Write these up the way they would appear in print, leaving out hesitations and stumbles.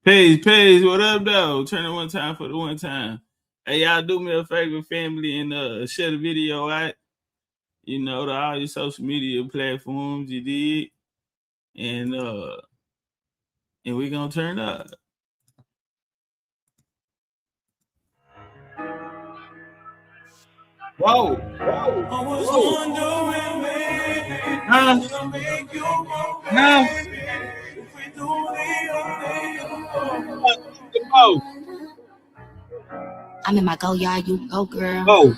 Paige, what up, though? Turn it one time for the one time. Hey, y'all do me a favor, family, and share the video out. You know, to all your social media platforms, you did. And we gonna turn up. Whoa. I was wondering when Huh? make you go No. if we do Oh. I'm in my go yard, you go girl. Oh.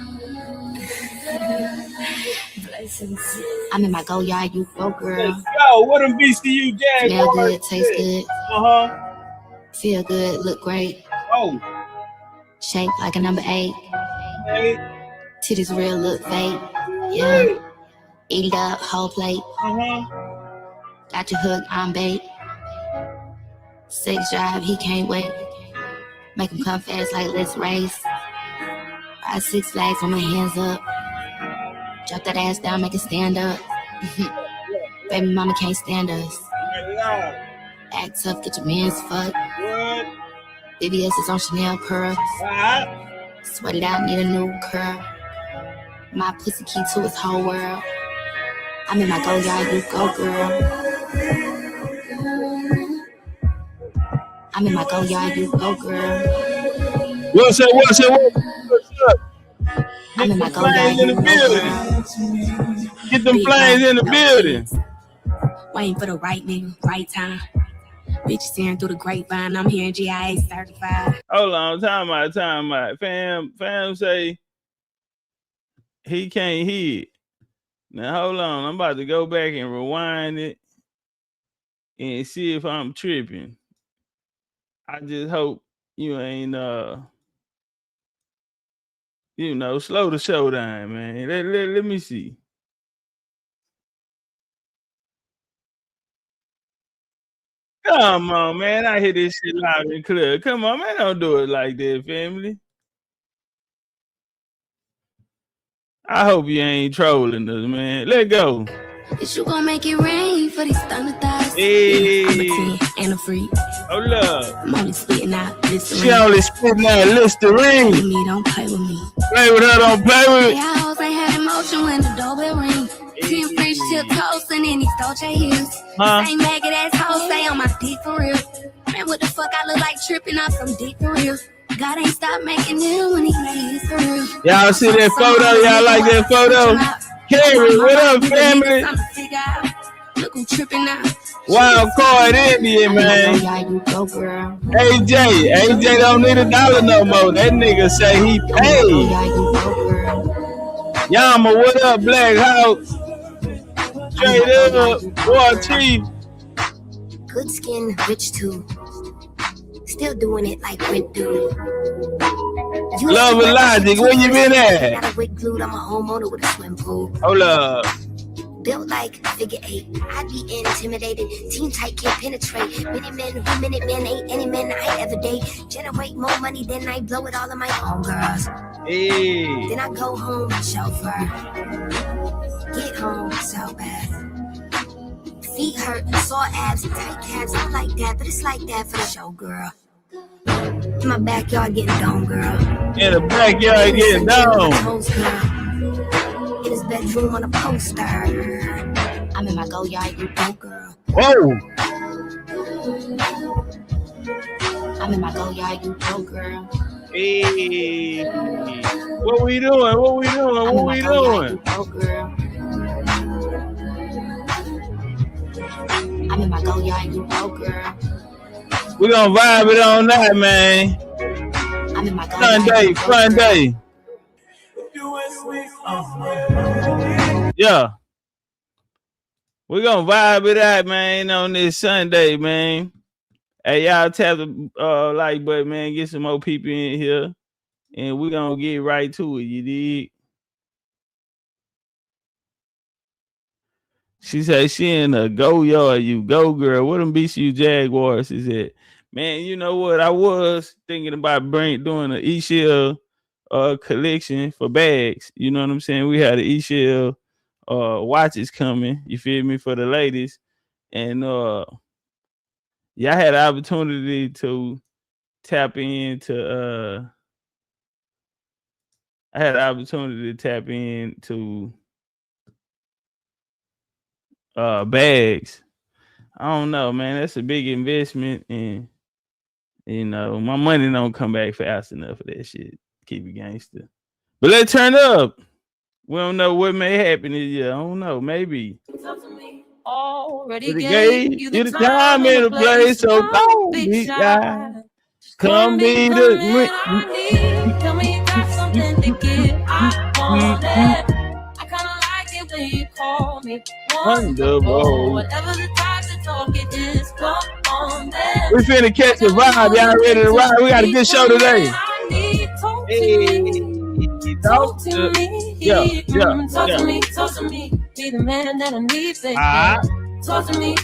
I'm in my go yard, you go girl. Let's go. What them BCU Jaguars? Smell good, taste good. Feel good, look great. Oh. Shape like a number 8. Hey. Titties real, look fake. Yeah. Eat it up, whole plate. Got your hook, I'm bait. 6 drive, he can't wait. Make him come fast like let's race. Ride 6 flags on my hands up. Drop that ass down, make it stand up. Baby mama can't stand us. Act tough, get your mans fucked. BBS is on Chanel pearls. Sweat it out, need a new curl. My pussy key to his whole world. I'm in my go yard, you go girl. I'm in my go yard, you go girl. What's up? I'm in my go yard, you go girl. Get them flames in the building. Waiting for the right nigga, right time. Bitches staring through the grapevine. I'm hearing GIA certified. Hold on, time out. Fam say he can't hear it. Now hold on, I'm about to go back and rewind it and see if I'm tripping. I just hope you ain't slow the show down, man. Let me see. Come on, man. I hear this shit loud and clear. Come on, man. Don't do it like that, family. I hope you ain't trolling us, man. Let go. Is you gonna make it rain for these thunder thighs? Hey. I'm a 10 and a freak. Hold up. I'm only spitting out Listerine. She only spitting out Listerine. Play with me, don't play with me. Play with her, don't play with me. Yeah, hoes ain't had emotion when the doorbell ring. 10 French tip toast and then these Dolce heels. Same maggot ass hoes stay on my dick for real. Man, what the fuck I look like tripping off some dick for real. God ain't stopped making it when he made his for real. Y'all see that photo? Y'all like that photo? Carrie, what up, family? Look who tripping now. Wild card Indian, man. AJ don't need $1 no more. That nigga say he paid. Yama, what up, Black House? Straight up, Boy Chief. Good skin, rich too. Still doing it like Rent Dude. Love and Logic, where you been at? Got a wig glued, I'm a homeowner with a swim pool. Hold up. Built like figure 8, I'd be intimidated. Team tight can't penetrate. Minute men ain't any men I ever date. Generate more money than I blow it all on my own girls. Hey. Then I go home, chauffeur. Get home, so bad. Feet hurt, sore abs, tight calves. I like that, but it's like that for the show, girl. In my backyard getting domed, girl. In the backyard getting domed. In his bedroom on a poster. I'm in my go yard, you go, girl. Whoa. I'm in my go yard, you go, girl. Hey. What we doing? What we doing? Go, girl. I'm in my go yard, you go, girl. We gonna vibe it on that, man. I'm in my go Sunday. Yeah. We gonna vibe it out, man, on this Sunday, man. Hey, y'all tap the like button, man. Get some more people in here. And we gonna get right to it, you dig? She said she in a go yard, you go girl. What them BCU Jaguars is it? Man, you know what? I was thinking about doing an eShell collection for bags. You know what I'm saying? We had an eShell watches coming, you feel me, for the ladies. And Yeah, I had the opportunity to tap into bags. I don't know, man. That's a big investment, and you know, my money don't come back fast enough for that shit. Keep it gangster. But let's turn up. We don't know what may happen this year. I don't know. Maybe. Already gave you the time and the place, so don't be shy. Come be the Tell me you got something to give. I want it. I kinda like it when you call me wonderful. Whatever the time to talk, it is come on there. We finna catch the vibe. Y'all ready to ride? We got a good show today. Talk to me. Yeah. Talk to me. Be the man that I need, baby. Talk to me.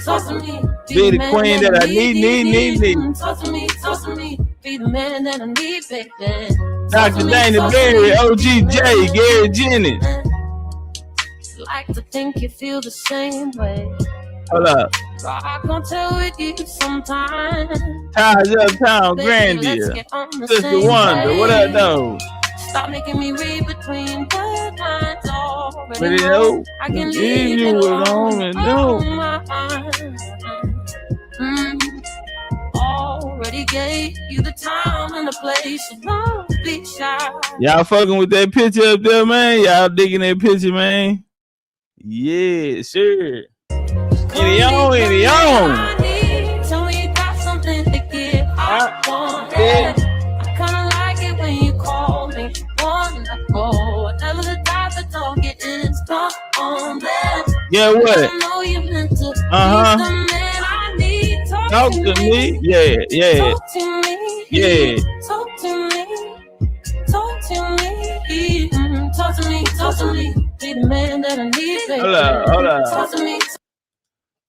Be the queen that I need. Talk to me. Be the man that I need, baby. Dr. Dana Berry, OGJ, Gary Jennings. Like to think you feel the same way. Hold up. I can't tell with you sometimes. Ties Uptown, Grandia. Sister Wonder, what up, though? Stop making me read between the lines already. But you know, I can leave you alone and do. Already gave you the time and the place, so don't be shy. Y'all fucking with that picture up there, man? Y'all digging that picture, man? Yeah, sure. Any on. Tell me you got something to give. I want it. I kinda like it when you call me wonderful. Whatever the type of talk it is, come on there. Yeah, what? I know you meant to be the man I need. Talk to me. Yeah. Talk to me. Yeah. Talk to me. Talk to me. Be the man that I need, baby. Hold up. Talk to me.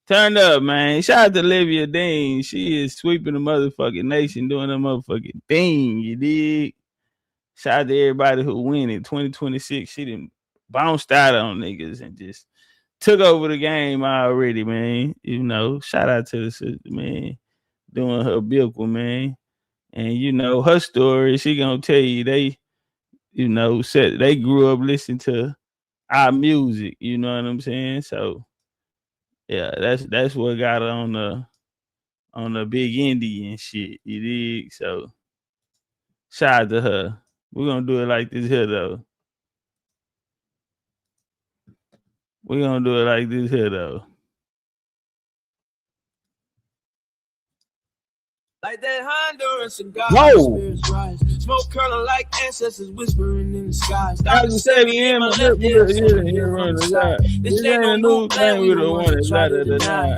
Turn up, man. Shout out to Olivia Dean. She is sweeping the motherfucking nation, doing the motherfucking thing, you dig? Shout out to everybody who win it. 2026, she done bounced out on niggas and just took over the game already, man. You know, shout out to the sister, man, doing her bill, man. And, you know, her story, she gonna tell you they, you know, said they grew up listening to our music, you know what I'm saying? So, yeah, that's what got her on the big indie and shit, you dig? So, shout out to her. We're gonna do it like this here, though. Like that Honduran cigar. Whoa! Smoke curling like ancestors whispering in the skies. 1,070 in my lip, here running the side. This ain't a new thing, we don't want to try to deny.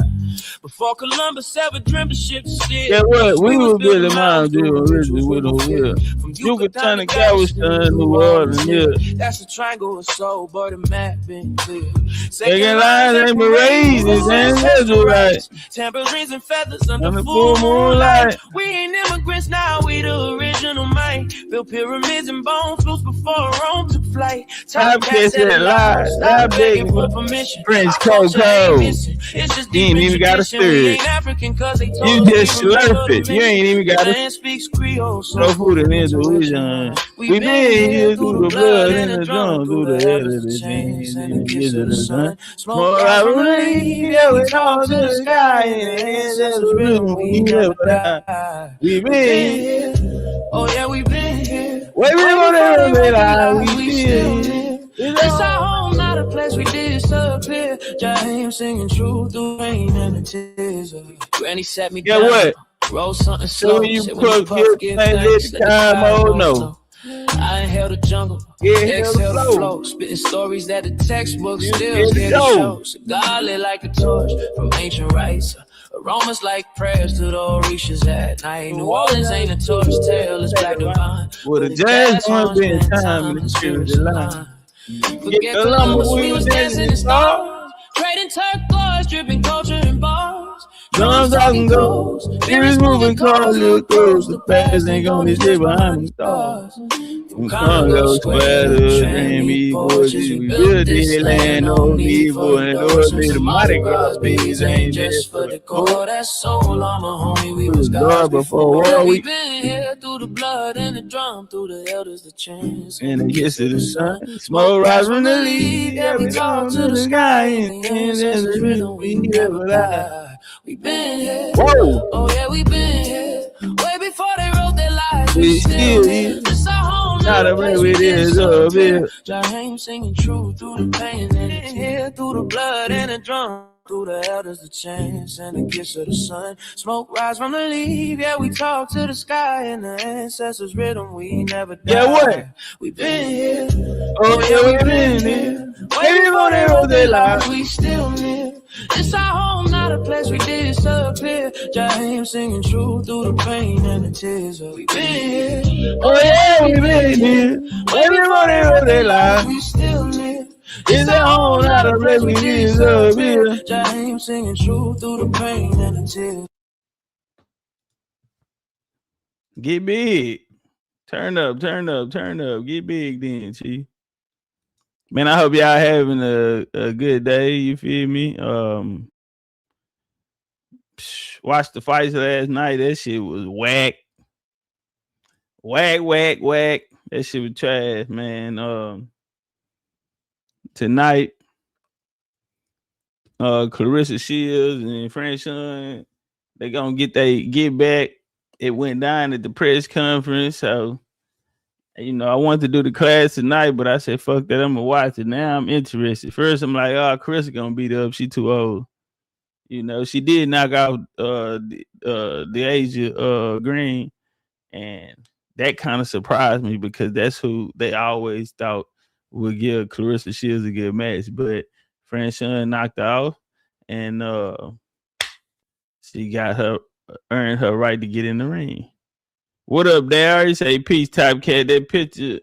Before Columbus ever dreamed of ships to steer. Yeah, what? We was building mountains, originally with a wheel. From Yucatan to Galveston, New Orleans, yeah. That's a triangle of soul, but the map been clear. Second line ain't raisins and Israelites. Tambourines and feathers under full moonlight. We ain't immigrants now, we the original mind. Built pyramids and bone flutes before Rome took flight. Topcatz said lies, I begging for permission. French Coco. You ain't even gotta stir it. You just slurp it. You ain't even gotta speaks Creole. no food in Intuition. We been here through the blood and the drum, through the head of the jeans and the kids of the sun. Smoke out of rain, yeah, we call to the sky, and the hands of the rhythm, we never die. We been here. Oh yeah, we been here. Wait, we gonna we still here. It's our home, not a place we disappear. James singing truth through rain and the tears. Granny sat me down. Yeah, what? Roll something So slow. when you put give thanks, let the time, oh no. I inhale the jungle, exhale the flow, spitting stories that the textbooks still scared to show. Cigar lit like a torch from ancient rites. Aromas like prayers to the Orishas at night. New Orleans ain't a tourist tale, it's black divine. With a jazz one being time in the spirit line. Forget Columbus, we was dancing in stars. Trading turquoise, dripping culture in bars. Drums talking goals, spirits moving cars, look close. The past ain't gonna sit behind the stars. From Congo Square to Grammy porches, we built this land, no need for endorsements. The Mardi Gras bees ain't just for the core. That's soul armor, homie. We was gods before war. We been here through the blood and the drum, through the elders, the chants, and the kiss of the sun. Smoke rise from the leaf, yeah, we talk to the sky, and there's the rhythm we never lie. We been here, whoa. Oh yeah, we been here. Way before they wrote their lives, we still here. It's our home, not a way it is up here. Jaheim singing true through the pain and the tears, through the blood and the drum. Through the elders, the chants, and the kiss of the sun. Smoke rise from the leaf, yeah, we talk to the sky, and the ancestors' rhythm, we never die. Yeah, what? We been here, oh yeah, we been here. Way before they wrote their lives, we still live. It's our home, not a place we disappear. Jaheim singing true through the pain and the tears. We been here, oh yeah, we been here. Way before they wrote their lives, we still live. It's our home, not a place we disappear. Jaheim singing true through the pain and the tears. Get big. Turn up, turn up, turn up. Get big then, Chief. Man, I hope y'all having a good day. You feel me? Watched the fights last night. That shit was whack. Whack, whack, whack. That shit was trash, man. Tonight, Clarissa Shields and Franchon, they gonna get back. It went down at the press conference, so you know I wanted to do the class tonight, but I said fuck that, I'm gonna watch it. Now I'm interested. First I'm like, oh, Clarissa gonna beat up, she too old. You know, she did knock out the Asia Green, and that kind of surprised me because that's who they always thought would give Clarissa Shields a good match, but Franchon knocked her off, and she earned her right to get in the ring. What up, Darius? Say peace, Topcatz. That picture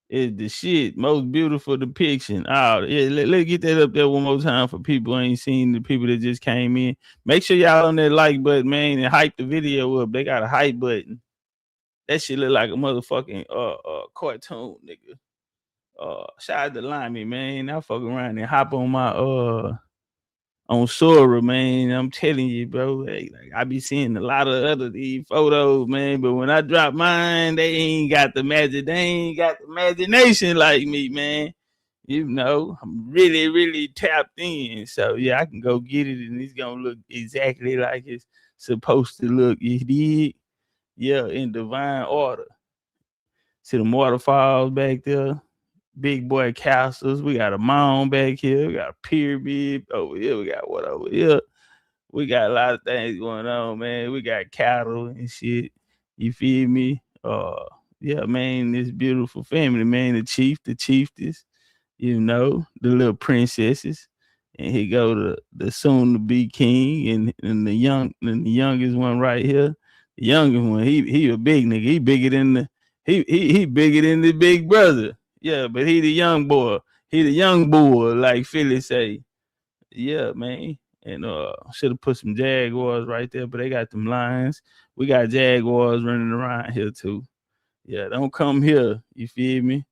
is the shit. Most beautiful depiction. Oh, yeah, let's get that up there one more time for people who ain't seen, the people that just came in. Make sure y'all on that like button, man, and hype the video up. They got a hype button. That shit look like a motherfucking cartoon, nigga. Shout out to Limey, man. I fuck around and hop on my on Sora, man. I'm telling you, bro. Hey, like I be seeing a lot of other these photos, man. But when I drop mine, they ain't got the magic. They ain't got the imagination like me, man. You know, I'm really, really tapped in. So yeah, I can go get it, and it's gonna look exactly like it's supposed to look. You did, yeah, in divine order. See them waterfalls back there. Big boy castles. We got a mound back here. We got a pyramid over here. We got what over here. We got a lot of things going on, man. We got cattle and shit. You feel me? Yeah, man, this beautiful family, man. The chief, the chiefess, you know, the little princesses. And he go the soon to be king and the youngest one right here. The youngest one, he a big nigga. He bigger than he bigger than the big brother. Yeah, but he the young boy. He the young boy, like Philly say. Yeah, man. And should have put some Jaguars right there, but they got them lions. We got Jaguars running around here too. Yeah, don't come here. You feel me?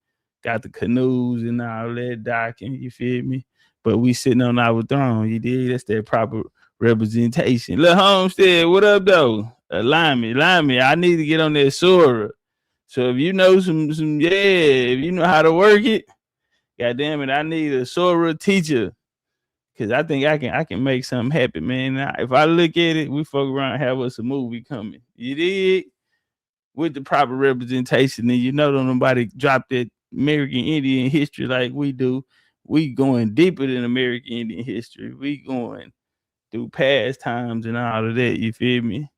Got the canoes and all that docking. You feel me? But we sitting on our throne. You did. That's that proper representation. Lil Homestead, what up though? Limey. I need to get on that Sora. So if you know some, if you know how to work it, goddamn it, I need a Sora teacher. Cause I think I can make something happen, man. Now, if I look at it, we fuck around and have us a movie coming. You did? With the proper representation, and you know don't nobody drop that American Indian history like we do. We going deeper than American Indian history. We going through past times and all of that. You feel me?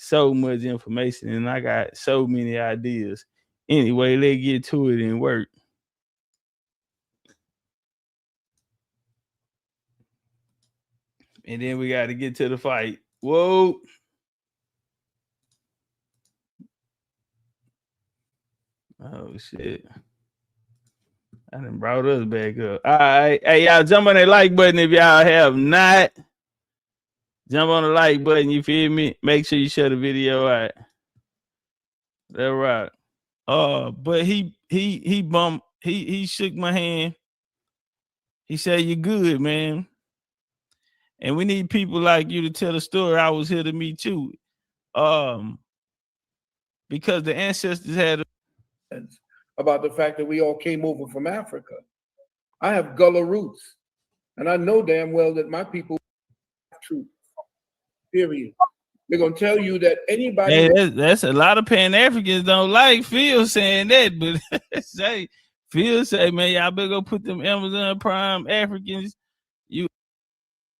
So much information, and I got so many ideas. Anyway, let's get to it and work. And then we got to get to the fight. Whoa. Oh, shit. I done brought us back up. All right. Hey, y'all jump on that like button if y'all have not. Jump on the like button, you feel me? Make sure you share the video out. That right. But he bumped, he shook my hand. He said, "You good, man." And we need people like you to tell the story. I was here to meet you. Because the ancestors had about the fact that we all came over from Africa. I have Gullah roots, and I know damn well that my people have truth. Period. They're gonna tell you that anybody. Hey, that's a lot of Pan-Africans don't like Phil saying that, but say Phil say, man, y'all better go put them Amazon Prime Africans. You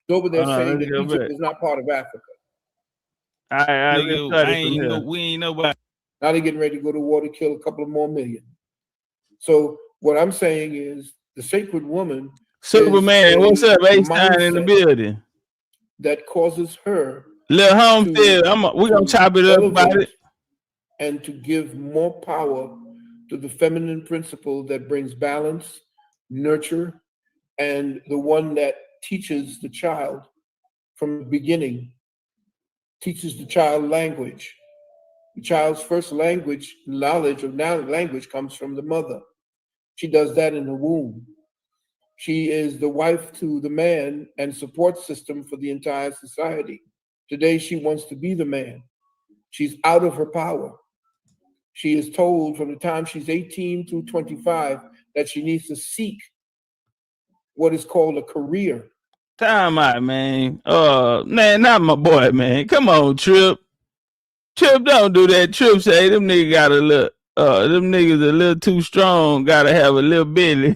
over there saying that Egypt is not part of Africa. We ain't nobody. Now they're getting ready to go to war to kill a couple of more million. So what I'm saying is the sacred woman, Superman, what's up? H9 in the building. That causes her little home field. We're gonna chop it up about it. And to give more power to the feminine principle that brings balance, nurture, and the one that teaches the child from the beginning, teaches the child language. The child's first language, knowledge of language comes from the mother. She does that in the womb. She is the wife to the man and support system for the entire society. Today, she wants to be the man. She's out of her power. She is told from the time she's 18 through 25 that she needs to seek what is called a career. Time out, man. Man, not my boy, man. Come on, Trip. Trip, don't do that. Trip say them niggas got a little, them niggas a little too strong. Gotta have a little belly.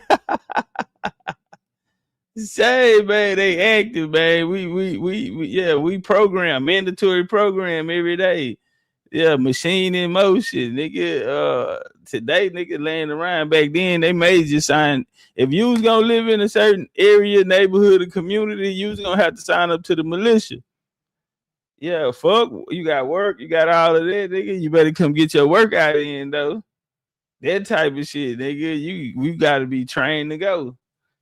Say, man, they active, man. We program, mandatory program every day. Yeah, machine in motion, nigga. Today, nigga laying around. Back then, they made you sign. If you was gonna live in a certain area, neighborhood, or community, you was gonna have to sign up to the militia. Yeah, fuck, you got work, you got all of that, nigga. You better come get your workout in, though. That type of shit, nigga. You gotta be trained to go.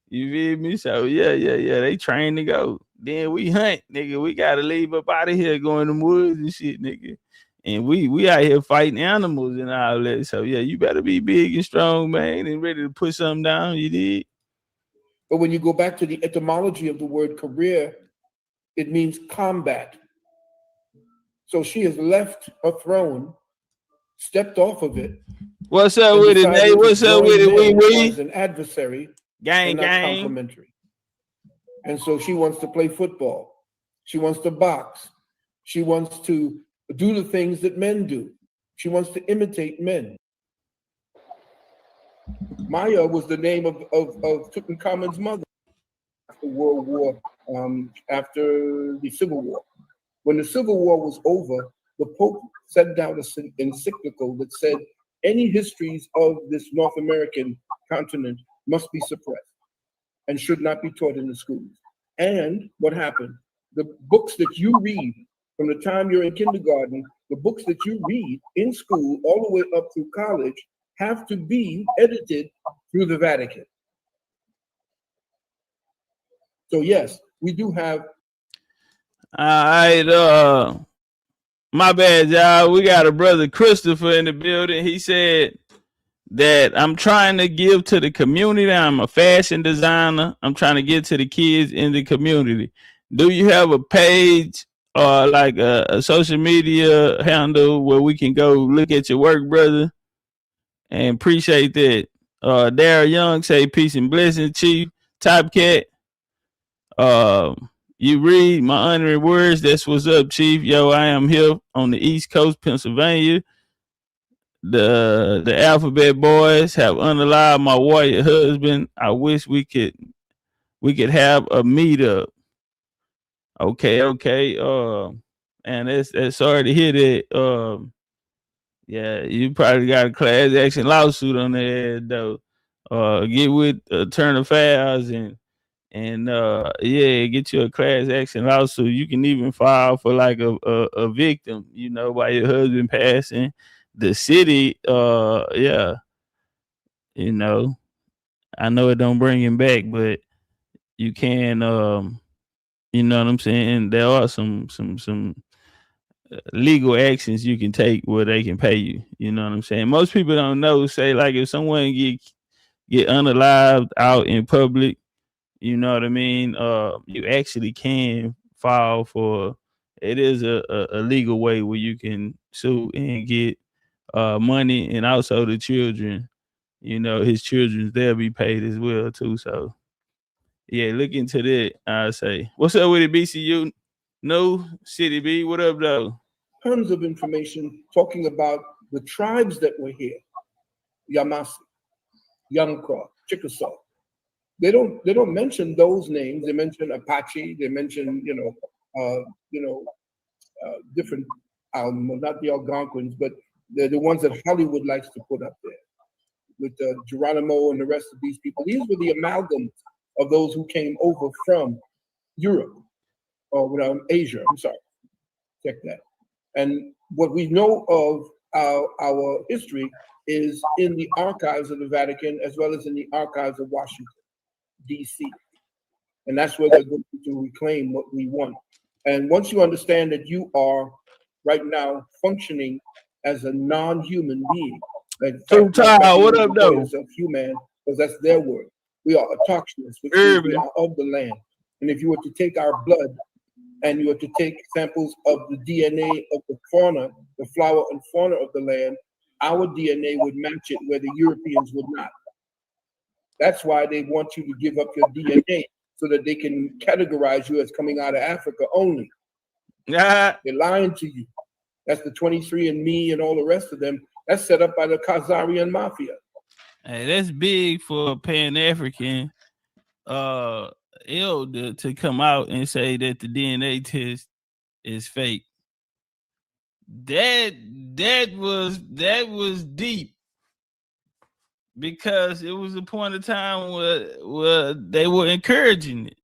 You feel me? So yeah. They trained to go. Then we hunt, nigga. We gotta leave up out of here, go in the woods and shit, nigga. And we out here fighting animals and all that. So yeah, you better be big and strong, man, and ready to put something down. You did. But when you go back to the etymology of the word career, it means combat. So she has left her throne, stepped off of it. What's up with it, Nate? What's up with it? We as an adversary, gang, complementary. And so she wants to play football. She wants to box. She wants to do the things that men do. She wants to imitate men. Maya was the name of Tutankhamun's mother after World War, after the Civil War. When the Civil War was over, the Pope sent down an encyclical that said any histories of this North American continent must be suppressed and should not be taught in the schools. And what happened? The books that you read from the time you're in kindergarten, the books that you read in school all the way up through college have to be edited through the Vatican. So yes, we do have. All right, my bad, y'all. We got a brother Christopher in the building. He said that I'm trying to give to the community. I'm a fashion designer. I'm trying to get to the kids in the community. Do you have a page or like a social media handle where we can go look at your work, brother? And appreciate that. Darryl Young say peace and blessings, Chief. Topcatz. You read my honoring words. That's what's up, Chief. Yo, I am here on the East Coast, Pennsylvania. The Alphabet Boys have unalived my warrior husband. I wish we could have a meetup. Okay. And it's sorry to hear that. Yeah, you probably got a class action lawsuit on there, though. Get with Attorney Affairs and get you a class action lawsuit. You can even file for like a victim, by your husband passing. The city, I know it don't bring him back, but you can You know what I'm saying? There are some legal actions you can take where they can pay you. You know what I'm saying? Most people don't know. Say like if someone get unalived out in public, you know what I mean? You actually can file for. It is a legal way where you can sue and get money, and also the children. You know, his children they'll be paid as well too. So yeah, look into that. I say, what's up with it, BCU? No City B, what up though? Tons of information talking about the tribes that were here: Yamasee, Yamcraw, Chickasaw. They don't mention those names. They mention Apache. They mention different not the Algonquins, but they're the ones that Hollywood likes to put up there with Geronimo and the rest of these people. These were the amalgams of those who came over from Europe or Asia. I'm sorry, check that. And what we know of our history is in the archives of the Vatican as well as in the archives of Washington, D.C. And that's where they're going to reclaim what we want. And once you understand that you are right now functioning as a non-human being, like what up, though? Yourself human, because that's their word. We are autochthonous, which means we are of the land. And if you were to take our blood and you were to take samples of the DNA of the fauna, the flora and fauna of the land, our DNA would match it where the Europeans would not. That's why they want you to give up your DNA so that they can categorize you as coming out of Africa only. They're lying to you. That's the 23andMe and all the rest of them. That's set up by the Khazarian mafia. Hey, that's big for Pan-African elder to come out and say that the DNA test is fake. That was deep, because it was a point of time where they were encouraging it.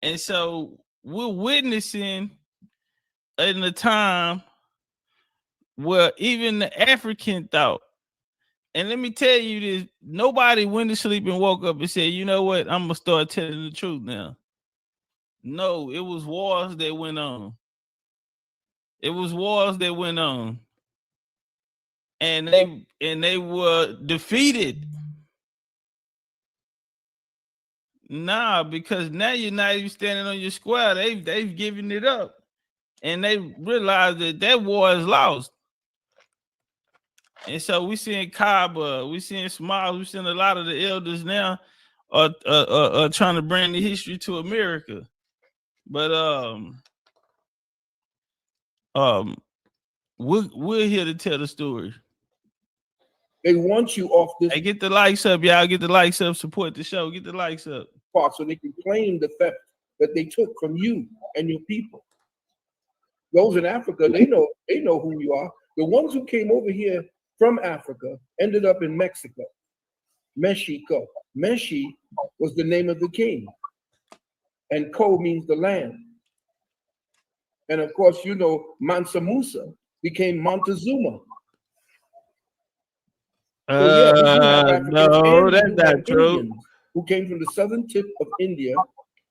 And so we're witnessing in a time where even the African thought, and let me tell you this, nobody went to sleep and woke up and said, you know what, I'm going to start telling the truth now. No, it was wars that went on. It was wars that went on. And they were defeated. Nah, because now you're not even standing on your square. They've given it up. And they realized that war is lost. And so we seeing Kaba, we seeing Smiles, we seeing a lot of the elders now are trying to bring the history to America. But we're here to tell the story. They want you off this. Hey, get the likes up, y'all. Get the likes up. Support the show. Get the likes up. So they can claim the theft that they took from you and your people. Those in Africa, they know who you are. The ones who came over here from Africa ended up in Mexico. Mexico. Meshi was the name of the king. And Ko means the land. And of course, Mansa Musa became Montezuma. No, that's not true. Who came from the southern tip of India,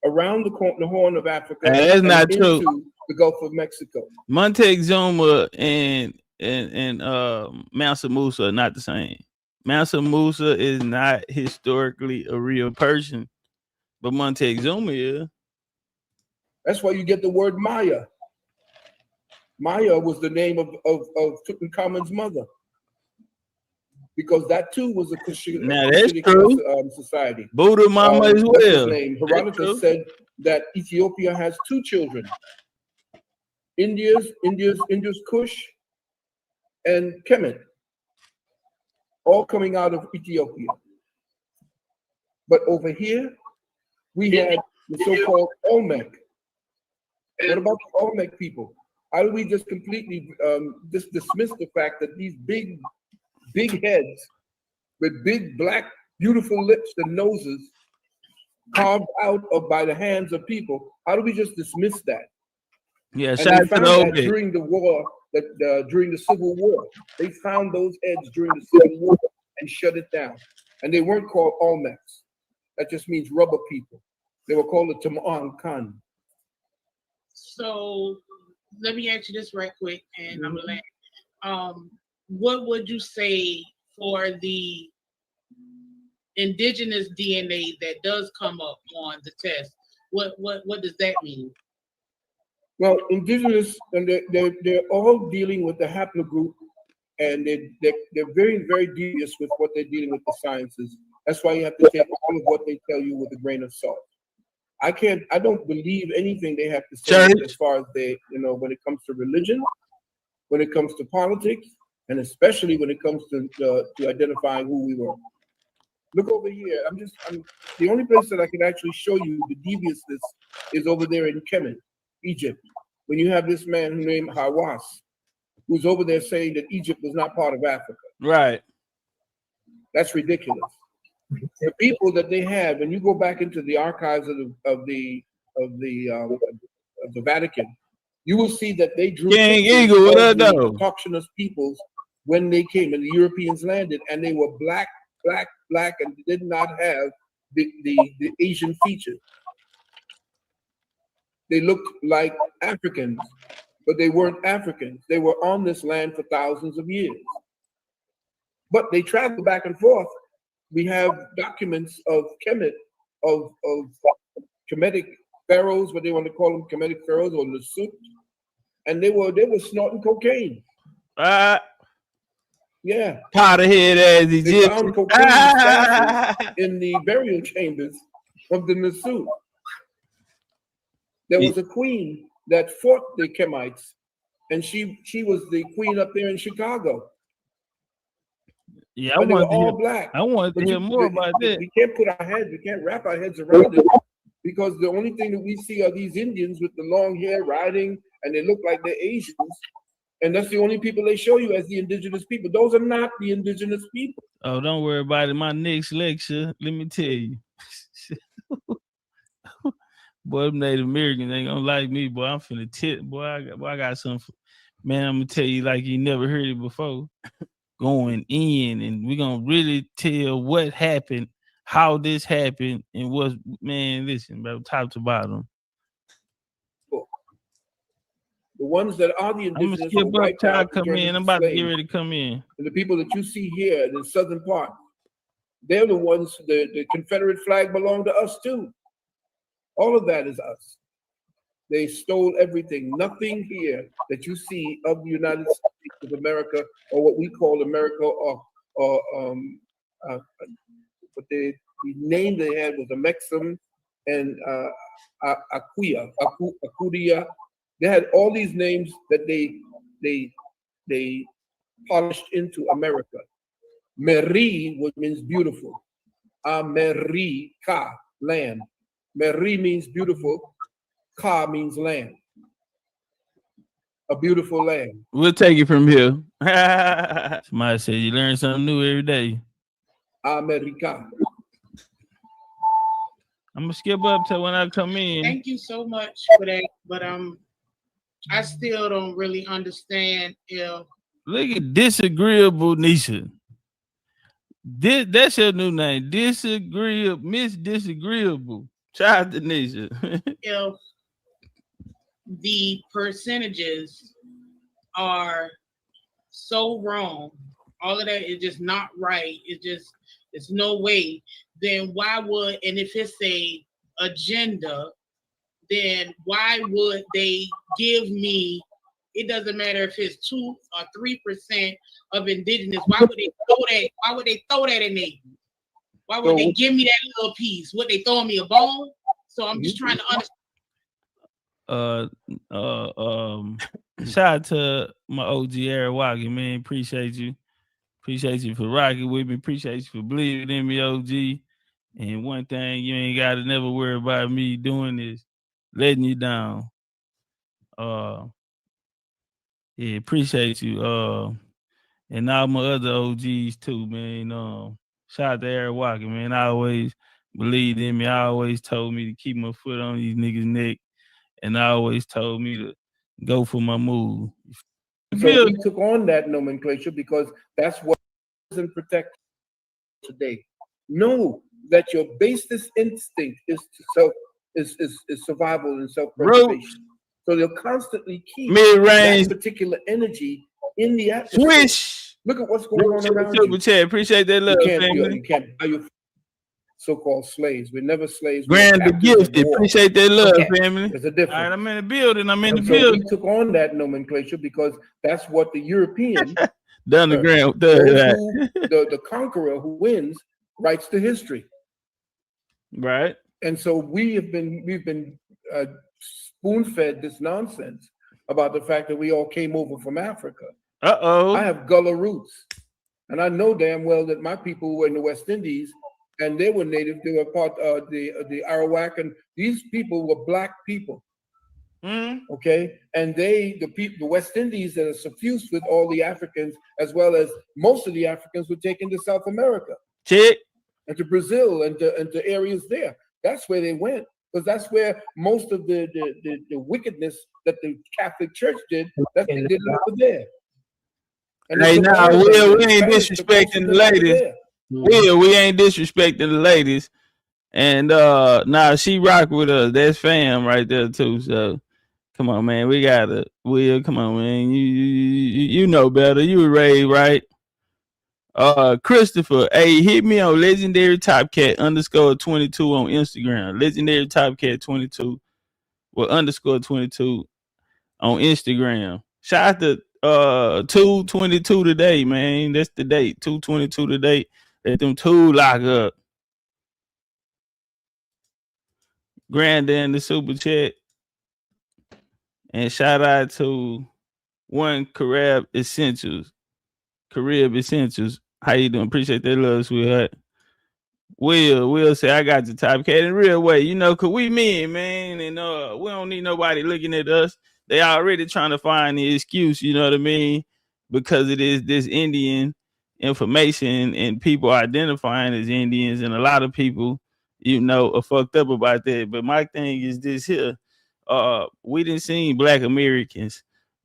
around the Horn of Africa, that's not true. Into the Gulf of Mexico. Montezuma and Mansa Musa are not the same. Mansa Musa is not historically a real person, but Montezuma is. That's why you get the word Maya. Maya was the name of Tutankhamun's mother, because that too was a Cushitic society. Buddha Mama as well. Herodotus said that Ethiopia has two children: India's Kush and Kemet, all coming out of Ethiopia. But over here, we had the so-called Olmec. What about the Olmec people? How do we just completely dismiss the fact that these big heads with big, black, beautiful lips and noses carved out by the hands of people, how do we just dismiss that? Yeah, and they found that during the war, during the Civil War. They found those heads during the Civil War and shut it down. And they weren't called Olmecs. That just means rubber people. They were called the Tamu'an. So let me ask you this right quick, and I'm gonna let. What would you say for the indigenous DNA that does come up on the test? What does that mean? Well, indigenous, and they're all dealing with the haplogroup, and they're very, very devious with what they're dealing with the sciences. That's why you have to take all of what they tell you with a grain of salt. I don't believe anything they have to say as far as when it comes to religion, when it comes to politics, and especially when it comes to identifying who we were. Look over here. I'm the only place that I can actually show you the deviousness is over there in Kemet, Egypt, when you have this man named Hawass, who's over there saying that Egypt was not part of Africa. Right. That's ridiculous. The people that they have, when you go back into the archives of the Vatican, you will see that they drew King Eagle, what up, though? autochthonous peoples when they came and the Europeans landed, and they were black, and did not have the Asian features. They looked like Africans, but they weren't Africans. They were on this land for thousands of years. But they traveled back and forth. We have documents of Kemet, of Kemetic pharaohs, what they want to call them, Kemetic pharaohs or Lusut, and they were snorting cocaine. Yeah. Powder head as They Egyptian. found cocaine in the burial chambers of the Lusut. There was a queen that fought the Kemites, and she was the queen up there in Chicago. Yeah, I want to hear more about that. We can't wrap our heads around it, because the only thing that we see are these Indians with the long hair riding, and they look like they're Asians. And that's the only people they show you as the indigenous people. Those are not the indigenous people. Oh, don't worry about it. My next lecture, let me tell you. Boy, them Native Americans ain't gonna like me, boy. I'm finna tip. Boy, I got something. Man, I'm gonna tell you like you never heard it before. Going in, and we're gonna really tell what happened, how this happened, and what's, man, listen, bro, top to bottom. The ones that are the indigenous, I'm gonna skip up, come in. I'm about to get ready to come in. And the people that you see here in the southern part, they're the ones, the Confederate flag belonged to us too. All of that is us. They stole everything. Nothing here that you see of the United States of America, or what we call America, or what the name they had was Amexem and Akudia. They had all these names that they polished into America. Meri, which means beautiful. America, land. Meri means beautiful. Ka means land. A beautiful land. We'll take it from here. Somebody said you learn something new every day. America. I'm gonna skip up to when I come in. Thank you so much for that, but I still don't really understand if. Look at Disagreeable Nisha. That's your new name. Disagreeable, Miss Disagreeable. Shout out to Nisha. If the percentages are so wrong, all of that is just not right. It's no way. Then why would, and if it's a agenda, then why would they give me, it doesn't matter if it's 2 or 3% of indigenous, why would they throw that in there? Why would they give me that little piece? Would they throw me a bone? So I'm just trying to understand. Shout out to my OG Eric Walker, man. Appreciate you for rocking with me. Appreciate you for believing in me, OG. And one thing you ain't got to never worry about me doing is letting you down. Yeah, appreciate you. And all my other OGs too, man. Shout out to Eric Walker, man. I always believed in me. I always told me to keep my foot on these niggas' neck. And I always told me to go for my move. So we took on that nomenclature because that's what isn't protected today. Know that your basest instinct is to is survival and self-preservation. So they'll constantly keep mid-range that particular energy in the atmosphere. Swish. Look at what's going on around you. Chat. Appreciate that love, family. You can't buy your so-called slaves. We're never slaves. Grand the gifted. Appreciate that love, family. There's a difference. All right, I'm in the building. So we took on that nomenclature because that's what the European done the grand. The conqueror who wins writes the history. Right. And so we've been spoon-fed this nonsense about the fact that we all came over from Africa. I have Gullah roots, and I know damn well that my people were in the West Indies, and they were native. They were part of the Arawak, and these people were black people. Okay, and the West Indies that are suffused with all the Africans, as well as most of the Africans, were taken to South America, and to Brazil, and to areas there. That's where they went, because that's where most of the wickedness that the Catholic Church did. That's what they did over there. And hey, now we ain't disrespecting the ladies. We ain't disrespecting the ladies. And nah, she rock with us. That's fam right there too. So come on, man. We gotta come on, man. You know better. You were raised right. Christopher, hey, hit me on Legendarytopcatz _22 on Instagram. Legendarytopcatz 22 on Instagram. Shout out to 222 today, man. That's the date. 222 today. Let them two lock up. Grandin the super chat. And shout out to One Carib Essentials. How you doing? Appreciate that love, sweetheart. Will say I got the Topcatz in real way, you know, cause we men, man, and we don't need nobody looking at us. They already trying to find the excuse, you know what I mean? Because it is this Indian information and people identifying as Indians, and a lot of people, you know, are fucked up about that. But my thing is this here. We didn't see Black Americans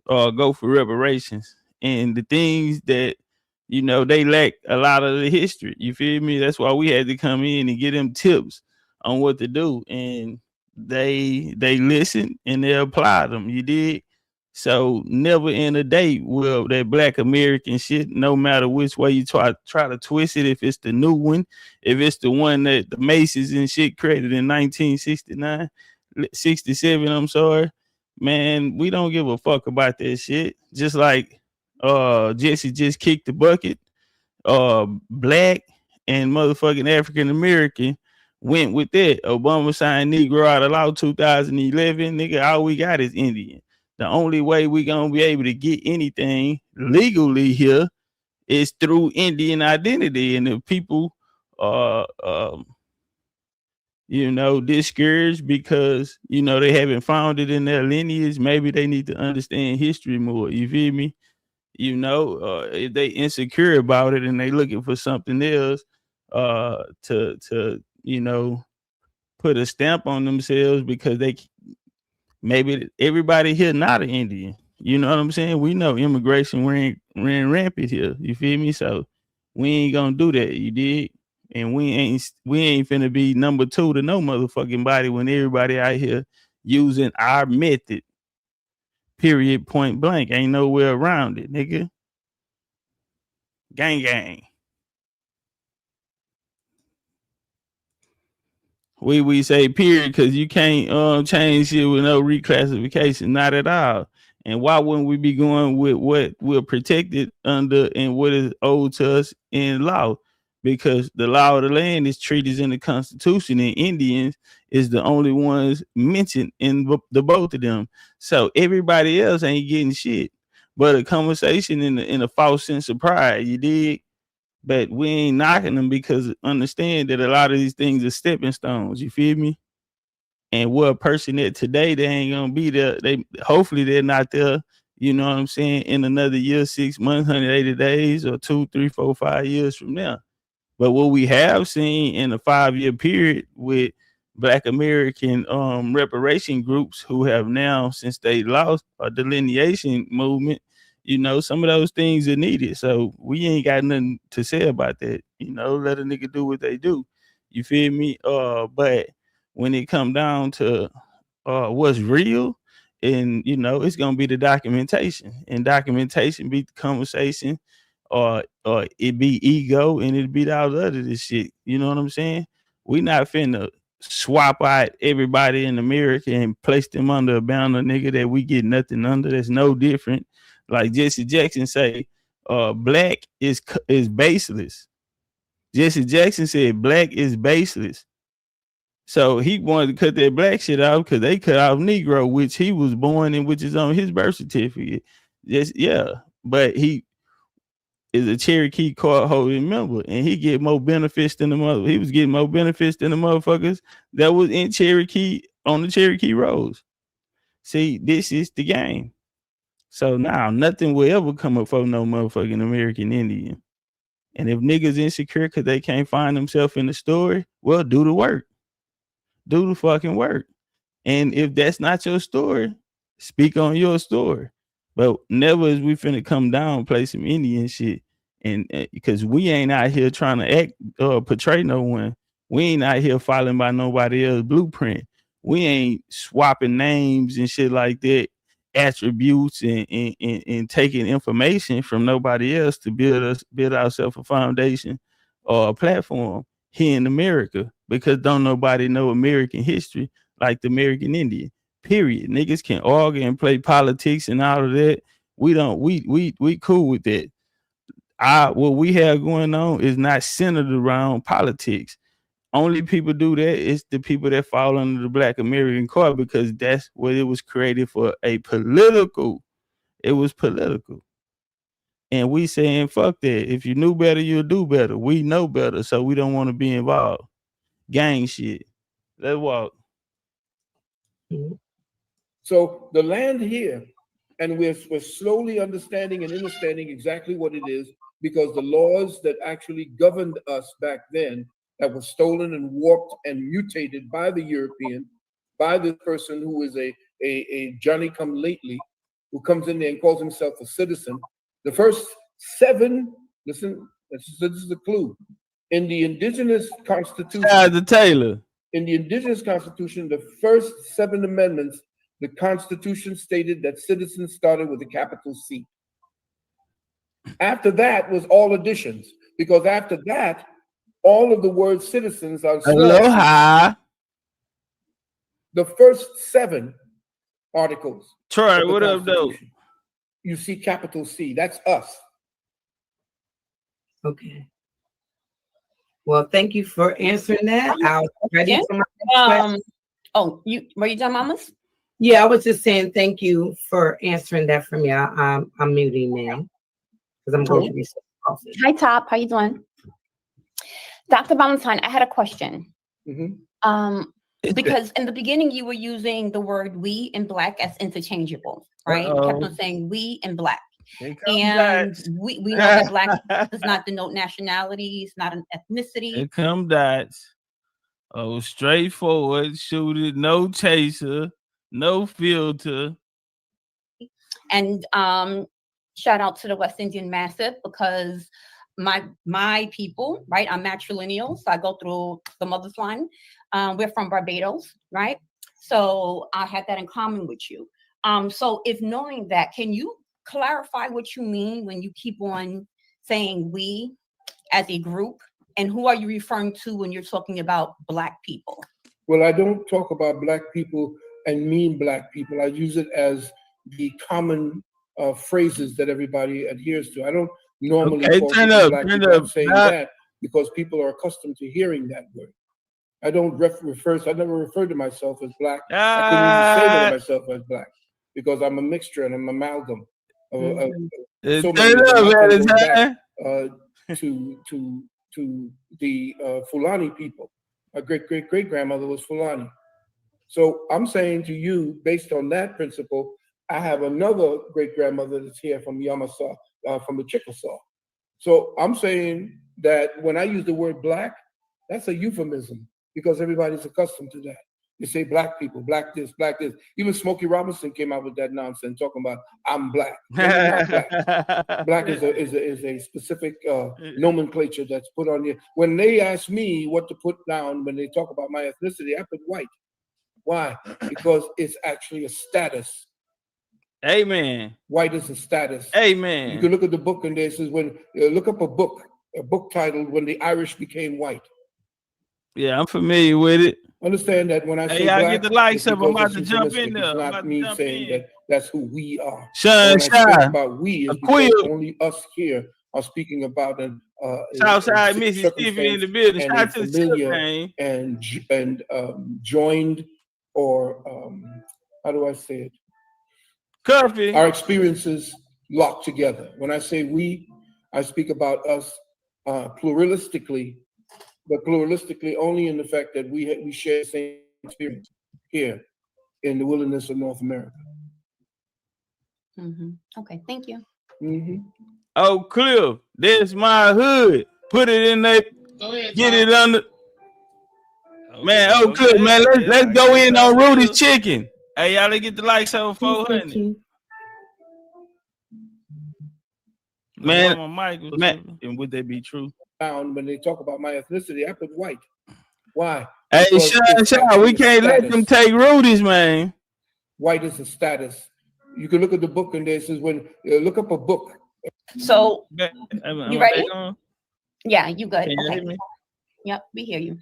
go for reparations, and the things that, you know, they lack a lot of the history. You feel me? That's why we had to come in and get them tips on what to do, and they listen and they apply them. You did. So never in a day will that Black American shit, no matter which way you try to twist it, if it's the new one, if it's the one that the Macy's and shit created in 1967, I'm sorry, man, we don't give a fuck about that shit. Just like Jessie just kicked the bucket. Black and motherfucking African American went with that. Obama signed Negro out of law 2011. Nigga, all we got is Indian. The only way we gonna be able to get anything legally here is through Indian identity. And if people you know, discouraged because, you know, they haven't found it in their lineage, maybe they need to understand history more. You feel me? You know, if they insecure about it and they looking for something else to you know, put a stamp on themselves because they maybe everybody here not an Indian. You know what I'm saying? We know immigration ran rampant here. You feel me? So we ain't gonna do that. You did. And we ain't finna be number 2 to no motherfucking body when everybody out here using our method. Period, point blank. Ain't nowhere around it, nigga. Gang gang. We say period because you can't change shit with no reclassification, not at all. And why wouldn't we be going with what we're protected under and what is owed to us in law? Because the law of the land is treated in the Constitution, and Indians is the only ones mentioned in the both of them. So everybody else ain't getting shit but a conversation in a false sense of pride. You dig? But we ain't knocking them because understand that a lot of these things are stepping stones. You feel me? And we're a person that today they ain't gonna be there. Hopefully they're not there. You know what I'm saying? In another year, 6 months, 180 days, or 2, 3, 4, 5 years from now. But what we have seen in a 5-year period with Black American reparation groups who have now, since they lost a delineation movement, you know, some of those things are needed. So we ain't got nothing to say about that. You know, let a nigga do what they do. You feel me? But when it come down to what's real, and it's gonna be the documentation, and documentation beat the conversation, or it be ego, and it beat all the other this shit. You know what I'm saying? We not finna swap out everybody in America and place them under a banner, nigga, that we get nothing under. That's no different. Like Jesse Jackson say, black is baseless. Jesse Jackson said black is baseless. So he wanted to cut that black shit off because they cut off Negro, which he was born in, which is on his birth certificate. But he is a Cherokee card holding member, and he get more benefits than the mother. He was getting more benefits than the motherfuckers that was in Cherokee on the Cherokee roads. See, this is the game. So now nothing will ever come up for no motherfucking American Indian. And if niggas insecure because they can't find themselves in the story, well, do the work. Do the fucking work. And if that's not your story, speak on your story. But never is we finna come down and play some Indian shit. And because we ain't out here trying to act or portray no one. We ain't out here following by nobody else's blueprint. We ain't swapping names and shit like that, attributes and taking information from nobody else to build ourselves a foundation or a platform here in America, because don't nobody know American history like the American Indian. Period. Niggas can argue and play politics and all of that. We don't. We cool with that. What we have going on is not centered around politics. Only people do that is the people that fall under the Black American card, because that's what it was created for. It was political. And we saying, fuck that. If you knew better, you'll do better. We know better, so we don't want to be involved. Gang shit. Let's walk. So the land here, and we're slowly understanding and understanding exactly what it is, because the laws that actually governed us back then, that were stolen and warped and mutated by the European, by this person who is a Johnny-come-lately, who comes in there and calls himself a citizen. The first 7, listen, this is the clue. In the indigenous constitution, Taylor. In the indigenous constitution, the first 7 amendments, the constitution stated that citizens started with a capital C. After that was all additions, because after that, all of the words citizens are aloha. The first 7 articles. Troy, what up, though? You see capital C. That's us. Okay. Well, thank you for answering that. I'll ready for my question. Oh, were you done, mamas? Yeah, I was just saying thank you for answering that for me. I'm muting now because I'm going to research coffee. Hi, Top. How you doing? Dr. Valentine, I had a question. Mm-hmm. Because in the beginning, you were using the word we and black as interchangeable, right? You kept on saying we and black. And we know that black does not denote nationality, it's not an ethnicity. Here come dots. Oh, straightforward, shoot it, no chaser, no filter. And shout out to the West Indian Massive, because my people, right? I'm matrilineal, so I go through the mother's line. We're from Barbados, right? So I had that in common with you. So if knowing that, can you clarify what you mean when you keep on saying we as a group, and who are you referring to when you're talking about black people? Well, I don't talk about black people and mean black people. I use it as the common phrases that everybody adheres to. I don't normally call people black people. I'm saying that because people are accustomed to hearing that word. I don't I never refer to myself as black. I couldn't even say that myself as black, because I'm a mixture and I'm an amalgam of so many to the Fulani people. My great grandmother was Fulani. So I'm saying to you, based on that principle, I have another great grandmother that's here from Yamasee, from the Chickasaw. So I'm saying that when I use the word black, that's a euphemism, because everybody's accustomed to that. They say black people, black this, black this. Even Smokey Robinson came out with that nonsense talking about I'm black. No, you're not black. Black is a specific nomenclature that's put on you. When they ask me what to put down when they talk about my ethnicity, I put white. Why? Because it's actually a status. Amen. White is a status. Amen. You can look at the book and there says when look up a book titled When the Irish Became White. Yeah, I'm familiar with it. Understand that when I say I black, get the likes up. I'm about it's to jump in there. It's not me saying that that's who we are. Shine, when I speak about we, is because only us here are speaking about an Southside Mississippi in the building. Shout out to the familiar and joined, or how do I say it? Coffee. Our experiences locked together. When I say we, I speak about us pluralistically, but pluralistically only in the fact that we share the same experience here in the wilderness of North America. Okay, thank you. Oh, Cliff, this my hood. Put it in there. Go ahead, get it under. Man, oh, Cliff, man, let's go in on Rudy's Chicken. Hey, y'all, let's get the likes over 400. Man, and would that be true? When they talk about my ethnicity, I put white. Why? Hey, Sean, we can't let them take Rudy's, man. White is a status. You can look at the book and there says when look up a book. So you ready? Yeah, you good. Okay. Yep, we hear you.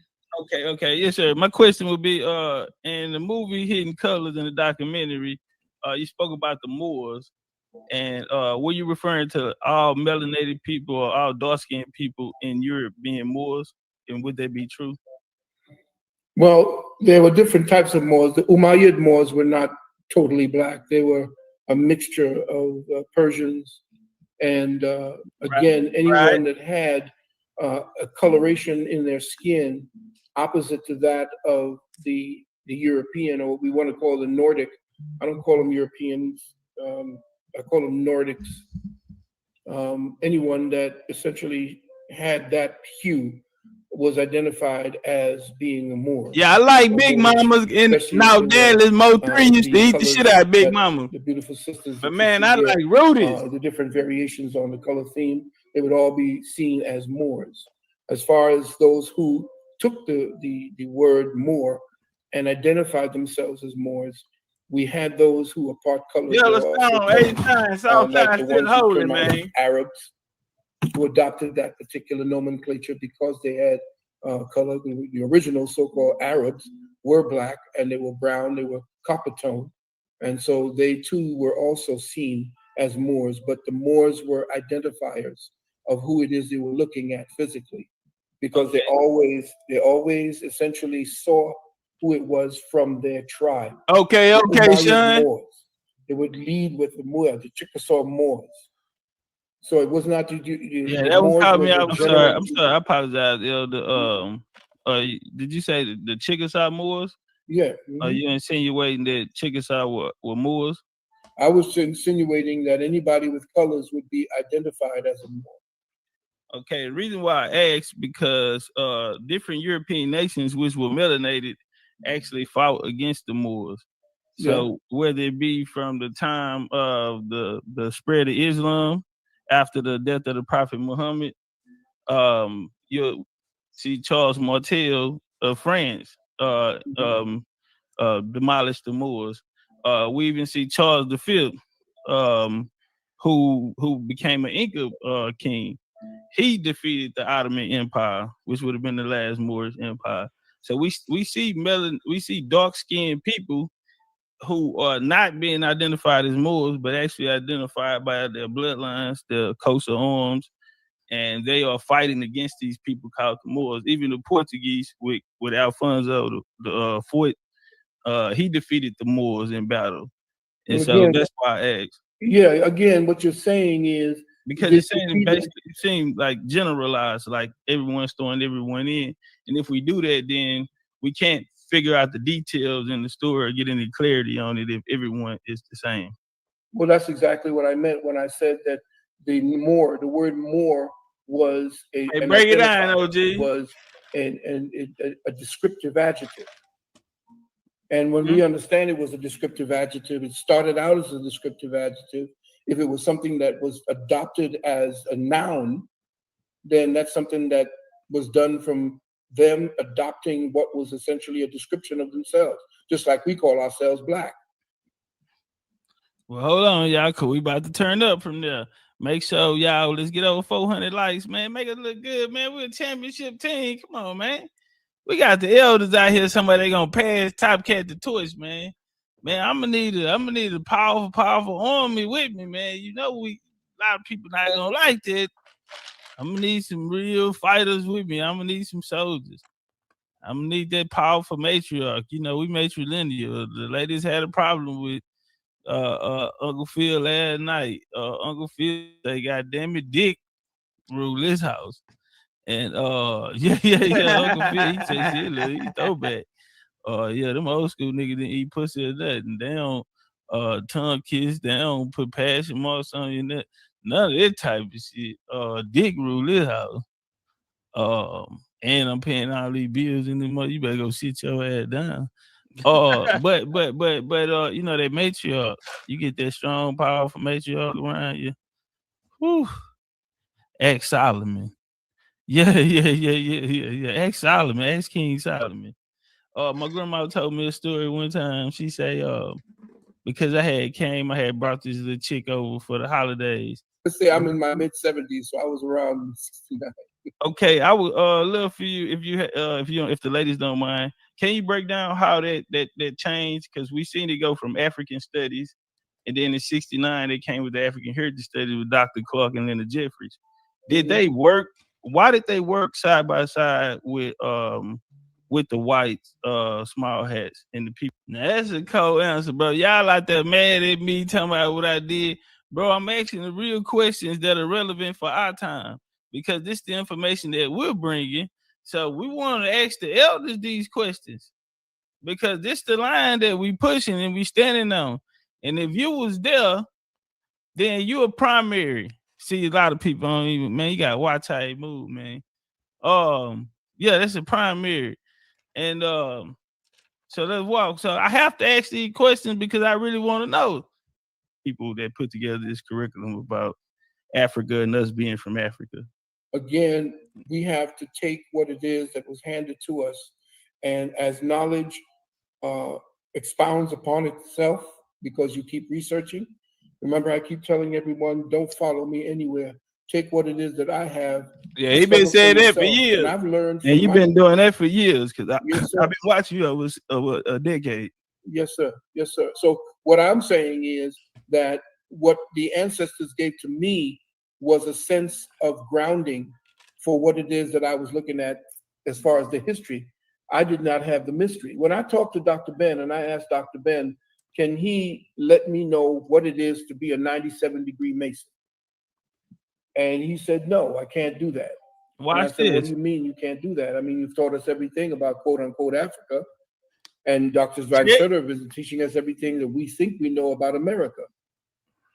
Okay, yes, sir. My question would be, in the movie Hidden Colors in the documentary, you spoke about the Moors. And were you referring to all melanated people or all dark-skinned people in Europe being Moors? And would that be true? Well, there were different types of Moors. The Umayyad Moors were not totally black. They were a mixture of Persians. And again, anyone that had a coloration in their skin opposite to that of the European, or what we want to call the Nordic. I don't call them Europeans. I call them Nordics. Anyone that essentially had that hue was identified as being a Moor. Yeah, I like Big Mamas, and now Dallas Mo 3 used to eat the shit out of Big Mama. The beautiful sisters. But man, I like Rudy's. The different variations on the color theme, they would all be seen as Moors. As far as those who took the word Moor and identified themselves as Moors, we had those who were part colors. Arabs who adopted that particular nomenclature because they had color. The original so-called Arabs were black and they were brown, they were copper tone. And so they too were also seen as Moors, but the Moors were identifiers of who it is they were looking at physically, because they always essentially saw who it was from their tribe. Okay, Sean. They would lead with the Moors, the Chickasaw Moors. So it was not that was caught me. I'm sorry. I apologize. Did you say the Chickasaw Moors? Yeah. Are you insinuating that Chickasaw were Moors? I was insinuating that anybody with colors would be identified as a Moor. Okay, the reason why I asked, because different European nations which were melanated actually fought against the Moors. So whether it be from the time of the spread of Islam after the death of the Prophet Muhammad, you'll see Charles Martel of France demolished the Moors. We even see Charles V, who became an Inca king. He defeated the Ottoman Empire, which would have been the last Moorish empire. So we see dark-skinned people who are not being identified as Moors, but actually identified by their bloodlines, their coats of arms, and they are fighting against these people called the Moors. Even the Portuguese with Alfonso the Fourth, he defeated the Moors in battle, and so that's why I asked. Yeah, again, what you're saying is because it's saying basically it seems like generalized, like everyone's throwing everyone in, and if we do that, then we can't figure out the details in the story or get any clarity on it if everyone is the same. Well, that's exactly what I meant when I said that the word Moor was break it down, OG. Was a descriptive adjective. And when we understand it was a descriptive adjective, it started out as a descriptive adjective. If it was something that was adopted as a noun, then that's something that was done from them adopting what was essentially a description of themselves, just like we call ourselves Black. Well, hold on, y'all, cause we about to turn up from there. Make sure y'all, let's get over 400 likes, man. Make it look good, man. We're a championship team. Come on, man. We got the elders out here. Somebody gonna pass Topcatz the torch, man. Man, I'm gonna need a powerful army with me, man. You know, a lot of people not gonna like that. I'm gonna need some real fighters with me. I'm gonna need some soldiers. I'm gonna need that powerful matriarch. You know, we matrilineal. The ladies had a problem with Uncle Phil last night. Uncle Phil say, "God damn it, Dick rule this house." And yeah, Uncle Phil, he say shit, look, he throwback. Yeah, them old school niggas didn't eat pussy or nothing. They don't tongue kiss, they don't put passion marks on your neck. None of that type of shit. Dick rule this house. And I'm paying all these bills in the month. You better go sit your ass down. But you know, that matriarch, you get that strong, powerful matriarch around you. Whew. Ask Solomon. Yeah. Ask Solomon. Ask King Solomon. My grandma told me a story one time. She say, because I had brought this little chick over for the holidays. Let's say I'm in my mid-70s, so I was around 69. Okay, I would love for you if the ladies don't mind. Can you break down how that changed? Because we seen it go from African studies, and then in '69 they came with the African heritage studies with Dr. Clark and Linda Jeffries. Did they work? Why did they work side by side with the whites, small hats and the people? Now that's a cold answer, bro. Y'all out there mad at me talking about what I did, bro. I'm asking the real questions that are relevant for our time, because this is the information that we're bringing. So we want to ask the elders these questions, because this the line that we pushing and we standing on. And if you was there, then you a primary. See, a lot of people don't even, man, you got to watch how they move, man. Yeah, that's a primary. And so let's walk. So I have to ask these questions because I really want to know people that put together this curriculum about Africa and us being from Africa. Again, we have to take what it is that was handed to us, and as knowledge expounds upon itself, because you keep researching. Remember, I keep telling everyone, don't follow me anywhere. Take what it is that I have. Yeah, he been saying that for years. And I've learned. And you've been doing that for years, because I've been watching you over a decade. Yes, sir. Yes, sir. So what I'm saying is that what the ancestors gave to me was a sense of grounding for what it is that I was looking at as far as the history. I did not have the mystery. When I talked to Dr. Ben and I asked Dr. Ben, can he let me know what it is to be a 97-degree Mason? And he said, no, I can't do that. Watch this. What do you mean you can't do that? I mean, you've taught us everything about quote unquote Africa, and Dr. Zweig-Sutter is teaching us everything that we think we know about America.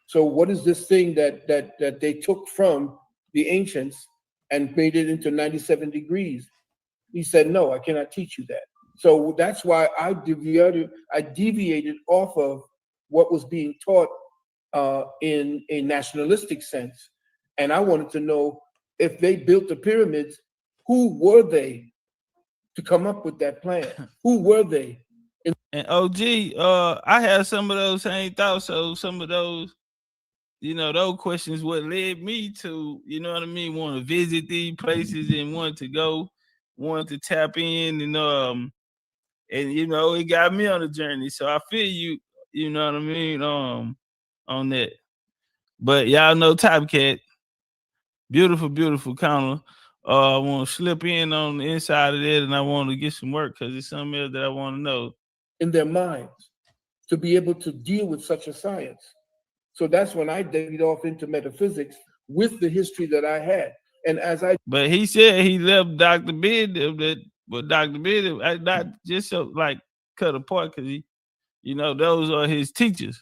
So what is this thing that they took from the ancients and made it into 97 degrees? He said, no, I cannot teach you that. So that's why I deviated off of what was being taught in a nationalistic sense. And I wanted to know, if they built the pyramids, who were they to come up with that plan? Who were they? And OG, I had some of those same thoughts. So some of those, you know, those questions what led me to, you know what I mean, want to visit these places and want to tap in, and you know, it got me on the journey. So I feel you, you know what I mean, on that. But y'all know Topcatz, beautiful counter. I want to slip in on the inside of that, and I want to get some work because it's something else that I want to know. In their minds, to be able to deal with such a science. So that's when I dived off into metaphysics with the history that I had. And but he said he left Dr. Bid, but Dr. Bid, I not just so like cut apart, because he, you know, those are his teachers.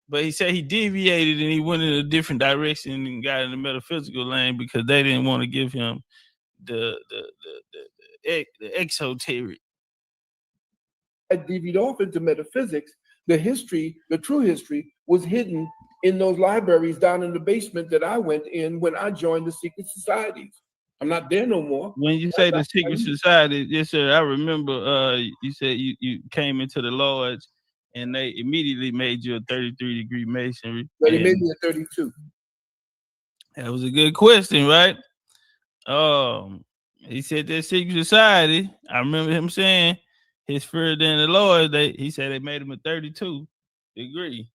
But he said he deviated and he went in a different direction and got in the metaphysical lane because they didn't want to give him the exoteric. had deviated off into metaphysics, the history, the true history, was hidden in those libraries down in the basement that I went in when I joined the secret societies. I'm not there no more. When you say the secret society, yes, sir. I remember you said you came into the Lords and they immediately made you a 33-degree masonry. But they made me a 32. That was a good question, right? He said that secret society. I remember him saying his further than the Lord. He said they made him a 32 degree.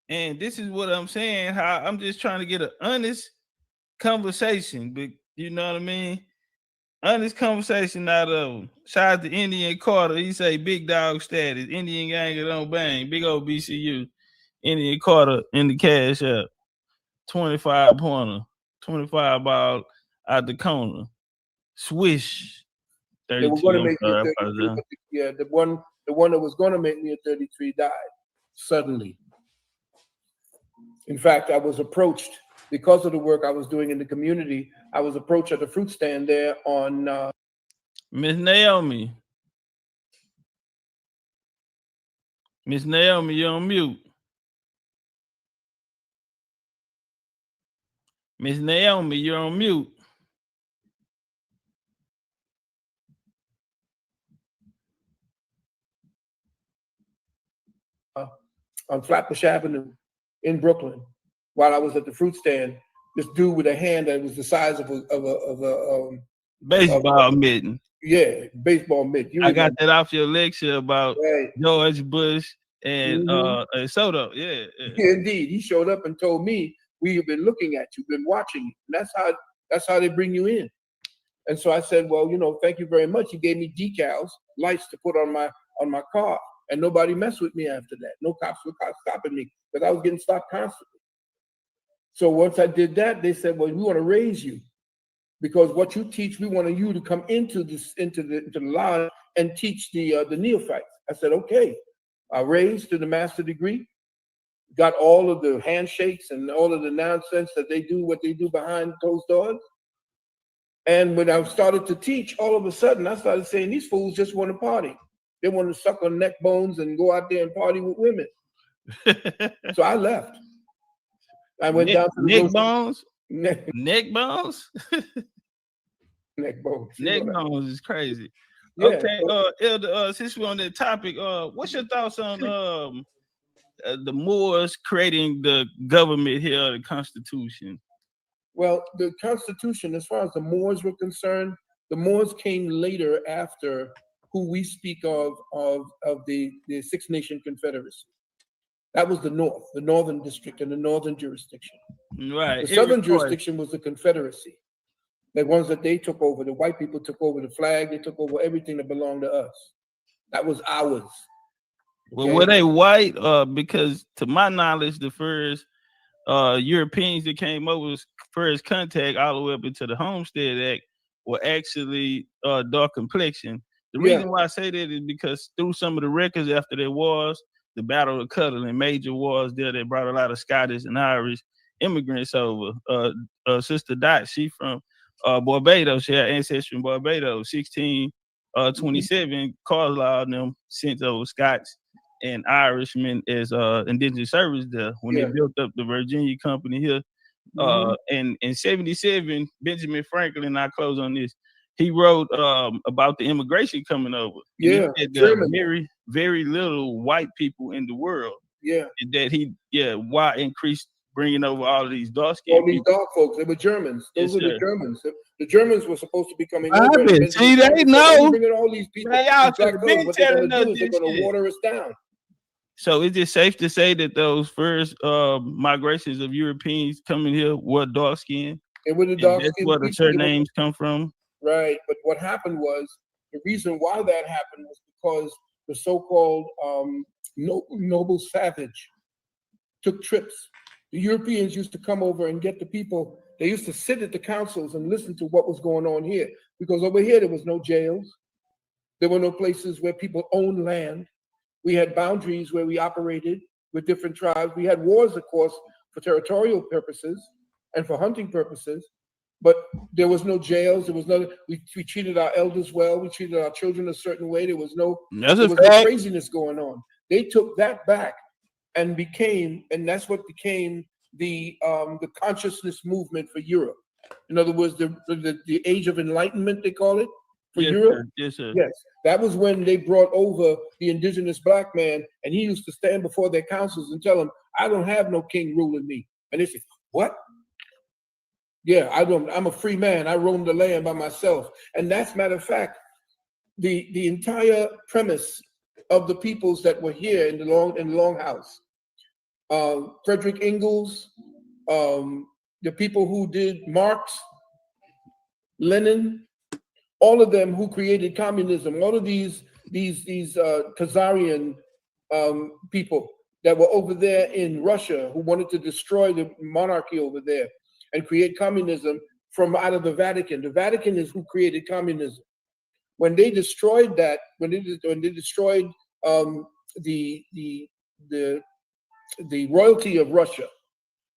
And this is what I'm saying. How I'm just trying to get an honest conversation, but you know what I mean? Honest conversation out of him. Shout out to Indian Carter. He say big dog status. Indian gang don't bang. Big old BCU. Indian Carter in the cash up. 25 pointer. 25 ball out the corner. Swish. 32. They were going to make me a 33, but yeah, the one that was going to make me a 33 died suddenly. In fact, I was approached because of the work I was doing in the community. I was approached at the fruit stand there on Miss Naomi. Miss Naomi, you're on mute. Miss Naomi, you're on mute. On Flatbush Avenue in Brooklyn, while I was at the fruit stand, this dude with a hand that was the size of a baseball mitten. Yeah, baseball mitt. I got that off your lecture about George Bush and Soto. Yeah, indeed. He showed up and told me, we have been looking at you, been watching you. And that's how they bring you in. And so I said, well, thank you very much. He gave me decals, lights to put on my car, and nobody messed with me after that. No cops were stopping me because I was getting stopped constantly. So once I did that, they said, well, we want to raise you because what you teach, we want you to come into the line and teach the neophytes. I said, okay. I raised to the master degree, got all of the handshakes and all of the nonsense that they do, what they do behind closed doors. And when I started to teach, all of a sudden, I started saying, these fools just want to party. They want to suck on neck bones and go out there and party with women. So I left. I went down to neck bones. Neck bones. Neck bones. Neck bones is crazy. Yeah, okay, Elder, since we're on that topic, what's your thoughts on the Moors creating the government here, the Constitution? Well, the Constitution, as far as the Moors were concerned, the Moors came later after who we speak of the Six Nation Confederacy. That was the North, the Northern District and the Northern jurisdiction. Right. The Southern jurisdiction was the Confederacy. The ones that they took over, the white people took over the flag, they took over everything that belonged to us. That was ours. Okay? Well, were they white? Because to my knowledge, the first Europeans that came over, first contact all the way up into the Homestead Act, were actually dark complexion. The reason why I say that is because through some of the records after there was the Battle of Cuttle and major wars there that brought a lot of Scottish and Irish immigrants over. Sister Dot, she from Barbados. She had ancestry in Barbados. 1627, Carlisle and them sent over Scots and Irishmen as indigenous service there when they built up the Virginia Company here. And in 77, Benjamin Franklin, I close on this, he wrote about the immigration coming over. Yeah, he said there are very, very little white people in the world. Yeah. And that why increased bringing over all of these dark skinned people. All these dark folks, they were Germans. Those were the Germans. The Germans were supposed to be coming over. See, they know. Bringing all these people. They out to been telling us they're going to water us down. So is it safe to say that those first migrations of Europeans coming here were dark skinned? They were the dark skinned. That's where the surnames come from. Right, but what happened was, the reason why that happened was because the so-called noble savage took trips. The Europeans used to come over and get the people. They used to sit at the councils and listen to what was going on here, because over here there was no jails. There were no places where people owned land. We had boundaries where we operated with different tribes. We had wars, of course, for territorial purposes and for hunting purposes. but there was no jails. There was no. We treated our elders well. We treated our children a certain way. There was no craziness going on. They took that back and that's what became the consciousness movement for Europe. In other words, the age of enlightenment, they call it, for Europe. Sir. Yes, sir. Yes, that was when they brought over the indigenous black man, and he used to stand before their councils and tell them, "I don't have no king ruling me." And they said, "What? Yeah, I'm a free man. I roam the land by myself." And that's, matter of fact, the entire premise of the peoples that were here in the Longhouse. Frederick Engels, the people who did Marx, Lenin, all of them who created communism, all of these Khazarian people that were over there in Russia who wanted to destroy the monarchy over there and create communism from out of the Vatican. The Vatican is who created communism. When they destroyed that, when they destroyed the royalty of Russia,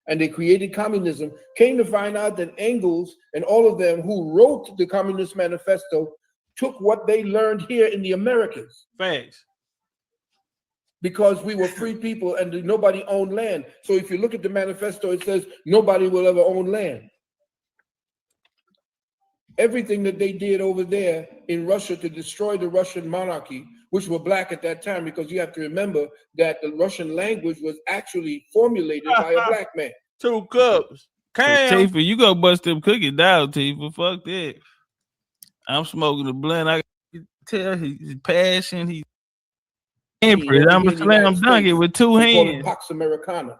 and they created communism, came to find out that Engels and all of them who wrote the Communist Manifesto took what they learned here in the Americas. Facts. Because we were free people and nobody owned land. So if you look at the manifesto, it says nobody will ever own land. Everything that they did over there in Russia to destroy the Russian monarchy, which were black at that time, because you have to remember that the Russian language was actually formulated by a black man. 2 cups. Tifa, you go bust them cookies down, Tifa. Fuck that. I'm smoking a blunt. I can tell his passion. He's empress. I'm a slam dunk it with 2 hands. Pax Americana.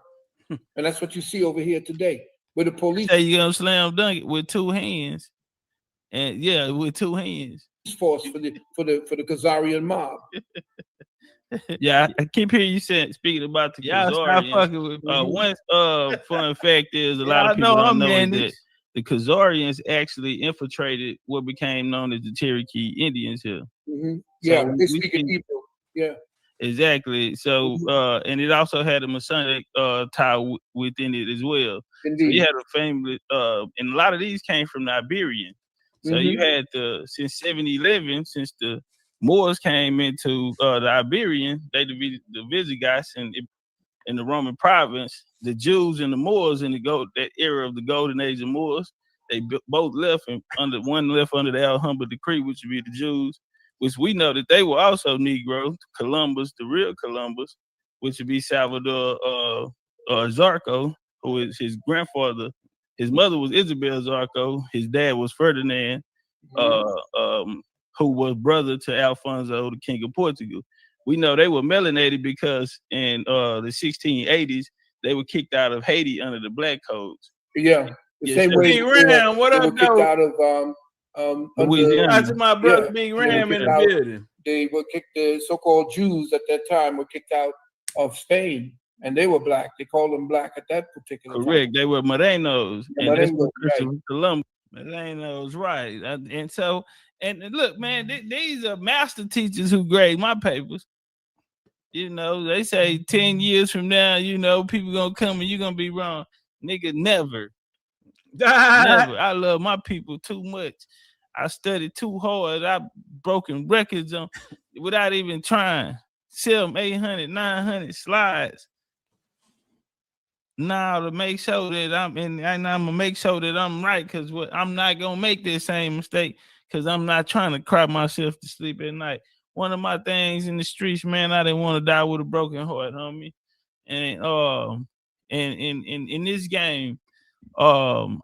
And that's what you see over here today. Where the police say you're gonna slam dunk it with 2 hands. And yeah, with 2 hands. Force for the Khazarian mob. Yeah, I keep hearing you speaking about the Khazarians. One fun fact is a lot of people don't know that the Khazarians actually infiltrated what became known as the Cherokee Indians here. Mm-hmm. Yeah, so they speak in Hebrew. Yeah, exactly. So and it also had a Masonic tie within it as well. Indeed. So you had a family, and a lot of these came from the Iberian. So you had since 711, since the Moors came into the Iberian, they the Visigoths and in the Roman province, the Jews and the Moors in that era of the Golden Age of Moors, they both left, and one left under the Alhambra Decree, which would be the Jews, which we know that they were also Negro. Columbus, the real Columbus, which would be Salvador Zarco, who is his grandfather. His mother was Isabel Zarco. His dad was Ferdinand, who was brother to Alfonso, the King of Portugal. We know they were melanated because in the 1680s, they were kicked out of Haiti under the Black Codes. Yeah. The same way Big Ram, what up, kicked out of Louisiana. My brother Big Ram in the building. They were kicked, the so-called Jews at that time were kicked out of Spain. And they were black. They called them black at that particular time. Correct. They were Morenos. Yeah, and Columbus. Morenos, right. And so, and look, man, these are master teachers who grade my papers. You know, they say 10 years from now, you know, people gonna come and you're gonna be wrong. Nigga, never. Never. I love my people too much. I studied too hard. I've broken records on without even trying. Sell them 800, 900 slides. Now to make sure that I'm gonna make sure that I'm right, because I'm not gonna make this same mistake, because I'm not trying to cry myself to sleep at night. One of my things in the streets, man, I didn't want to die with a broken heart, homie. And in this game, I'm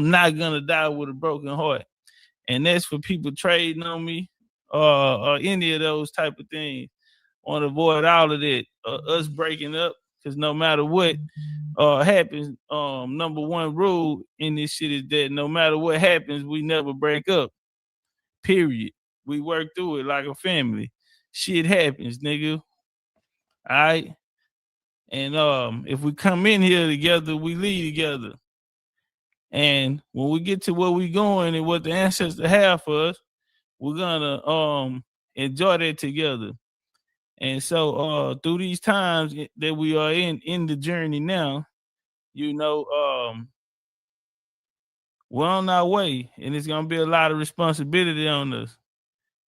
not gonna die with a broken heart. And that's for people trading on me, or any of those type of things. I want to avoid all of that, us breaking up. Because no matter what happens, number one rule in this shit is that no matter what happens, we never break up. Period. We work through it like a family. Shit happens, nigga. All right? And if we come in here together, we leave together. And when we get to where we going and what the ancestors have for us, we're gonna enjoy that together. And so through these times that we are in the journey now, you know, we're on our way, and it's gonna be a lot of responsibility on us.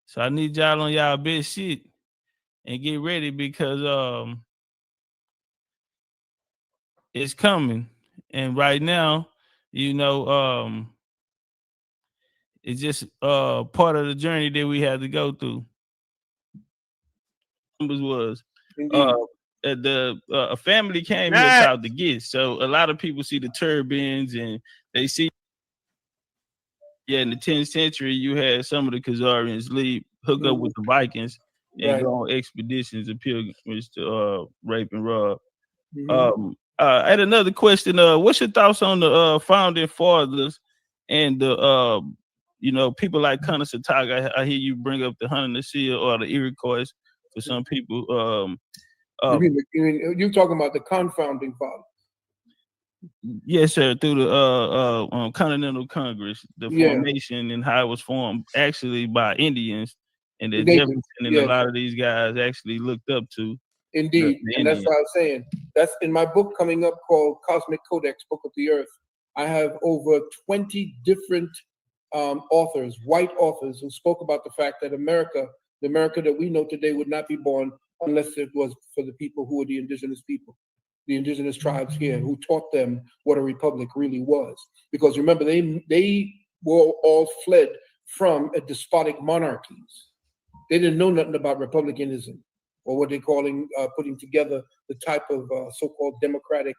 So I need y'all on y'all best shit and get ready because it's coming. And right now, you know, it's just part of the journey that we had to go through. Was a family came here called the JESSIE. So a lot of people see the turbans and they see, in the 10th century, you had some of the Khazarians hook up with the Vikings and go on expeditions and pilgrimages to rape and rob. I had another question. What's your thoughts on the founding fathers and the people like Kanasatag? I hear you bring up the Haudenosaunee or the Iroquois for some people. You're talking about the confounding fathers? Yes, sir. Through the Continental Congress, the formation and how it was formed actually by Indians, and the Jefferson and a lot of these guys actually looked up to. Indeed, and that's what I was saying. That's in my book coming up called Cosmic Codex, Book of the Earth. I have over 20 different authors, white authors, who spoke about the fact that America, the America that we know today, would not be born unless it was for the people who were the indigenous people, the indigenous tribes here, who taught them what a republic really was. Because remember, they were all fled from a despotic monarchies. They didn't know nothing about republicanism, or what they're calling putting together the type of so-called democratic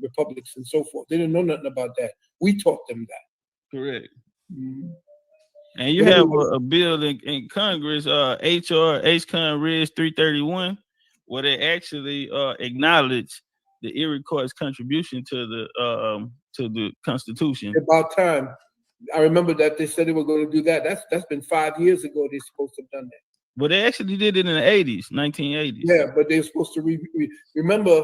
republics and so forth. They didn't know nothing about that. We taught them that. Correct. And you have a bill in Congress, H.R. H-Con Res 331, where they actually acknowledge the Iroquois' contribution to the Constitution. About time. I remember that they said they were going to do that. That's been 5 years ago. They're supposed to have done that. But they actually did it in the 80s, 1980s. Yeah, but they're supposed to remember.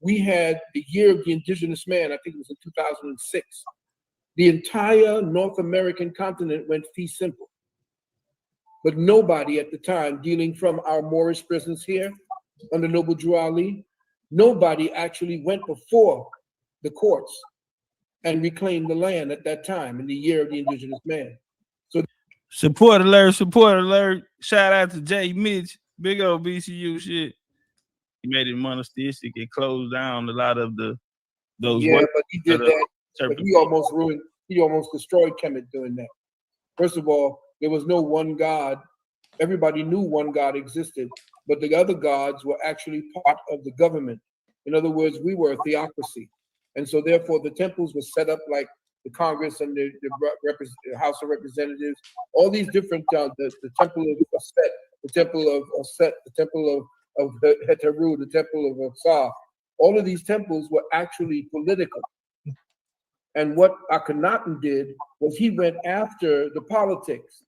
We had the year of the indigenous man. I think it was in 2006. The entire North American continent went fee simple. But nobody at the time, dealing from our Moorish presence here under Noble Drew Ali, nobody actually went before the courts and reclaimed the land at that time in the year of the indigenous man. So support alert, support alert. Shout out to Jay Mitch, big old BCU shit. He made it monasteristic and closed down a lot of those. Yeah, but he did that. But he almost destroyed Kemet doing that. First of all, there was no one God. Everybody knew one God existed, but the other gods were actually part of the government. In other words, we were a theocracy. And so therefore the temples were set up like the Congress and the House of Representatives, all these different, the temple of Set, the temple of Set, the temple of Heteru, the temple of Osar. All of these temples were actually political. And what Akhenaten did was he went after the politics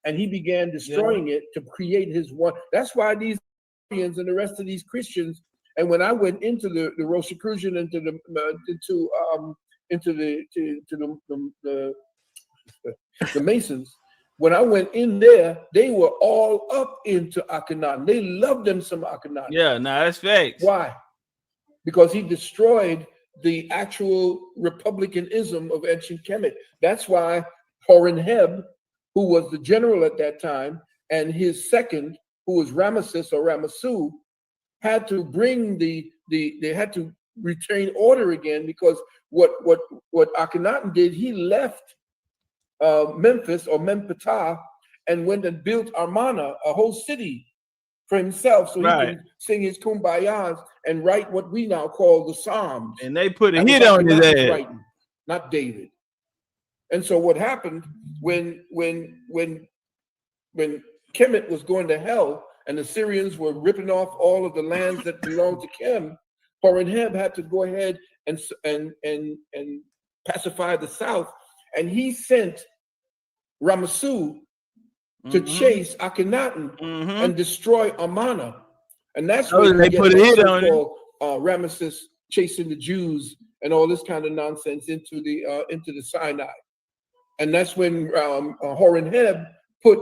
and he began destroying it to create his one. That's why these Christians and the rest of these Christians, and when I went into the Rosicrucian, into the Masons, when I went in there, they were all up into Akhenaten. They loved them some Akhenaten. Yeah, no, that's facts. Why? Because he destroyed the actual republicanism of ancient Kemet. That's why Horemheb, who was the general at that time, and his second, who was Ramesses or Ramesu, had to bring they had to retain order again, because what Akhenaten did, he left Memphis or Mempatah and went and built Amarna, a whole city for himself, so he can sing his kumbayas and write what we now call the Psalms. And they put a hit on his ass. Writing, not David. And so what happened when Kemet was going to hell and the Syrians were ripping off all of the lands that belonged to Kem, Horemheb had to go ahead and pacify the south, and he sent Ramesu to chase Akhenaten and destroy Amarna. And that's when they put a hit on it. Ramesses chasing the Jews and all this kind of nonsense into the Sinai. And that's when Horemheb put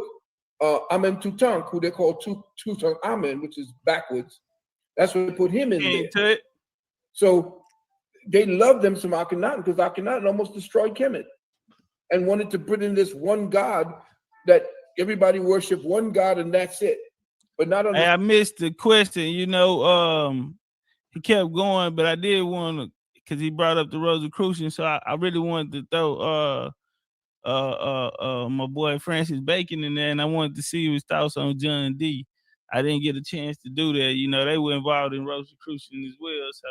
Amentutank, who they call Tutankhamen, which is backwards. That's when they put him in there. So they loved them some Akhenaten, because Akhenaten almost destroyed Kemet. and wanted to put in this one God that everybody worship one God and that's it. But not on. Hey, I missed the question. You know, he kept going, but I did want to, because he brought up the Rosicrucian, so I really wanted to throw my boy Francis Bacon in there, and I wanted to see his thoughts on John D. I didn't get a chance to do that. You know, they were involved in Rosicrucian as well, so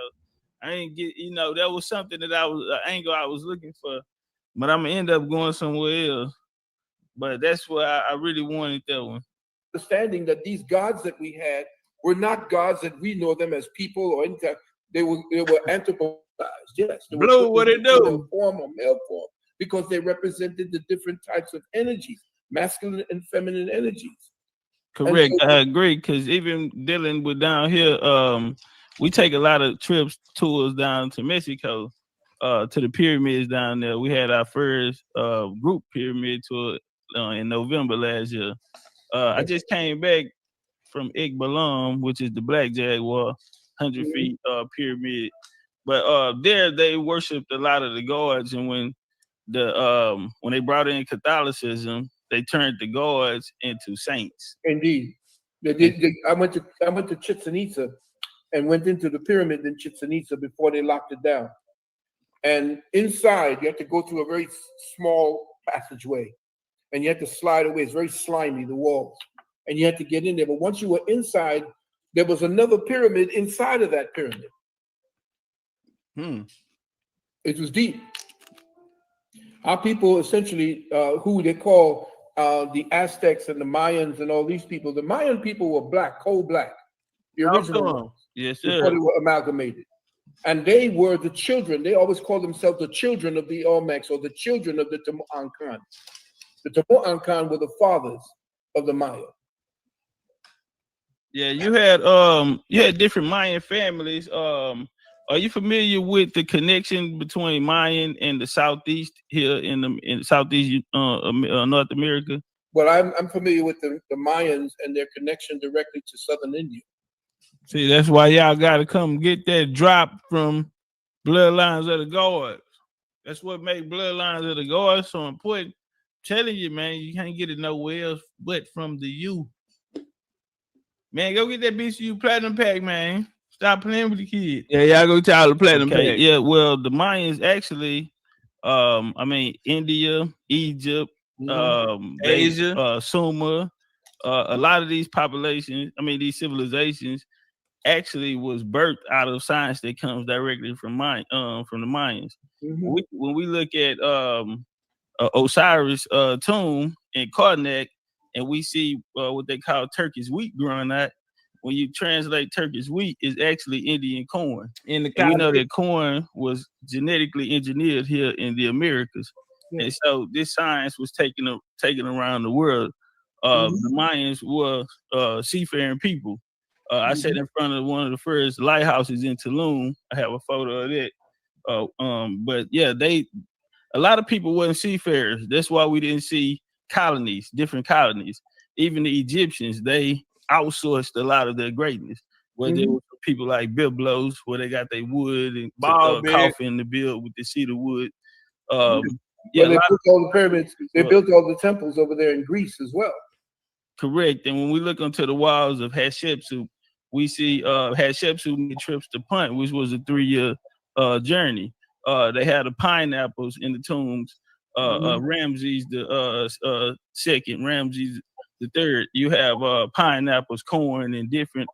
I didn't get. You know, that was something that I was an angle I was looking for, but I'm gonna end up going somewhere else. But that's why I really wanted that one. Understanding that these gods that we had were not gods that we know them as people or anything. They were anthropomorphized. Yes, they Blue, what it do? Form or male form, because they represented the different types of energies, masculine and feminine energies. Correct. So, I agree, because even dealing with down here, we take a lot of trips, tours down to Mexico, to the pyramids down there. We had our first group pyramid tour in November last year. I just came back from Igbalam, which is the Black Jaguar, 100 feet pyramid. But there they worshipped a lot of the gods, and when they brought in Catholicism, they turned the gods into saints. Indeed, I went to Chichen Itza and went into the pyramid in Chichen Itza before they locked it down. And inside, you have to go through a very small passageway, and you have to slide away. It's very slimy, the walls, and you had to get in there. But once you were inside, there was another pyramid inside of that pyramid. It was deep. Our people essentially, who they call the Aztecs and the Mayans and all these people, the Mayan people were black, coal black, the original ones, yes, sir. before they were amalgamated. And they were the children. They always called themselves the children of the Olmecs, or the children of the Temu'ancan. The Temu'ancan were the fathers of the Maya. Yeah, you had different Mayan families. Are you familiar with the connection between Mayan and the Southeast here in Southeast North America? Well, I'm familiar with the Mayans and their connection directly to Southern India. See, that's why y'all got to come get that drop from Bloodlines of the Gods. That's what makes Bloodlines of the Gods so important. I'm telling you, man, you can't get it nowhere else but from the U. Man, go get that BCU Platinum Pack, man. Stop playing with the kids. Yeah, y'all go tell the Platinum Pack. Yeah, well, the Mayans actually, India, Egypt, Asia, Sumer, a lot of these populations, these civilizations, actually was birthed out of science that comes directly from the Mayans. When we look at Osiris' tomb in Karnak, and we see what they call Turkish wheat growing out. When you translate Turkish wheat, it's actually Indian corn. And we know that corn was genetically engineered here in the Americas. Yeah. And so this science was taken around the world. The Mayans were seafaring people. I sat in front of one of the first lighthouses in Tulum. I have a photo of that. But yeah, a lot of people weren't seafarers. That's why we didn't see different colonies. Even the Egyptians, they outsourced a lot of their greatness. Where there were people like Byblos, where they got their wood and coffin to build with the cedar wood. They built all the pyramids. They built all the temples over there in Greece as well. Correct. And when we look onto the walls of Hatshepsut, we see Hatshepsut made trips to Punt, which was a 3-year journey. They had the pineapples in the tombs. Ramses the second, Ramses the third. You have pineapples, corn, and different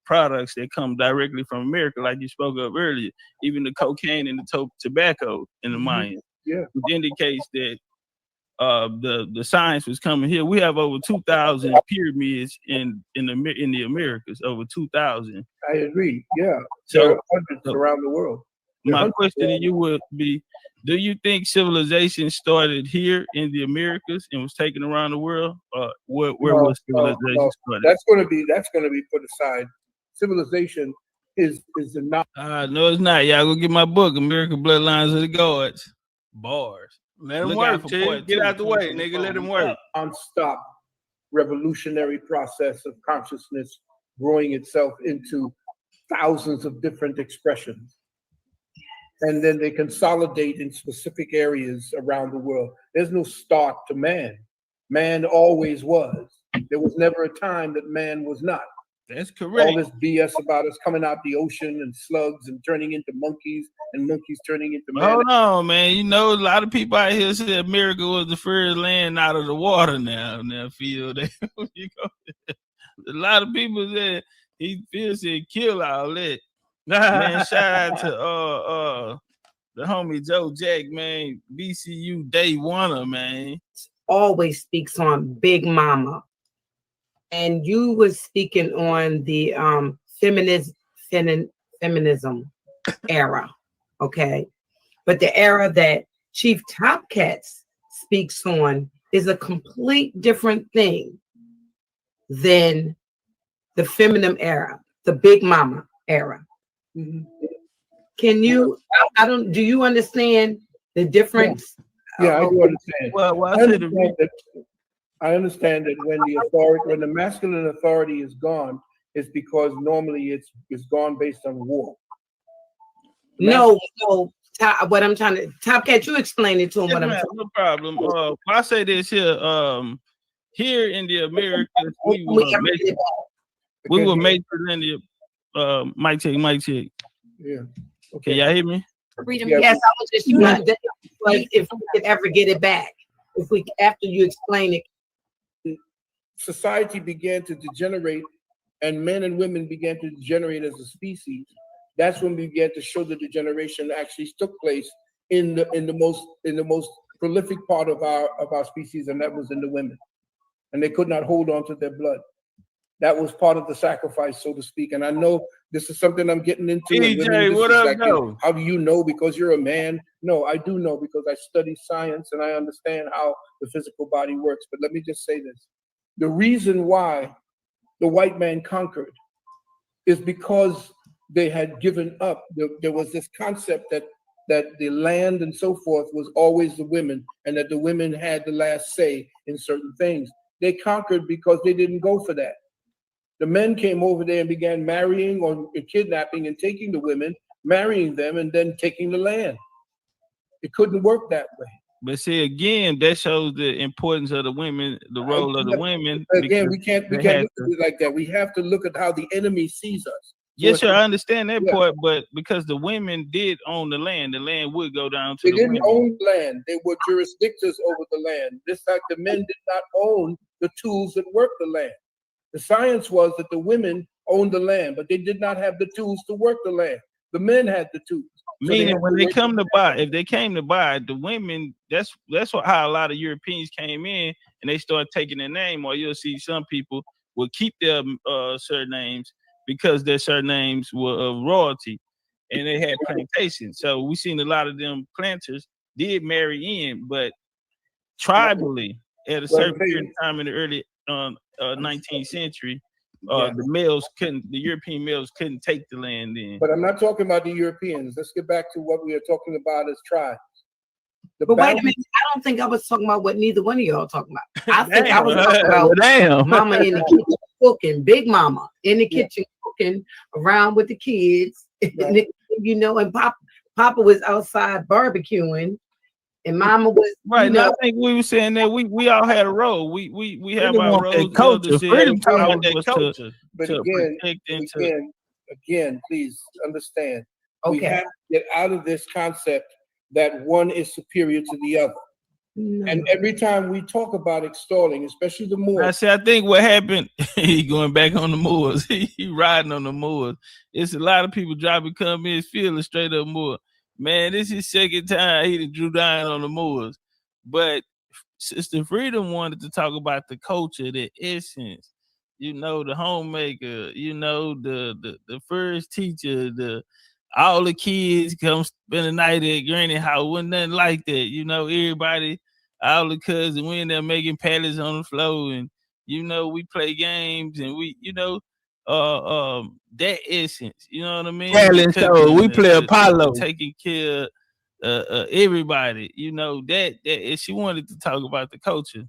products that come directly from America, like you spoke of earlier. Even the cocaine and the tobacco in the Mayans, which indicates that the science was coming here. We have over 2,000 pyramids in the Americas, over 2,000. I agree. Yeah, so there are hundreds around the world. My question to you would be: do you think civilization started here in the Americas and was taken around the world? Where was civilization started? That's going to be put aside. Civilization is not. No, it's not. Y'all go get my book, American Bloodlines of the Gods. Bars. Let them work. Get out the way, nigga. Let them work. Non-stop revolutionary process of consciousness growing itself into thousands of different expressions. and then they consolidate in specific areas around the world. There's no start to man. Man always was. There was never a time that man was not. That's correct. All this BS about us coming out the ocean and slugs and turning into monkeys and monkeys turning into men. Hold on, man. You know, a lot of people out here say America was the first land out of the water now. Now, feel that a lot of people said he feels it kill all that. Man, shout out to the homie Joe Jack, man. BCU day oneer, man. Always speaks on Big Mama. And you was speaking on the feminism era, okay? But the era that Chief Topcatz speaks on is a complete different thing than the feminine era, the Big Mama era. Mm-hmm. Can you? Do you understand the difference? Yeah, I do understand. Well, I understand that when the masculine authority is gone, it's because normally it's gone based on war. No. What I'm trying to Topcatz, you explain it to him. No problem. I say this here. Here in the Americas, we were made in the mic check. Yeah. Okay, y'all hear me? Yes, I was just like if we could ever get it back. After you explain it. Society began to degenerate and men and women began to degenerate as a species. That's when we began to show the degeneration actually took place in the most prolific part of our species, and that was in the women. And they could not hold on to their blood. That was part of the sacrifice, so to speak. And I know this is something I'm getting into. DJ, what up, no? How do you know? Because you're a man? No, I do know because I study science and I understand how the physical body works. But let me just say this. The reason why the white man conquered is because they had given up. There was this concept that the land and so forth was always the women, and that the women had the last say in certain things. They conquered because they didn't go for that. The men came over there and began marrying or kidnapping and taking the women, marrying them, and then taking the land. It couldn't work that way. But see, again, that shows the importance of the women, the role of the women. Again, we can't look at it like that. We have to look at how the enemy sees us. Yes, sir, I understand that part, but because the women did own the land would go down to they the didn't women. own land. They were jurisdictors over the land. This fact, the men did not own the tools that worked the land. The science was that the women owned the land, but they did not have the tools to work the land. The men had the tools. Meaning when they come to buy, if they came to buy, the women, that's how a lot of Europeans came in and they started taking their name, or you'll see some people will keep their surnames because their surnames were of royalty and they had plantations. So we seen a lot of them planters did marry in, but tribally at a certain period of time in the early 19th century, the European males couldn't take the land in. But I'm not talking about the Europeans. Let's get back to what we are talking about as tribes. But wait a minute, I don't think I was talking about what neither one of y'all talking about. I think I was talking about mama in the kitchen cooking, big mama in the kitchen cooking around with the kids, and Papa was outside barbecuing. And mama was right now. I think we were saying that we all had a role. We have our roles. Culture, freedom culture. But again, please understand. We have to get out of this concept that one is superior to the other. No. And every time we talk about extolling, especially the Moors. I think what happened, he going back on the Moors. he riding on the Moors. It's a lot of people driving come in feeling straight up Moor. Man, this is second time he drew down on the Moors. But Sister Freedom wanted to talk about the culture, the essence, the homemaker, the first teacher, all the kids come spend the night at Granny house. Wasn't nothing like that. Everybody, all the cousins, we in there making pallets on the floor, and we play games, and we, that essence, you know what I mean? So we play Apollo, taking care of everybody. That she wanted to talk about the culture.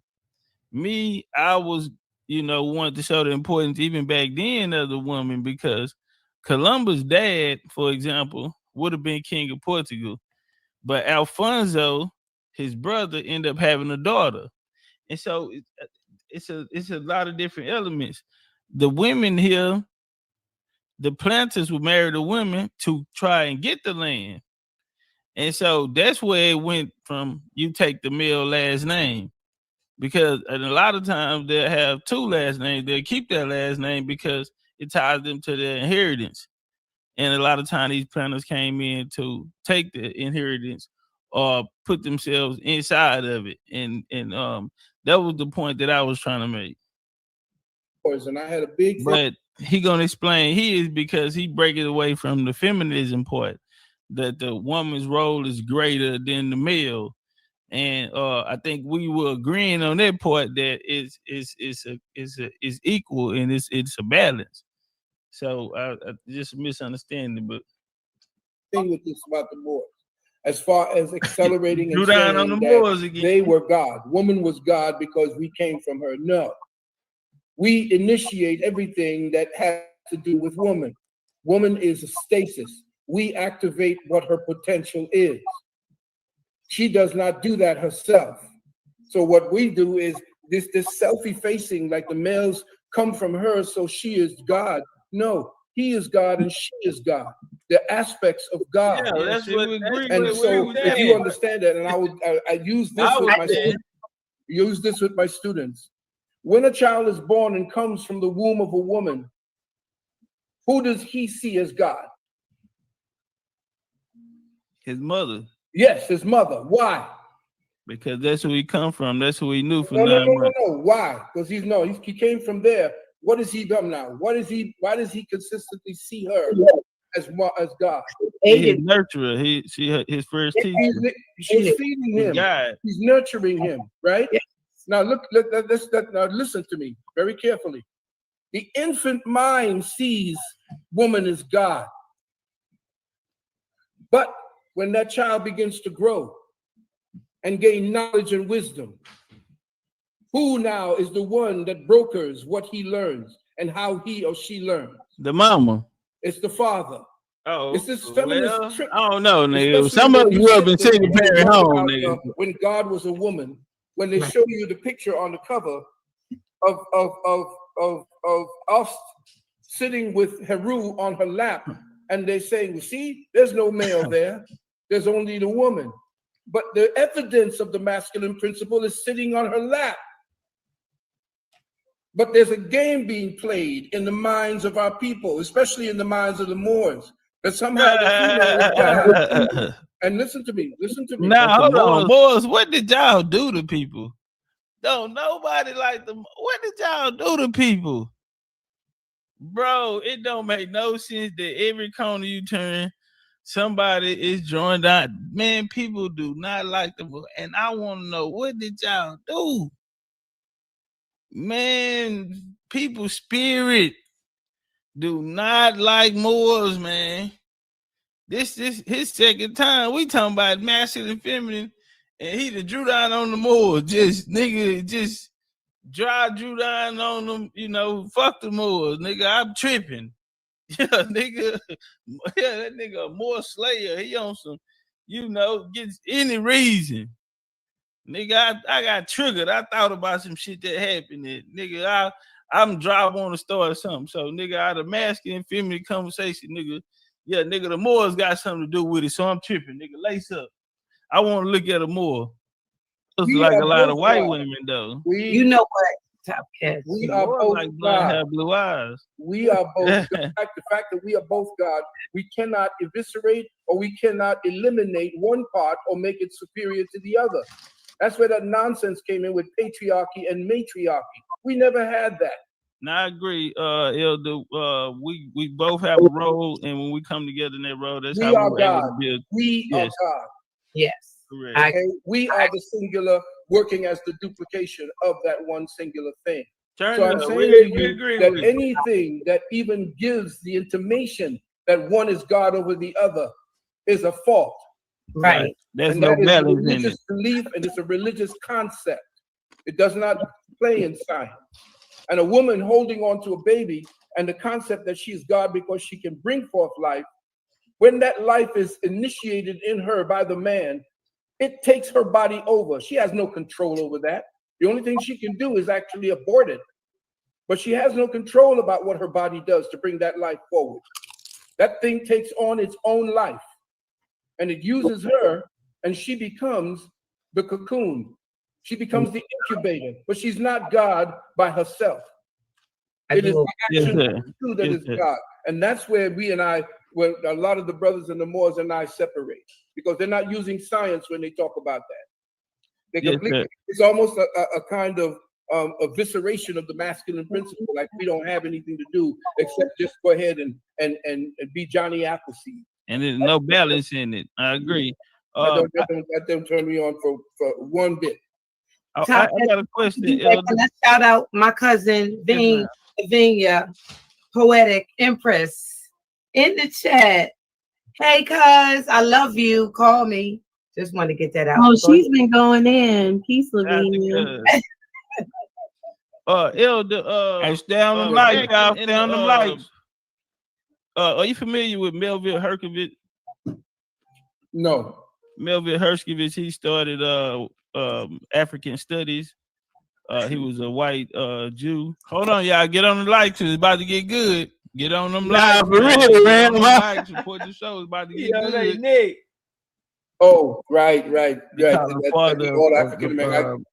Me, I was, wanted to show the importance even back then of the woman, because Columbus' dad, for example, would have been king of Portugal. But Alfonso, his brother, ended up having a daughter. And so it's a lot of different elements. The women here, the planters would marry the women to try and get the land. And so that's where it went from you take the male last name. Because and a lot of times they'll have two last names. They'll keep their last name because it ties them to their inheritance. And a lot of times these planters came in to take the inheritance or put themselves inside of it. And that was the point that I was trying to make. And I had a big but he gonna explain he is because he break it away from the feminism part, that the woman's role is greater than the male. And I think we were agreeing on that part that is equal and it's a balance. So I just a misunderstanding, but thing with this about the Moors, as far as accelerating and down saying on the that Moors again. They were God. Woman was God because we came from her. No, we initiate everything that has to do with woman. Woman is a stasis. We activate what her potential is. She does not do that herself. So what we do is this self-effacing, like the males come from her, so she is God. No, he is God and she is God. They're aspects of God. Yeah, that's what we agree and with. so if you understand that, and I use this with my students, use this with my students. When a child is born and comes from the womb of a woman, who does he see as God? His mother. Yes, his mother. Why? Because that's who he come from. That's who he knew for No. Why? Because he came from there. What has he done now? Why does he consistently see her as God? He's nurturer. His first teacher. She's feeding him. He's nurturing him, right? Yes. Now now listen to me very carefully. The infant mind sees woman as God. But when that child begins to grow and gain knowledge and wisdom, who now is the one that brokers what he learns and how he or she learns? The mama. It's the father. Oh, it's this feminist trick. I don't know, nigga. Some of you grew up in single parent home, nigga. When God was a woman, when they show you the picture on the cover of us sitting with Heru on her lap, and they're saying, well, see, there's no male there. There's only the woman. But the evidence of the masculine principle is sitting on her lap. But there's a game being played in the minds of our people, especially in the minds of the Moors, that somehow the female is God. And listen to me. Now, hold on, Moors, what did y'all do to people? Don't nobody like them. What did y'all do to people? Bro, it don't make no sense that every corner you turn, somebody is joined out. Man, people do not like them. And I want to know, what did y'all do? Man, people's spirit do not like Moors, man. This his second time. We talking about masculine and feminine, and he drew down on the Moors. Just drew down on them, fuck the Moors, nigga. I'm tripping. Yeah, nigga. Yeah, that nigga a Moor slayer. He on some, gets any reason. Nigga, I got triggered. I thought about some shit that happened. Nigga, I'm driving on the store or something. So, nigga, out of masculine and feminine conversation, nigga, yeah, nigga, the Moors got something to do with it. So I'm tripping, nigga. Lace up. I want to look at a Moor. Looks like a lot of white women, though. You know what, Topcatz? We are both like God. Have blue eyes. We are both. The fact that we are both God, we cannot eviscerate or we cannot eliminate one part or make it superior to the other. That's where that nonsense came in with patriarchy and matriarchy. We never had that. Now I agree, Elder. We both have a role, and when we come together in that role, that's how we're able to build. We are God. Yes. Correct. Okay? We are the singular working as the duplication of that one singular thing. So I'm saying to you that anything that even gives the intimation that one is God over the other is a fault. Right. There's no balance in it. It's a religious belief and it's a religious concept. It does not play in science. And a woman holding on to a baby and the concept that she's God because she can bring forth life when that life is initiated in her by the man, it takes her body over. She has no control over that. The only thing she can do is actually abort it. But she has no control about what her body does to bring that life forward. That thing takes on its own life, and it uses her, and she becomes the cocoon. She becomes the incubator, but she's not God by herself. It is the action that is God. And that's where where a lot of the brothers and the Moors and I separate, because they're not using science when they talk about that. They completely, it's almost a kind of evisceration of the masculine principle, like we don't have anything to do except just go ahead and be Johnny Appleseed. And there's no balance in it. I agree. That don't turn me on for one bit. I got a question. Let's shout out my cousin Vinya, Poetic Empress, in the chat. Hey, cuz, I love you. Call me. Just want to get that out. Oh, she's been going in. Peace, Lavinia. Elder, stay on them lights, y'all. Stay on them lights. Are you familiar with Melville Herkovich? No. Melville Herkovich, he started African studies. He was a white Jew. Hold on, y'all. Get on the lights. It's about to get good. Get on them lights. For real, man. Support the show. It's about to get good. Nick. Oh, right. All African American.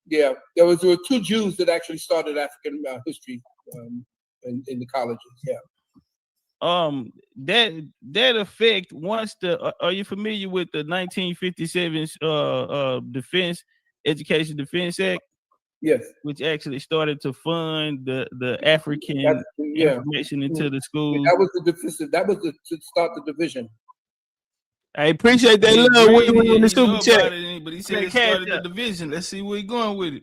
Yeah. There were two Jews that actually started African history in the colleges. Yeah. That effect once are you familiar with the 1957 Education Defense Act? Yes. Which actually started to fund the African information into the schools. That was to start the division. I appreciate that love in the super chat. But he said it started the division. Let's see where he's going with it.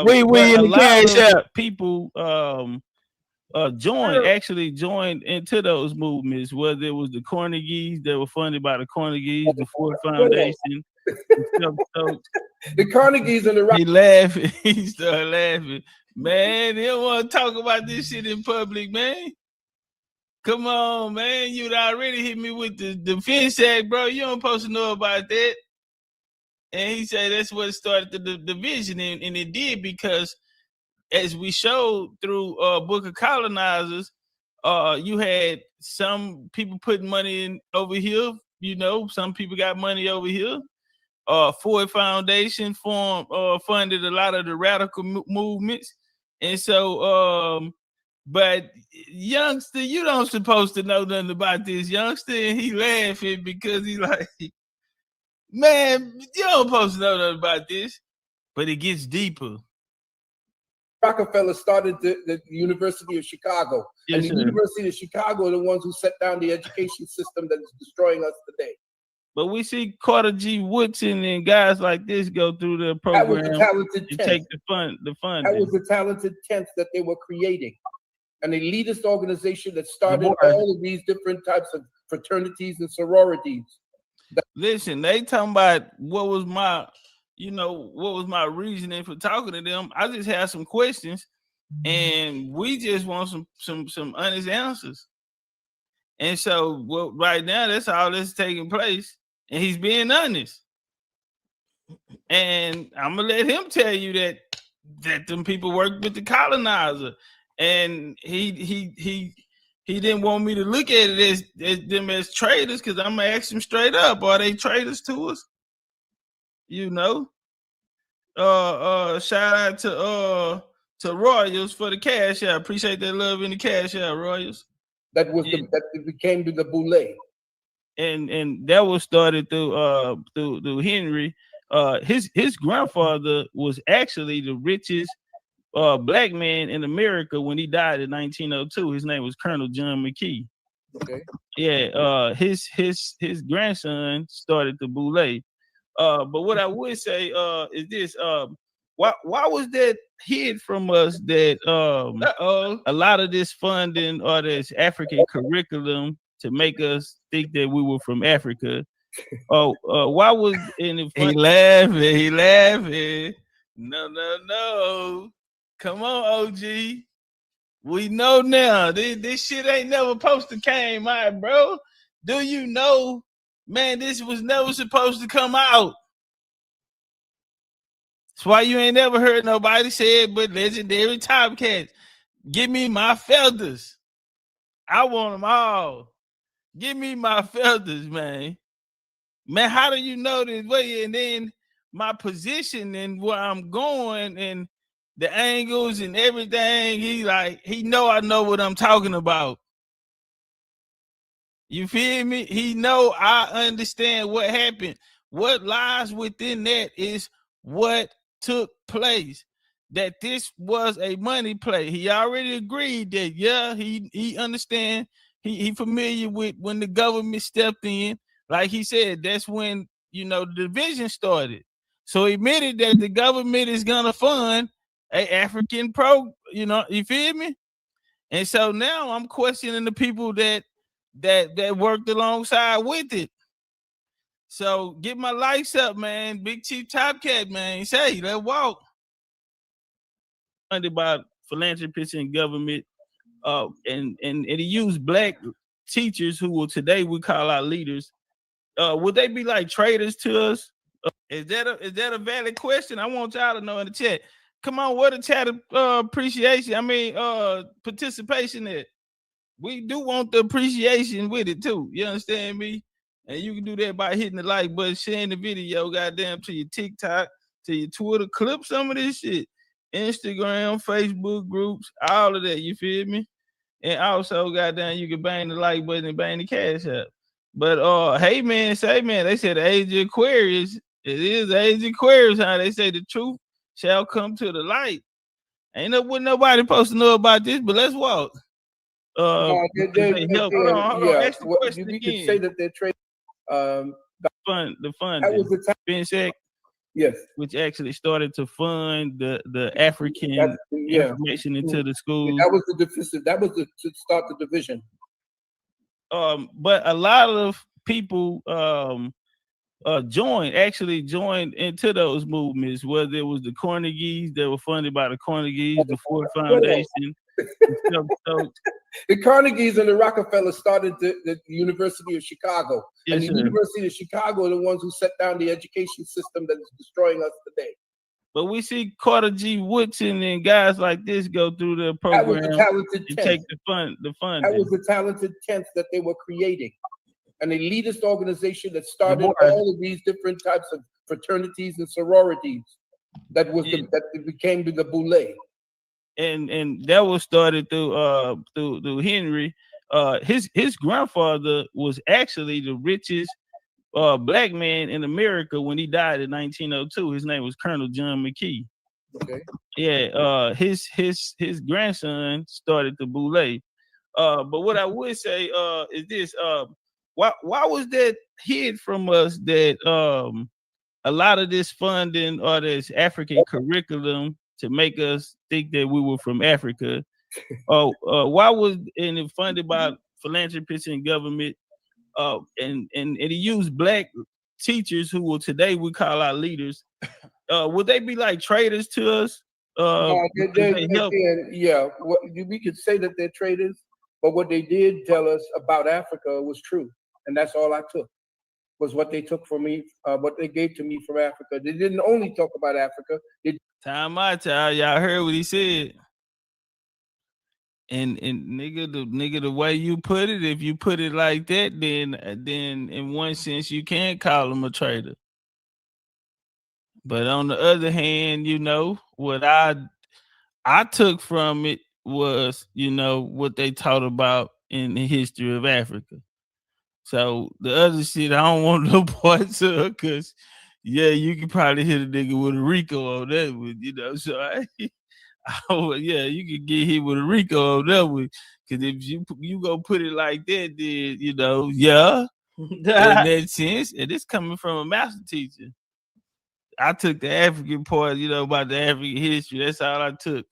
We in the cash app. People joined into those movements, whether it was the Carnegies that were funded by the Carnegies, the Ford Foundation. The Carnegies and the He laughed. He started laughing. Man, they don't want to talk about this shit in public, man. Come on, man. You'd already hit me with the Defense Act, bro. You don't supposed to know about that. And he said that's what started the division, and it did because, as we showed through Book of Colonizers, you had some people putting money in over here. You know, some people got money over here. Ford Foundation funded a lot of the radical movements, and so but youngster, you don't supposed to know nothing about this, youngster. And he laughing because he's like, man, you don't supposed to know nothing about this. But it gets deeper. Rockefeller started the University of Chicago. Yes, and the University of Chicago are the ones who set down the education system that is destroying us today. But we see Carter G. Woodson and guys like this go through the program. That was the talented and take the fund. That was the talented tenth that they were creating. An elitist organization that started all of these different types of fraternities and sororities. Listen, they talking about what was my reasoning for talking to them. I just had some questions, and we just want some honest answers. And so, right now, that's all that's taking place, and he's being honest. And I'm gonna let him tell you that them people worked with the colonizer, and he didn't want me to look at it as them as traitors, because I'm gonna ask him straight up: are they traitors to us? You know. Shout out to Royals for the cash out. Appreciate that love in the cash out, Royals. That became the Boule. And that was started through Henry. His grandfather was actually the richest black man in America when he died in 1902. His name was Colonel John McKee. Okay. Yeah, his grandson started the Boule. But what I would say is this: why was that hid from us that a lot of this funding or this African curriculum to make us think that we were from Africa? Why was he laughing? No. Come on, OG. We know now. This shit ain't never supposed to came out, bro. Do you know, man, this was never supposed to come out. That's why you ain't never heard nobody say it but Legendary Topcatz. Give me my feathers. I want them all. Give me my feathers, man. Man, how do you know this way? And then my position and where I'm going and the angles and everything, he know I know what I'm talking about. You feel me? He know I understand what happened. What lies within that is what took place. That this was a money play. He already agreed that, yeah, he understand. He familiar with when the government stepped in. Like he said, that's when, you know, the division started. So he admitted that the government is gonna fund a African you know, you feel me? And so now I'm questioning the people that worked alongside with it. So get my lights up, man. Big Chief Topcatz, man. Say, let's walk. Funded by philanthropists and government, and he used black teachers who will today we call our leaders. Would they be like traitors to us? Is that a valid question? I want y'all to know in the chat. Come on, what a chat appreciation. I mean, participation at. We do want the appreciation with it too. You understand me? And you can do that by hitting the like button, sharing the video, goddamn, to your TikTok, to your Twitter, clip some of this shit. Instagram, Facebook groups, all of that, you feel me? And also, goddamn, you can bang the like button and bang the cash up. But hey man, say man, they said the age of Aquarius. It is the age of Aquarius, huh? They say the truth shall come to the light. Ain't nobody supposed to know about this, but let's walk. Hold on. Ask the question We again. could say that they're trading. The fund. That was the time. Yes, which actually started to fund the African information into the schools. That was the deficit. That was to start the division. But a lot of people joined into those movements, whether it was the Carnegies that were funded by the Carnegies, the Ford Foundation. The Carnegies and the Rockefellers started the University of Chicago. Yes, and the University of Chicago are the ones who set down the education system that is destroying us today. But we see Carter G. Woodson and guys like this go through the program. That was the talented and 10th. Take the fund. That was the talented 10th that they were creating. An elitist organization that started all of these different types of fraternities and sororities. That became the Boule. And that was started through Henry. His grandfather was actually the richest black man in America when he died in 1902. His name was Colonel John McKee. Okay. Yeah. His grandson started the Boule. But what I would say is this: why was that hid from us that a lot of this funding or this African curriculum to make us think that we were from Africa? Why was it funded by philanthropists and government? And he used black teachers who will today we call our leaders. Would they be like traitors to us? We could say that they're traitors, but what they did tell us about Africa was true, and that's all I took. Was what they took from me, what they gave to me from Africa. They didn't only talk about Africa. Y'all heard what he said. And nigga, the way you put it, if you put it like that, then in one sense you can call him a traitor. But on the other hand, you know, what I took from it was, you know, what they taught about in the history of Africa. So the other shit, I don't want no parts of, because you can probably hit a nigga with a Rico on that one, you know. So you could get hit with a Rico on that one. Because if you go put it like that, then you know, in that sense, and it's coming from a master teacher. I took the African part, you know, about the African history. That's all I took.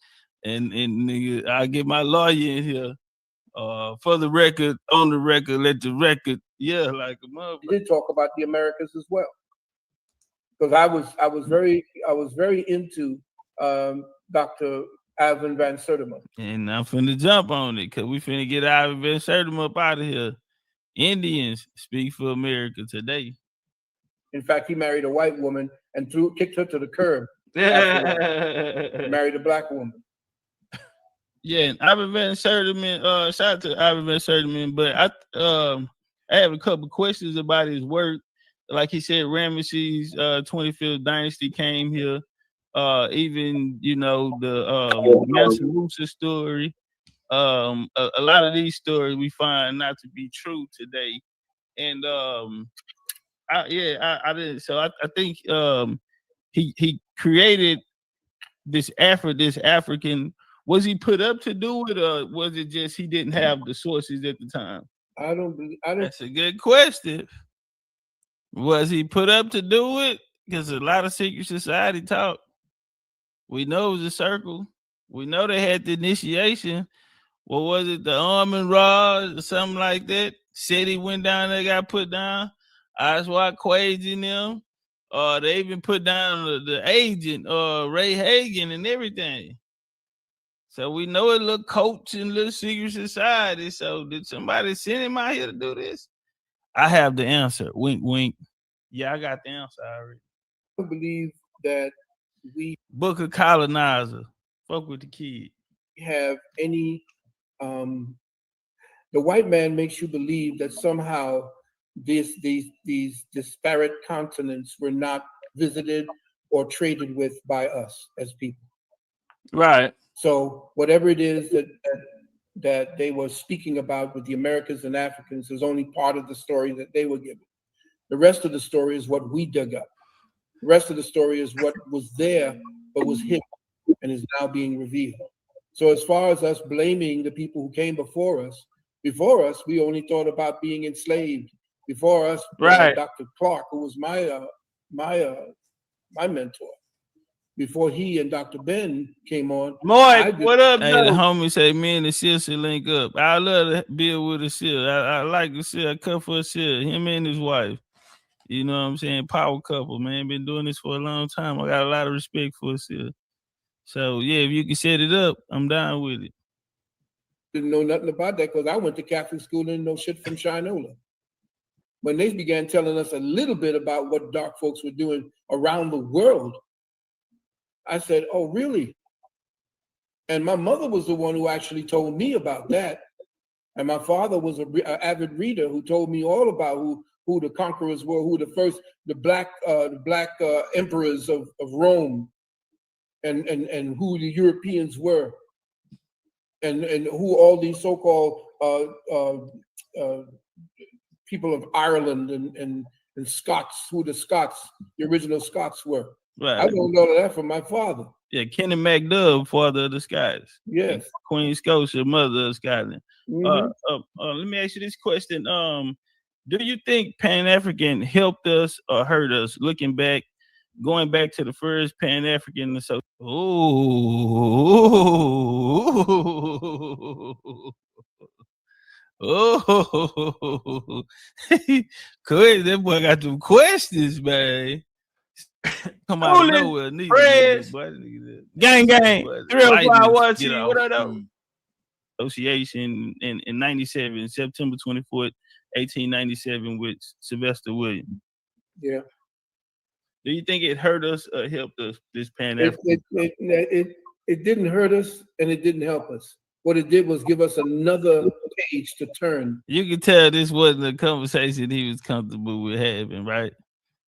And nigga, I get my lawyer in here. For the record, on the record, let the record, like a motherfucker. You did talk about the Americas as well, because I was very into Dr. Alvin Van Sertima. And I'm finna jump on it, because we finna get Alvin Van Sertima up out of here Indians speak for America today. In fact, he married a white woman and kicked her to the curb. Married a black woman. Yeah, Ivan Van Sertiman, shout out to Ivan Van Sertiman, but I have a couple questions about his work. Like he said, Ramesses 25th dynasty came here. Even the Mansa Musa story. A lot of these stories we find not to be true today. And I didn't. So I think he created this African. Was he put up to do it, or was it just he didn't have the sources at the time? I don't. That's a good question. Was he put up to do it? Because a lot of secret society talk. We know it was a circle. We know they had the initiation. What was it? The almond rod or something like that? Said he went down there, got put down. Oswald Quaid in them. They even put down the agent, Ray Hagen and everything. So we know it little coach and little secret society. So did somebody send him out here to do this? I have the answer. Wink, wink. Yeah, I got the answer already. I believe that we Book of Colonizer. Fuck with the kid. Have any the white man makes you believe that somehow these disparate continents were not visited or traded with by us as people. Right. So whatever it is that they were speaking about with the Americans and Africans is only part of the story that they were given. The rest of the story is what we dug up. The rest of the story is what was there but was hidden and is now being revealed. So as far as us blaming the people who came before us, we only thought about being enslaved. Before us, right. Dr. Clark, who was my mentor, before he and Dr. Ben came on. Moy, what up, hey, the homie say me and the Seal should link up. I love to build with the Seal. I like the Seal. I cut for a Seal. Him and his wife. You know what I'm saying? Power couple, man. Been doing this for a long time. I got a lot of respect for the Seal. So yeah, if you can set it up, I'm down with it. Didn't know nothing about that because I went to Catholic school and didn't know shit from Shinola. When they began telling us a little bit about what dark folks were doing around the world, I said, oh, really? And my mother was the one who actually told me about that. And my father was an avid reader who told me all about who the conquerors were, who the black emperors of Rome, and who the Europeans were, and who all these so-called people of Ireland and Scots, who the original Scots were. Right. I learned all of that from my father. Yeah, Kenny MacDuff, father of the Scots. Yes. Queen Scotia, mother of Scotland. Mm-hmm. Let me ask you this question. Do you think Pan-African helped us or hurt us? Looking back, going back to the first Pan-African, so Cool, that boy got them questions, man. Come out of nowhere, nigga. Gang, 305 what are those? Association in 97, September 24th, 1897, with Sylvester Williams. Yeah. Do you think it hurt us or helped us, this Pan-African? It didn't hurt us and it didn't help us. What it did was give us another page to turn. You can tell this wasn't a conversation he was comfortable with having, right?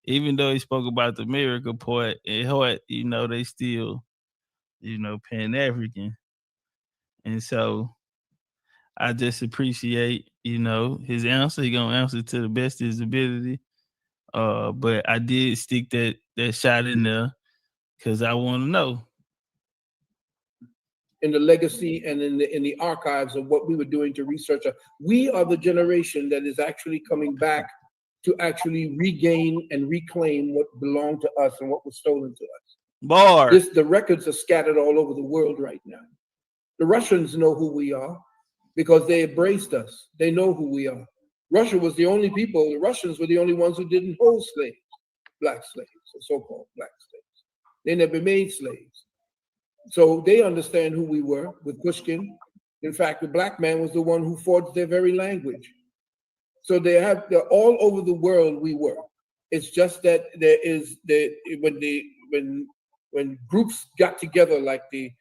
Even though he spoke about the miracle part, at heart, they still, Pan-African. And so I just appreciate, his answer. He gonna answer to the best of his ability. But I did stick that shot in there because I want to know. In the legacy and in the archives of what we were doing to research. We are the generation that is actually coming back to actually regain and reclaim what belonged to us and what was stolen to us. The records are scattered all over the world right now. The Russians know who we are because they embraced us. They know who we are. Russia was the only people, the Russians were the only ones who didn't hold slaves, black slaves, or so-called black slaves. They never made slaves. So they understand who we were with Pushkin. In fact, the black man was the one who forged their very language. So they're all over the world. We were. It's just that when groups got together, like the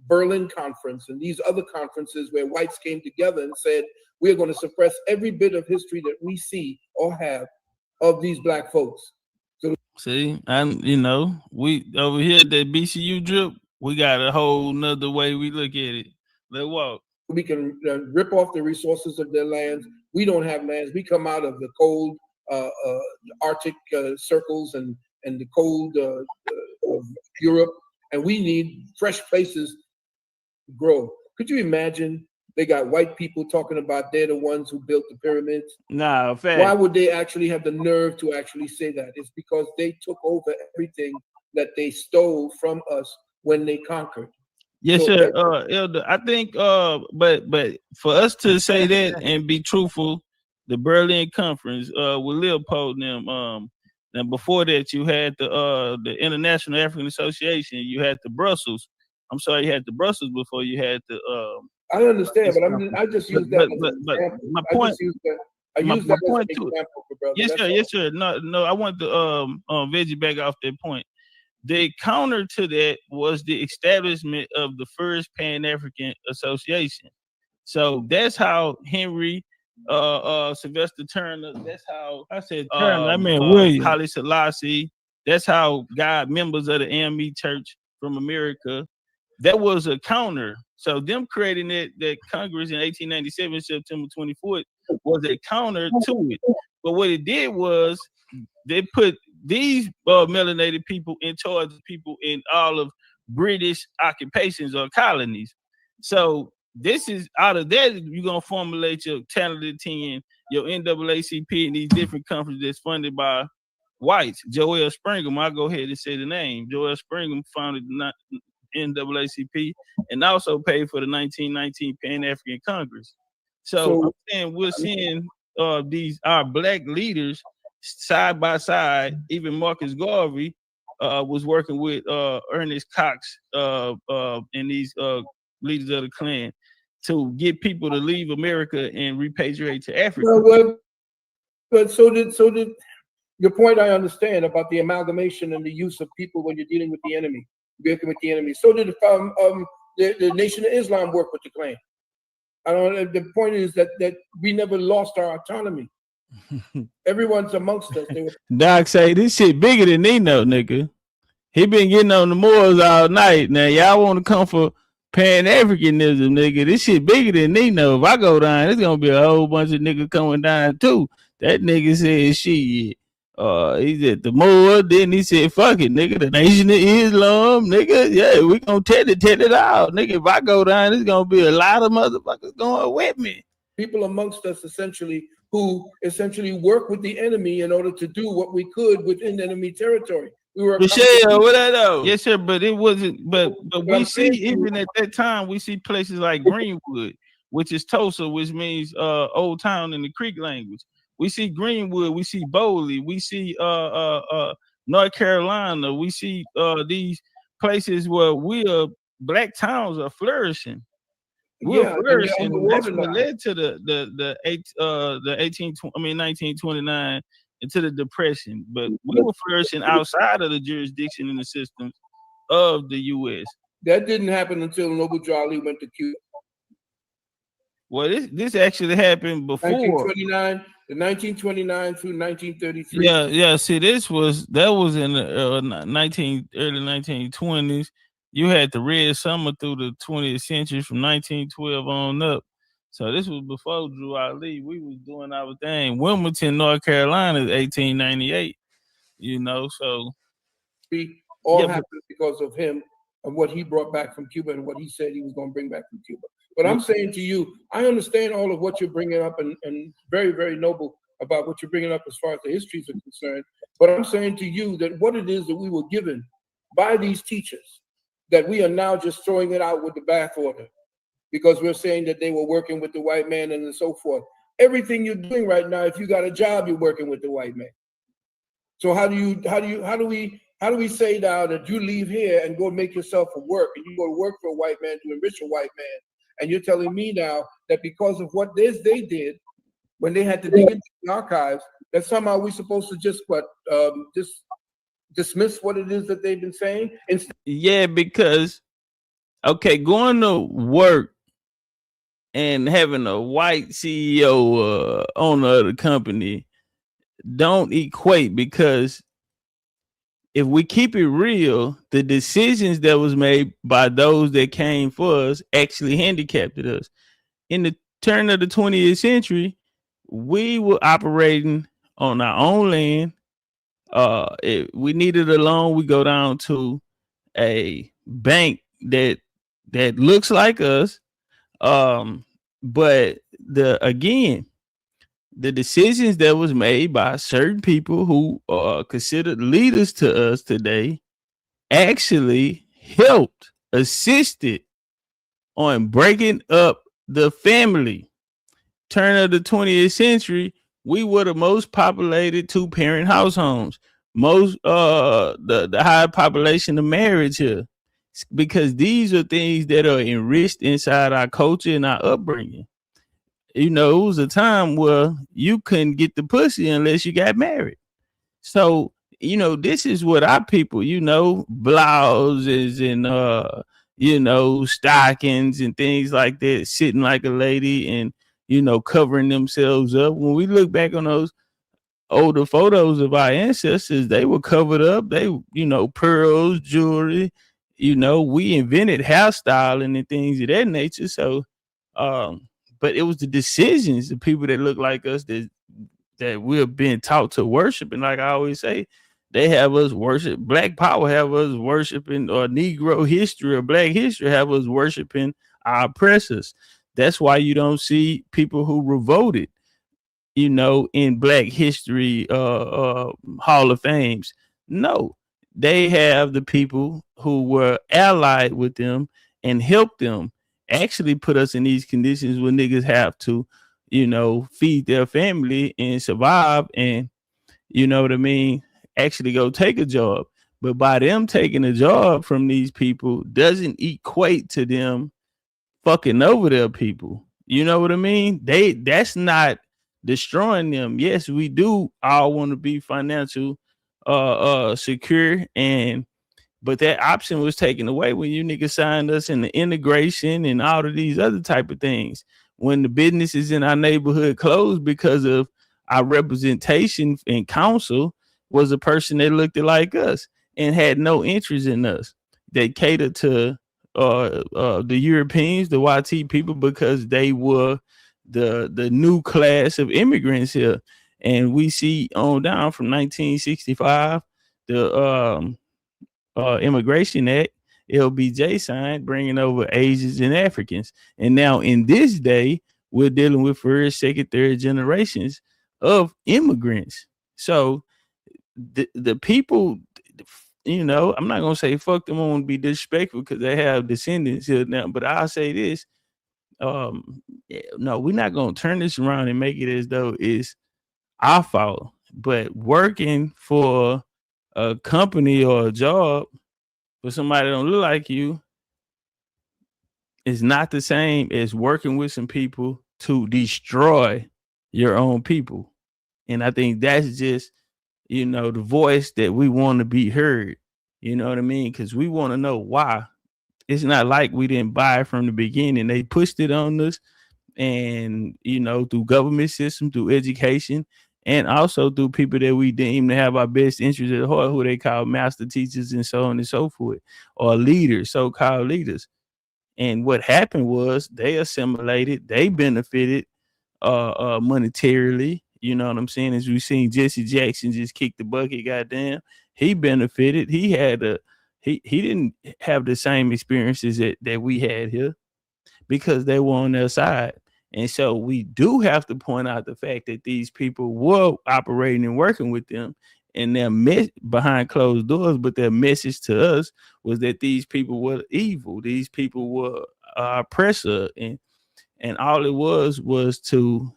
Berlin Conference and these other conferences where whites came together and said, we're going to suppress every bit of history that we see or have of these black folks. So see, and you know, we over here at the BCU drip, we got a whole nother way we look at it. Let's walk. We can rip off the resources of their lands. We don't have lands. We come out of the cold Arctic circles and the cold of Europe, and we need fresh places to grow. Could you imagine? They got white people talking about they're the ones who built the pyramids. Nah, fact. Why would they actually have the nerve to actually say that? It's because they took over everything that they stole from us when they conquered. Yes, sir. Elder, I think but for us to say that and be truthful, the Berlin Conference with Leopold and them, and before that you had the International African Association, you had the Brussels. I'm sorry, you had the Brussels before you had the I understand, but I just use that. But my point. I use that point as an too. example for brother. Yes, sir. Yes, sir. No. I want to veggie back off that point. The counter to that was the establishment of the first Pan-African Association. So that's how Henry Sylvester Turner. That's how I said Turner. I mean William Haile Selassie. That's how God members of the AME Church from America. That was a counter. So them creating that Congress in 1897, September 24th, was a counter to it. But what it did was they put these melanated people in charge of people in all of British occupations or colonies. So this is out of that, you're going to formulate your talented 10, your NAACP and these different companies that's funded by whites. Joel Springham, I'll go ahead and say the name. Joel Springham founded the NAACP and also paid for the 1919 Pan-African Congress. So I'm saying we're seeing our black leaders side by side. Even Marcus Garvey was working with Ernest Cox and these leaders of the Klan to get people to leave America and repatriate to Africa. But so did your point. I understand about the amalgamation and the use of people when you're dealing with the enemy. Working with the enemy. So did the Nation of Islam work with the Klan. I don't know. The point is that we never lost our autonomy. Everyone's amongst us. Doc say this shit bigger than Nino, nigga. He been getting on the moors all night. Now y'all want to come for Pan-Africanism, nigga. This shit bigger than Nino. If I go down, it's gonna be a whole bunch of niggas coming down too. That nigga said shit. He said the more, then he said, fuck it, nigga, the Nation of Islam, nigga, yeah, we gonna tell it out, nigga. If I go down, there's gonna be a lot of motherfuckers going with me. People amongst us who essentially work with the enemy in order to do what we could within enemy territory. We were Michelle, what that though? Yes, sir, but it wasn't, but we see even at that time, we see places like Greenwood, which is Tulsa, which means old town in the Creek language. We see Greenwood, we see Bowley, we see North Carolina, we see these places where black towns are flourishing. We're flourishing. That's what led to the 1929 into the Depression. But we were flourishing outside of the jurisdiction and the systems of the U.S. That didn't happen until Noble Drew Ali went to Cuba. Well, this actually happened before 1929. The 1929 through 1933. Yeah. See, that was in the early 1920s. You had the Red Summer through the 20th century from 1912 on up. So this was before Drew Ali. We was doing our thing. Wilmington, North Carolina, 1898. You know, so happened because of him and what he brought back from Cuba and what he said he was going to bring back from Cuba. But I'm saying to you, I understand all of what you're bringing up and very, very noble about what you're bringing up as far as the histories are concerned. But I'm saying to you that what it is that we were given by these teachers, that we are now just throwing it out with the bathwater because we're saying that they were working with the white man and so forth. Everything you're doing right now, if you got a job, you're working with the white man. So how do we say now that you leave here and go make yourself a work and you go to work for a white man to enrich a white man? And you're telling me now that because of what they did, when they had to dig into the archives, that somehow we're supposed to just dismiss what it is that they've been saying? Yeah, because going to work and having a white CEO owner of the company don't equate, because if we keep it real, the decisions that was made by those that came for us actually handicapped us. In the turn of the 20th century, we were operating on our own land. If we needed a loan, we go down to a bank that looks like us. But the decisions that was made by certain people who are considered leaders to us today actually helped, assisted on breaking up the family. Turn of the 20th century, we were the most populated 2-parent households, most the high population of marriage here, because these are things that are enriched inside our culture and our upbringing. It was a time where you couldn't get the pussy unless you got married. So, this is what our people, blouses and, stockings and things like that, sitting like a lady and, covering themselves up. When we look back on those older photos of our ancestors, they were covered up. They, pearls, jewelry, we invented hairstyling and things of that nature. So, but it was the decisions, the people that look like us that we're being taught to worship. And like I always say, they have us worship. Black power have us worshiping, or Negro history or Black history have us worshiping our oppressors. That's why you don't see people who revolted, in Black history Hall of Fames. No, they have the people who were allied with them and helped them actually put us in these conditions where niggas have to, feed their family and survive, and actually go take a job. But by them taking a job from these people doesn't equate to them fucking over their people. You know what I mean? That's not destroying them. Yes, we do all want to be financial secure, but that option was taken away when you niggas signed us in the integration and all of these other type of things. When the businesses in our neighborhood closed because of our representation in council was a person that looked like us and had no interest in us. They catered to the Europeans, the YT people, because they were the new class of immigrants here. And we see on down from 1965, the Immigration Act, LBJ signed, bringing over Asians and Africans. And now in this day, we're dealing with first, second, third generations of immigrants. So the people, I'm not going to say fuck them, I won't be disrespectful because they have descendants here now, but I'll say this. No, we're not going to turn this around and make it as though it's our fault. But working for a company or a job for somebody that don't look like you is not the same as working with some people to destroy your own people. And I think that's just, the voice that we want to be heard. You know what I mean? Because we want to know why. It's not like we didn't buy it from the beginning. They pushed it on us, and, through government system, through education, and also through people that we deem to have our best interests at heart, who they call master teachers and so on and so forth, or leaders, so-called leaders. And what happened was they assimilated, they benefited monetarily. You know what I'm saying? As we've seen Jesse Jackson just kick the bucket, goddamn, he benefited. He had he didn't have the same experiences that we had here because they were on their side. And so we do have to point out the fact that these people were operating and working with them, and their behind closed doors, but their message to us was that these people were evil. These people were oppressor, and all it was to,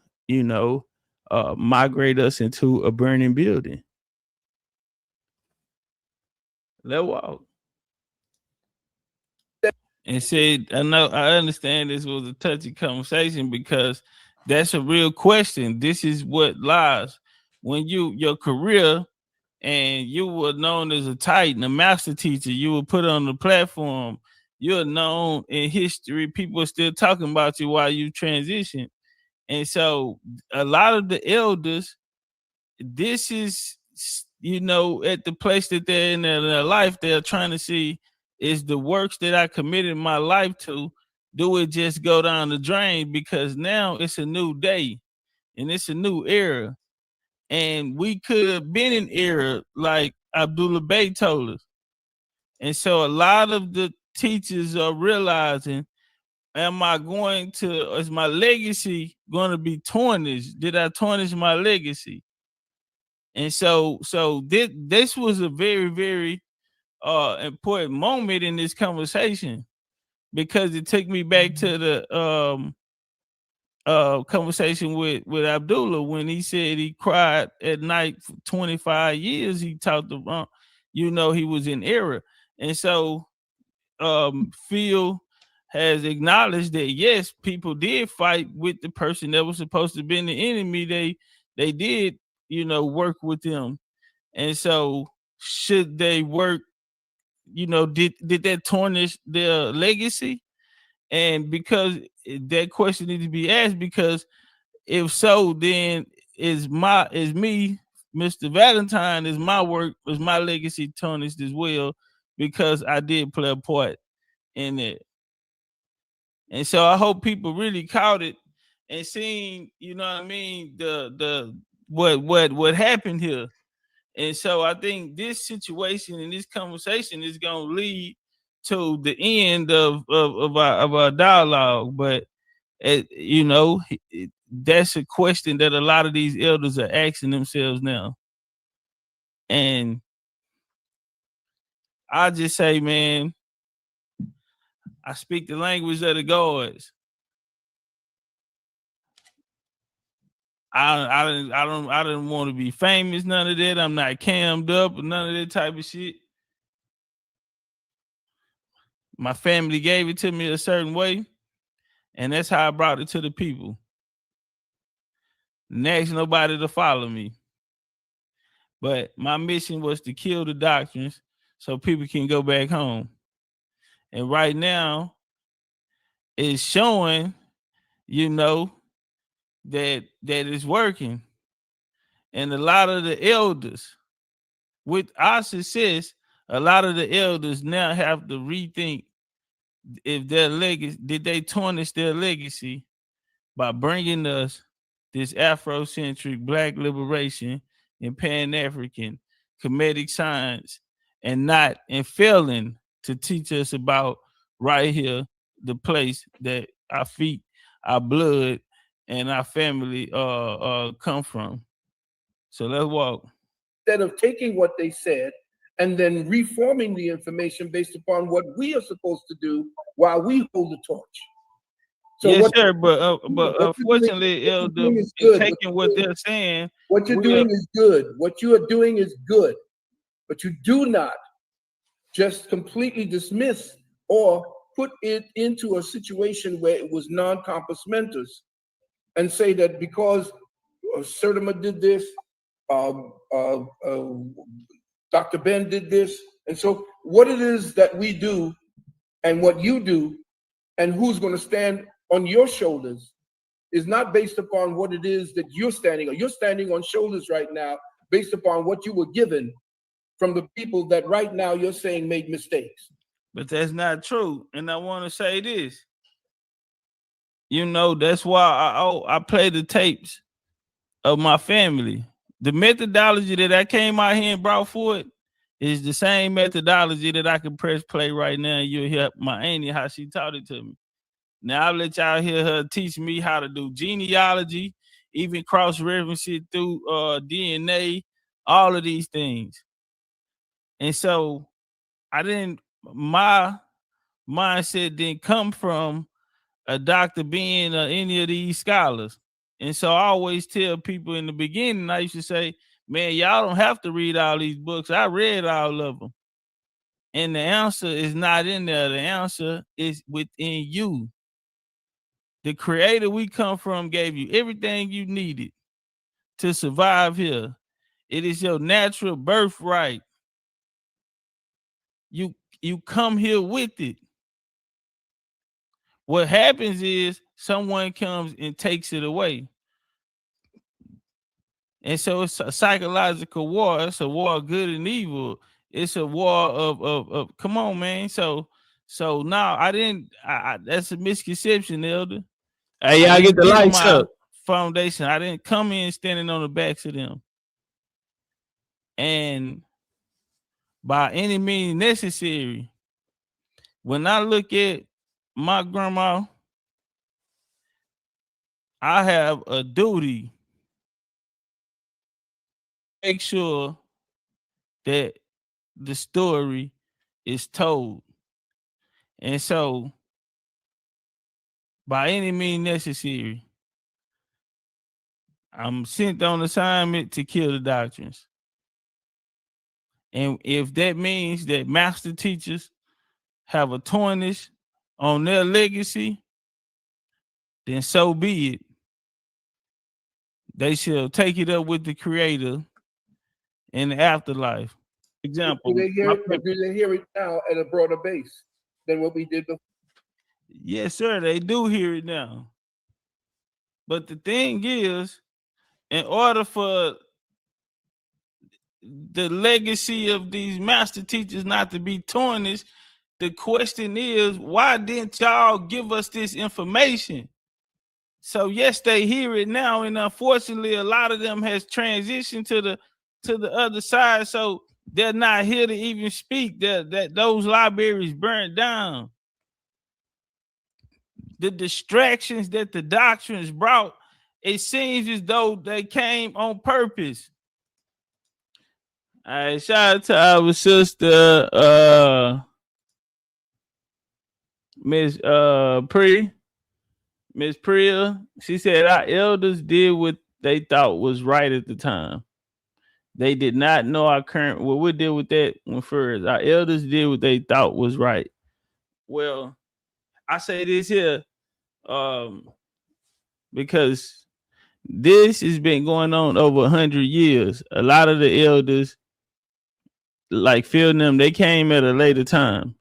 migrate us into a burning building. Let's walk. And said, I understand this was a touchy conversation because that's a real question. This is what lies when your career, and you were known as a titan, a master teacher. You were put on the platform. You're known in history. People are still talking about you while you transition. And so a lot of the elders, this is, at the place that they're in their life, they're trying to see, is the works that I committed my life to, do it just go down the drain? Because now it's a new day and it's a new era. And we could have been in era like Abdullah Bey told us. And so a lot of the teachers are realizing, is my legacy going to be tarnished? Did I tarnish my legacy? And so this was a very, very important moment in this conversation, because it took me back to the conversation with Abdullah when he said he cried at night for 25 years. He talked about, he was in error. And so Phil has acknowledged that yes, people did fight with the person that was supposed to be the enemy. They did, work with them. And so should they work, did that tarnish their legacy? And because that question needs to be asked, because if so, then is me, Mr. Valentine, is my work, is my legacy tarnished as well, because I did play a part in it. And so I hope people really caught it and seen, the what happened here. And so I think this situation and this conversation is going to lead to the end of our dialogue. But that's a question that a lot of these elders are asking themselves now. And I just say, man, I speak the language of the gods. I don't want to be famous, none of that. I'm not cammed up or none of that type of shit. My family gave it to me a certain way, and that's how I brought it to the people. Next, nobody to follow me. But my mission was to kill the doctrines so people can go back home. And right now, it's showing, that it's working. And a lot of the elders, with our success, a lot of the elders now have to rethink if their legacy, did they tarnish their legacy by bringing us this Afrocentric Black liberation and Pan-African Kemetic science, and failing to teach us about right here, the place that our feet, our blood, and our family come from. So let's walk. Instead of taking what they said and then reforming the information based upon what we are supposed to do while we hold the torch. So yes, sir, but unfortunately, Elder, taking what they're saying. What you're doing is good. What you are doing is good. But you do not just completely dismiss or put it into a situation where it was non-compos mentis and say that because Sertima did this, Dr. Ben did this. And so what it is that we do and what you do and who's going to stand on your shoulders is not based upon what it is that you're standing on. You're standing on shoulders right now based upon what you were given from the people that right now you're saying made mistakes. But that's not true. And I want to say this. That's why I play the tapes of my family. The methodology that I came out here and brought forward is the same methodology that I can press play right now. You'll hear my auntie, how she taught it to me. Now I'll let y'all hear her teach me how to do genealogy, even cross-reference it through DNA, all of these things. And so my mindset didn't come from a Dr. Ben or any of these scholars. And so I always tell people in the beginning, I used to say, man, y'all don't have to read all these books. I read all of them. And the answer is not in there. The answer is within you. The creator we come from gave you everything you needed to survive here. It is your natural birthright. You come here with it. What happens is someone comes and takes it away. And so it's a psychological war. It's a war of good and evil. It's a war of come on, man. So now that's a misconception, Elder. Hey, y'all get the lights up. Foundation. I didn't come in standing on the backs of them. And by any means necessary, when I look at my grandma, I have a duty to make sure that the story is told. And so, by any means necessary, I'm sent on assignment to kill the doctrines. And if that means that master teachers have a tarnish on their legacy, then so be it. They shall take it up with the creator in the afterlife. Example. Do they hear it now at a broader base than what we did before? Yes, sir. They do hear it now. But the thing is, in order for the legacy of these master teachers not to be tarnished, the question is, why didn't y'all give us this information? So yes, they hear it now, and unfortunately, a lot of them has transitioned to the other side, so they're not here to even speak. That those libraries burned down. The distractions that the doctrines brought, it seems as though they came on purpose. All right, shout out to our sister, Miss Priya. She said our elders did what they thought was right at the time. They did not know our current. Well, we'll deal with that one first. Our elders did what they thought was right. Well, I say this here, because this has been going on over 100 years. A lot of the elders, like Phil and them, they came at a later time.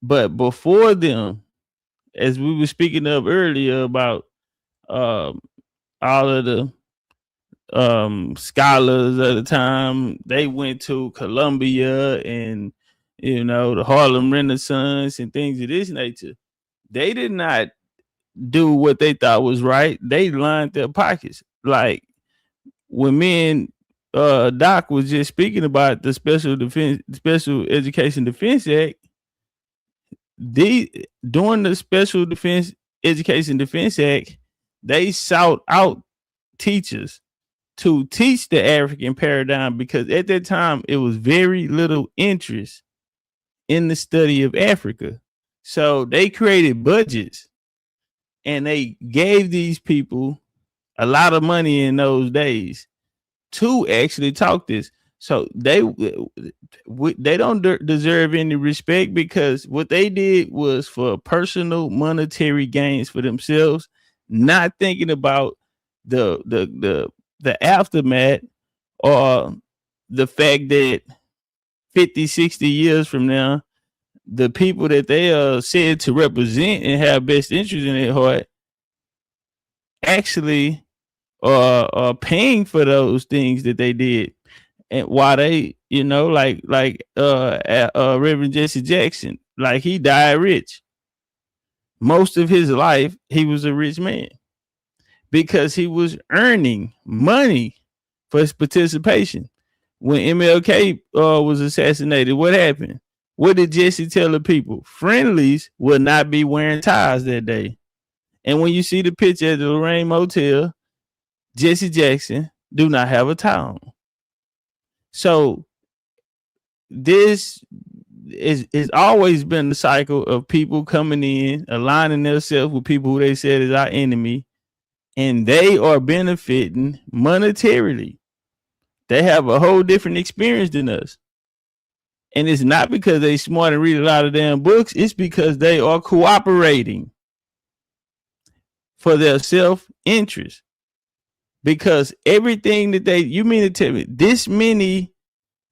But before them, as we were speaking of earlier about all of the scholars at the time, they went to Columbia and, you know, the Harlem Renaissance and things of this nature. They did not do what they thought was right. They lined their pockets. Like when me and Doc was just speaking about the Special Education Defense Act, during the Special Education Defense Act, they sought out teachers to teach the African paradigm, because at that time it was very little interest in the study of Africa. So they created budgets and they gave these people a lot of money in those days to actually talk this. So they don't deserve any respect, because what they did was for personal monetary gains for themselves, not thinking about the aftermath or the fact that 50, 60 years from now, the people that they are said to represent and have best interest in their heart actually are paying for those things that they did. And why they, you know, like Reverend Jesse Jackson, like he died rich. Most of his life, he was a rich man because he was earning money for his participation. When MLK was assassinated, what happened? What did Jesse tell the people? Friendlies will not be wearing ties that day. And when you see the picture at the Lorraine Motel, Jesse Jackson do not have a tie on. So this is always been the cycle of people coming in, aligning themselves with people who they said is our enemy, and they are benefiting monetarily. They have a whole different experience than us. And it's not because they smart and read a lot of damn books. It's because they are cooperating. for their self-interest. Because everything that you mean to tell me this many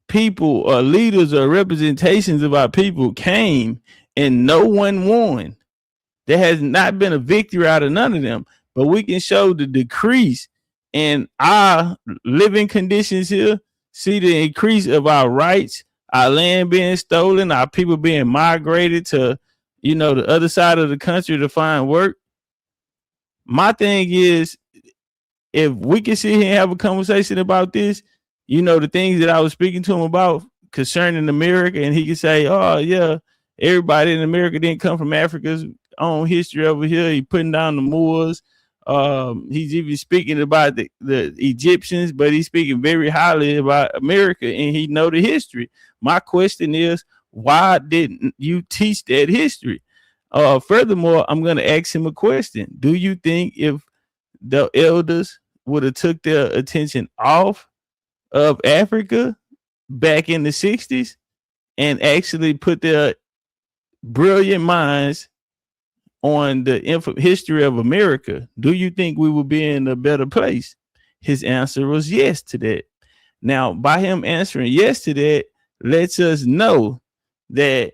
people or leaders or representations of our people came and no one won. There has not been a victory out of none of them, but we can show the decrease in our living conditions here, see the increase of our rights, our land being stolen, our people being migrated to, the other side of the country to find work. My thing is, if we can sit here and have a conversation about this, the things that I was speaking to him about concerning America, and he can say, oh, yeah, everybody in America didn't come from Africa's own history over here. He putting down the Moors. He's even speaking about the Egyptians, but he's speaking very highly about America, and he know the history. My question is, why didn't you teach that history? Furthermore, I'm going to ask him a question. Do you think if the elders would have took their attention off of Africa back in the 60s and actually put their brilliant minds on the history of America, do you think we would be in a better place? His answer was yes to that. Now, by him answering yes to that, lets us know that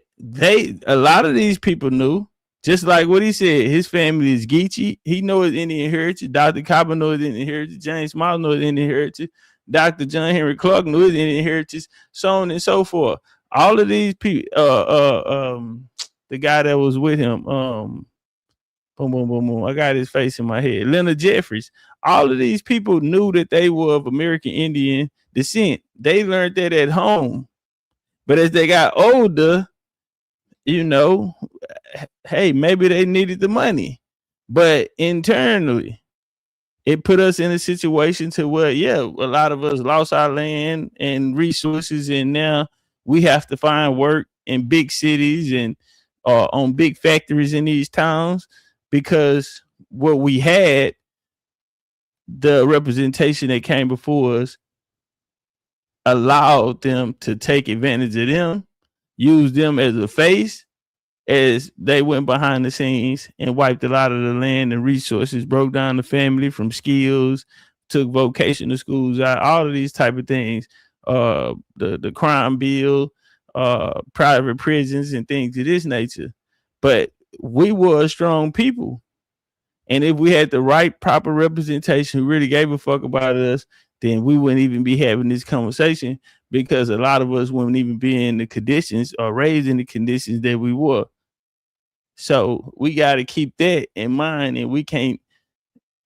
a lot of these people knew, just like what he said, his family is Geechee. He knows Indian heritage. Dr. Copper knows Indian heritage. James Miles knows Indian heritage. Dr. John Henry Clark knows Indian heritage, so on and so forth. All of these people, the guy that was with him, boom, boom, boom, boom. I got his face in my head. Leonard Jeffries. All of these people knew that they were of American Indian descent. They learned that at home. But as they got older, hey, maybe they needed the money. But internally, it put us in a situation to where, a lot of us lost our land and resources, and now we have to find work in big cities and on big factories in these towns, because what we had, the representation that came before us, allowed them to take advantage of them, use them as a face, as they went behind the scenes and wiped a lot of the land and resources, broke down the family from skills, took vocational schools out, all of these type of things, the crime bill, private prisons and things of this nature. But we were a strong people. And if we had the right, proper representation who really gave a fuck about us, then we wouldn't even be having this conversation, because a lot of us wouldn't even be in the conditions or raised in the conditions that we were. So we got to keep that in mind, and we can't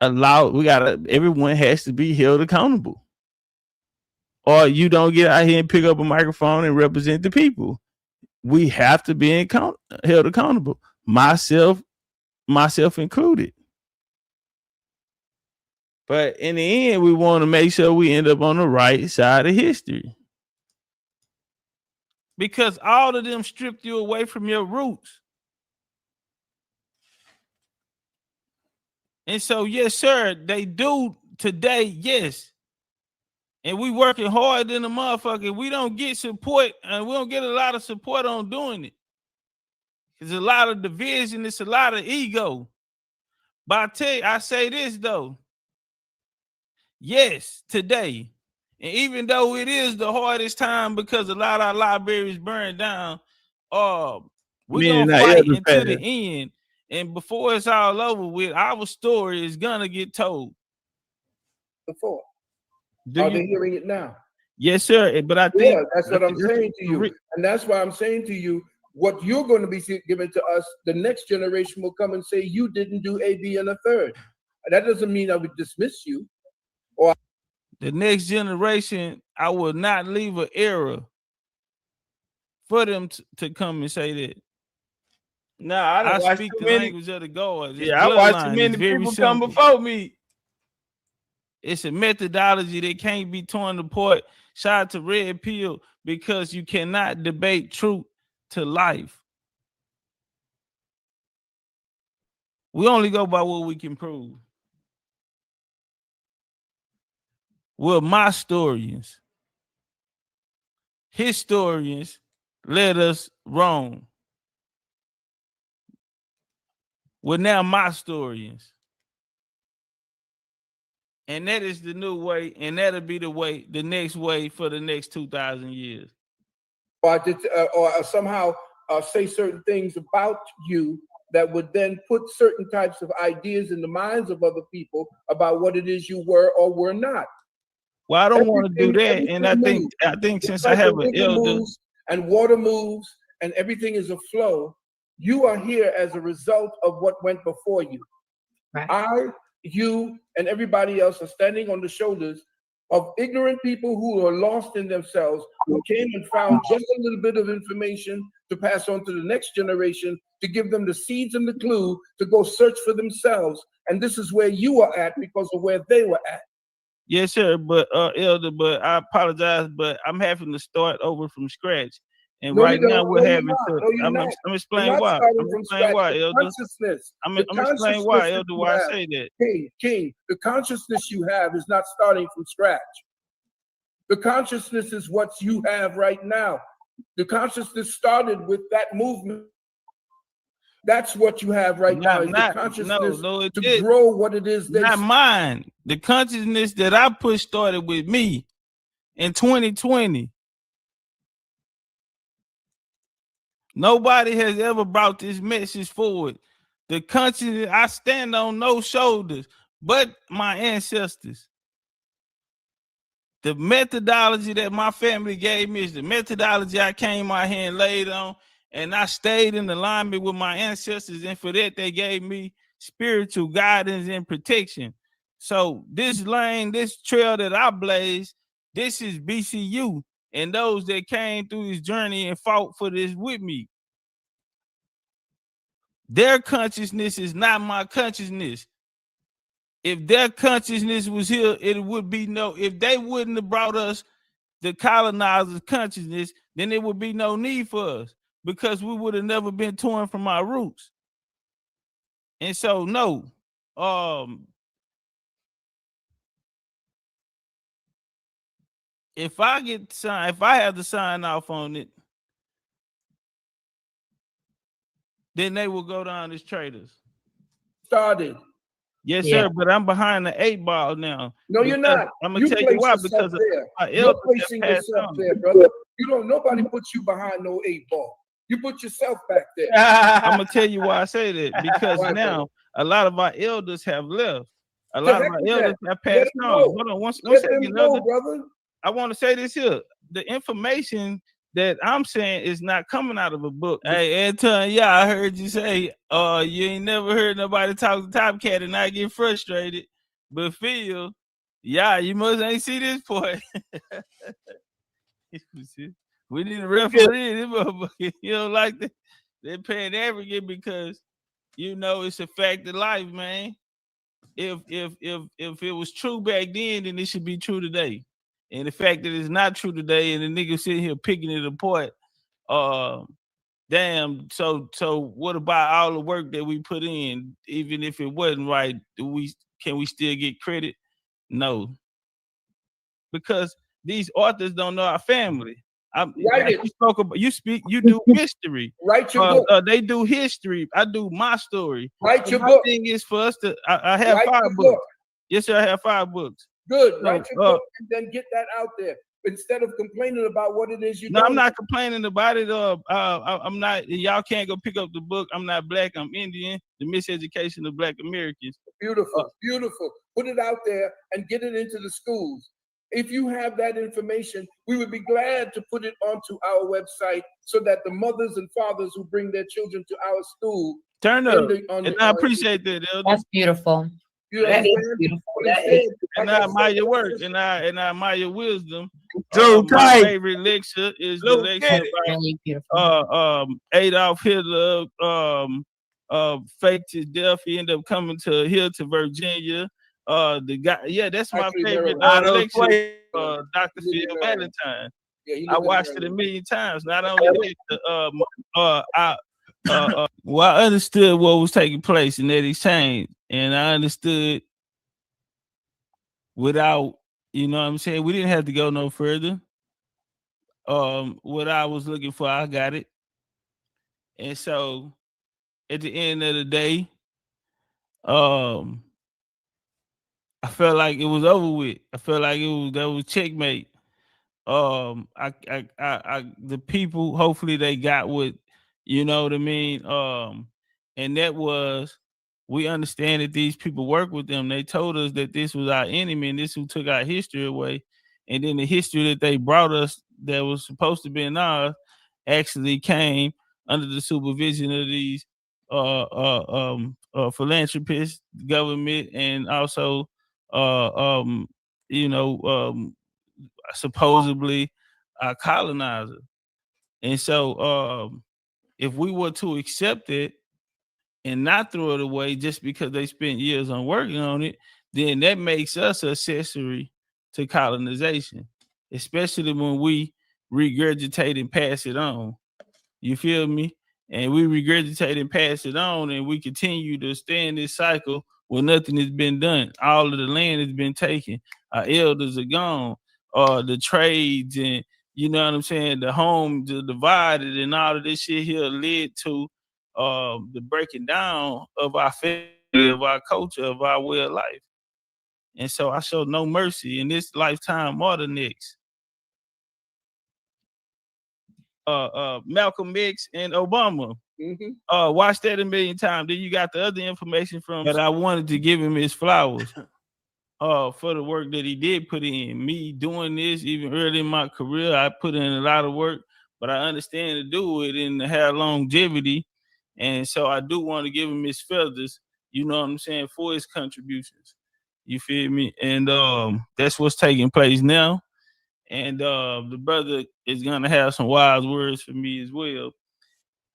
everyone has to be held accountable. Or you don't get out here and pick up a microphone and represent the people. We have to be held accountable. Myself included. But in the end, we want to make sure we end up on the right side of history. Because all of them stripped you away from your roots. And so, yes, sir, they do today, yes. And we working hard than a motherfucker. We don't get support, and we don't get a lot of support on doing it. There's a lot of division, it's a lot of ego. But I say this though. Yes, today. And even though it is the hardest time because a lot of our libraries burned down, we're going to fight until the end. And before it's all over with, our story is going to get told. Before. Are they hearing it now? Yes, sir. But I think... Yeah, that's what I'm saying to you. And that's why I'm saying to you, what you're going to be giving to us, the next generation will come and say, you didn't do A, B, and a third. That doesn't mean I would dismiss you. Or the next generation, I will not leave an era for them to come and say that. No, I speak the language of the gods. I watched too many people come before me. It's a methodology that can't be torn apart. Shout out to Red Pill, because you cannot debate truth to life. We only go by what we can prove. Well, my historians led us wrong. Well, now my historians And that is the new way, and that'll be the way, the next way for the next 2,000 years. Or somehow say certain things about you that would then put certain types of ideas in the minds of other people about what it is you were or were not. Well, I don't want to do that, and I think since I have an elder and water moves and everything is a flow, you are here as a result of what went before you. Right. You, and everybody else are standing on the shoulders of ignorant people who are lost in themselves, who came and found just a little bit of information to pass on to the next generation, to give them the seeds and the clue to go search for themselves. And this is where you are at because of where they were at. Yes, sir. But elder, but I apologize, but I'm having to start over from scratch. And right now we're having to. I'm explaining why. I'm explaining why, elder. Consciousness. I'm explaining why, elder. Why I say that. King, the consciousness you have is not starting from scratch. The consciousness is what you have right now. The consciousness started with that movement. That's what you have right now. Is the consciousness to grow what it is. Not mine. The consciousness that I put started with me in 2020. Nobody has ever brought this message forward. The consciousness, I stand on no shoulders but my ancestors. The methodology that my family gave me is the methodology I came out here and laid on, and I stayed in alignment with my ancestors, and for that they gave me spiritual guidance and protection. So this lane, this trail that I blaze, this is BCU and those that came through this journey and fought for this with me. Their consciousness is not my consciousness. If their consciousness was here, it would be no, if they wouldn't have brought us the colonizers' consciousness, then there would be no need for us because we would have never been torn from our roots. And so, no, if I get signed, if I have to sign off on it, then they will go down as traitors. Started. Yes, sir, but I'm behind the 8 ball now. No, you're not. I'm gonna tell you why, because you're placing yourself there, brother. You don't. Nobody puts you behind no 8 ball. You put yourself back there. I'm gonna tell you why I say that, because now a lot of our elders have left. A lot of our elders have passed on. Hold on, one second, brother. I want to say this here. The information that I'm saying is not coming out of a book. Hey, Anton, yeah, I heard you say, you ain't never heard nobody talk to Topcatz and not get frustrated. But Phil, yeah, you must ain't see this point. We need a referee. You don't like that? They're paying aggregate because you know it's a fact of life, man. If it was true back then it should be true today. And the fact that it's not true today, and the nigga sitting here picking it apart, damn. So what about all the work that we put in? Even if it wasn't right, can we still get credit? No, because these authors don't know our family. You do history. Write your book. They do history. I do my story. Write your book. My thing is for us to. I have 5 books. Yes, sir. I have 5 books. Good. Write your book and then get that out there instead of complaining about what it is you. No, I'm not complaining about it. I'm not. Y'all can't go pick up the book. I'm not black. I'm Indian. The miseducation of Black Americans. Beautiful, beautiful. Put it out there and get it into the schools. If you have that information, we would be glad to put it onto our website so that the mothers and fathers who bring their children to our school turn up. And I appreciate that, Elder. That's beautiful. That is beautiful. And I admire your work, and I admire your wisdom. My favorite lecture is the lecture about Adolf Hitler faked his death. He ended up coming here to Virginia. The guy, that's my favorite lecture. Dr. Phil Valentine. I watched it 1,000,000 times. Not only that, well, I understood what was taking place in that exchange, and I understood without, you know what I'm saying, we didn't have to go no further. What I was looking for, I got it. And so at the end of the day, I felt like it was over with. I felt like that was checkmate. The people, hopefully they got what, you know what I mean. And that was, we understand that these people work with them. They told us that this was our enemy and this who took our history away. And then the history that they brought us that was supposed to be in ours actually came under the supervision of these philanthropists, government, and also supposedly a colonizer. And so if we were to accept it and not throw it away just because they spent years on working on it, then that makes us accessory to colonization, especially when we regurgitate and pass it on. You feel me? And we regurgitate and pass it on, and we continue to stay in this cycle where nothing has been done. All of the land has been taken. Our elders are gone. The trades and, you know what I'm saying, the homes are divided, and all of this shit here led to the breaking down of our family, of our culture, of our way of life. And so I show no mercy in this lifetime or the next. Malcolm X and Obama. Watch that a million times. Then you got the other information from that I wanted to give him his flowers for the work that he did put in. Me doing this even early in my career, I put in a lot of work, but I understand to do it and to have longevity. And so I do want to give him his feathers, you know what I'm saying, for his contributions. You feel me? And that's what's taking place now. And the brother is gonna have some wise words for me as well.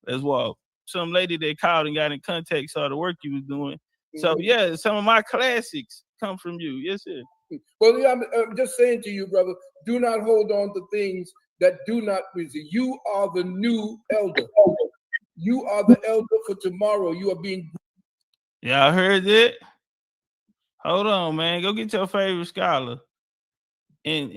As well. Some lady that called and got in contact, saw the work you was doing. So yeah, some of my classics come from you. Yes, sir. Well, yeah, I'm just saying to you, brother, do not hold on to things that do not visit. You are the new elder. You are the elder for tomorrow. You are being. Yeah, I heard that. Hold on, man. Go get your favorite scholar. And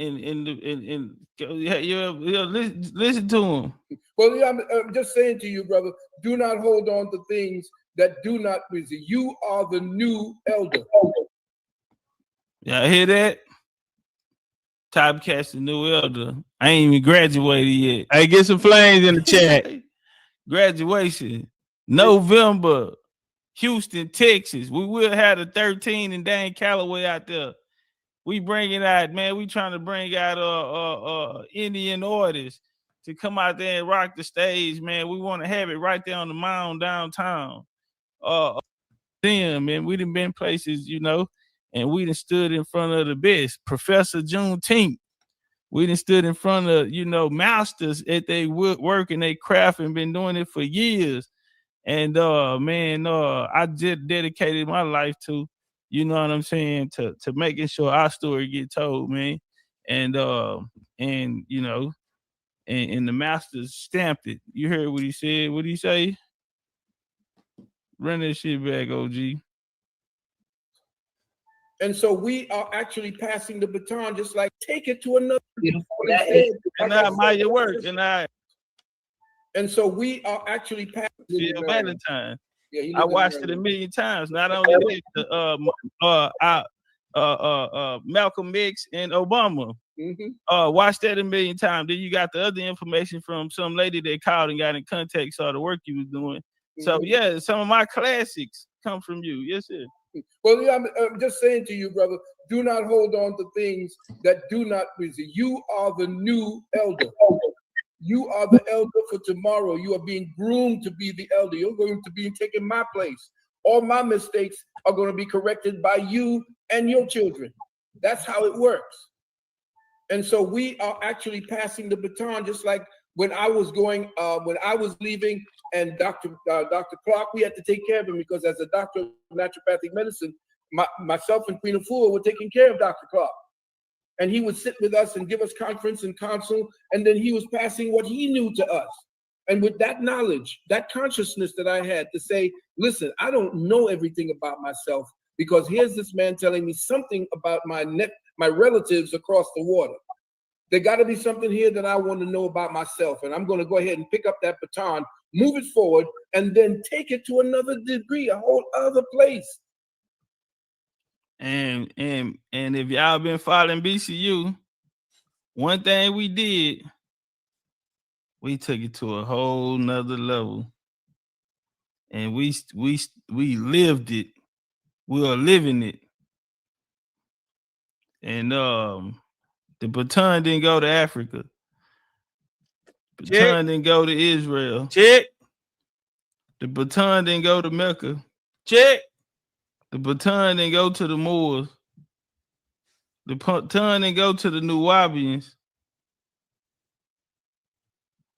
listen to him. Well, yeah, I'm just saying to you, brother, do not hold on to things that do not visit. You are the new elder. Yeah, I hear that. Topcatz, the new elder. I ain't even graduated yet. Hey, get some flames in the chat. Graduation, November, Houston, Texas. We will have the 13 and Dan Calloway out there. We bringing out, man. We trying to bring out Indian artists to come out there and rock the stage, man. We want to have it right there on the mound downtown. Man, we done been places, you know, and we done stood in front of the best. Professor Juneteenth. We done stood in front of, you know, masters at their work and their craft and been doing it for years. And I just dedicated my life to, you know what I'm saying, to making sure our story get told, man. And you know, and the masters stamped it. You heard what he said. What did he say? Run that shit back, OG. And so we are actually passing the baton, just like take it to another. And I admire your work. And so we are actually passing. Valentine. Yeah, I watched it a million times. Not only that, Malcolm X and Obama. Watched that a million times. Then you got the other information from some lady that called and got in contact, saw the work you was doing. So yeah, some of my classics come from you. Yes, sir. Well, yeah, I'm just saying to you, brother, do not hold on to things that do not visit. You are the new elder. You are the elder for tomorrow. You are being groomed to be the elder. You're going to be taking my place. All my mistakes are going to be corrected by you and your children. That's how it works. And so we are actually passing the baton, just like when I was leaving, and Dr. Clark, we had to take care of him because as a doctor of naturopathic medicine, myself and Queen Afua were taking care of Dr. Clark. And he would sit with us and give us conference and counsel, and then he was passing what he knew to us. And with that knowledge, that consciousness that I had to say, listen, I don't know everything about myself because here's this man telling me something about my relatives across the water. There got to be something here that I want to know about myself, and I'm going to go ahead and pick up that baton, move it forward, and then take it to another degree, a whole other place. And if y'all been following BCU, one thing we did, we took it to a whole nother level. And we lived it. We are living it. And the baton didn't go to Africa. The baton didn't go to Israel. Check. The baton didn't go to Mecca. Check. The baton didn't go to the Moors. The baton didn't go to the Nubians.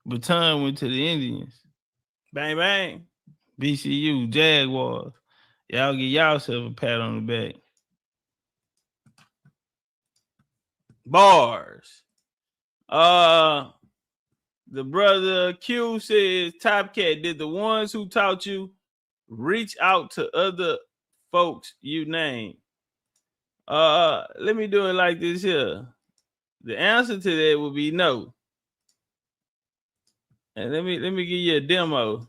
Baton went to the Indians. Bang, bang. BCU, Jaguars. Y'all give yourself a pat on the back. Bars. The brother Q says, Topcat, did the ones who taught you reach out to other folks you name? Let me do it like this here. The answer to that would be no. And let me give you a demo.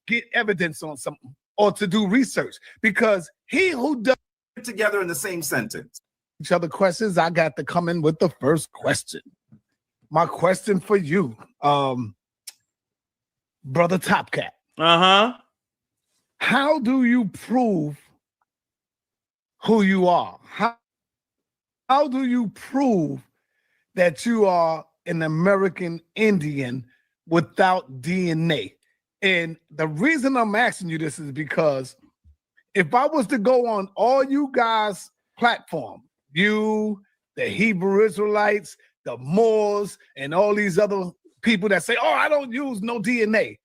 Get evidence on something or to do research, because he who does together in the same sentence. Each other questions, I got to come in with the first question. My question for you, brother Topcat. How do you prove who you are? How do you prove that you are an American Indian without DNA? And the reason I'm asking you this is because if I was to go on all you guys' platform, you, the Hebrew Israelites, the Moors, and all these other people that say, oh, I don't use no DNA.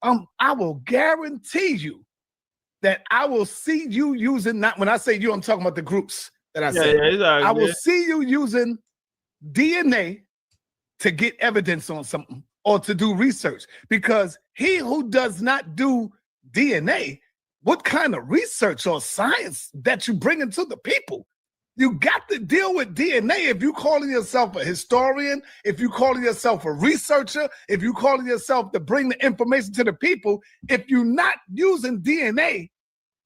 I will guarantee you that I will see you using, not when I say you, I'm talking about the groups that I said. I will see you using DNA to get evidence on something or to do research, because he who does not do DNA, what kind of research or science that you bring into the people? You got to deal with DNA. If you calling yourself a historian, if you calling yourself a researcher, if you calling yourself to bring the information to the people, if you're not using DNA,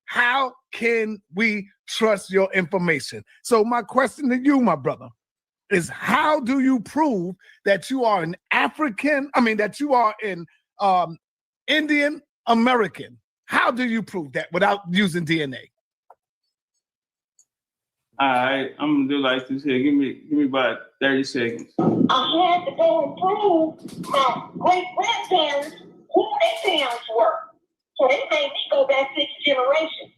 how can we trust your information? So my question to you, my brother, is how do you prove that you are an that you are an Indian American? How do you prove that without using DNA? All right, I'm gonna do like this here. Give me about 30 seconds. I had to go and prove my great-grandparents who their parents were. So they made me go back 6 generations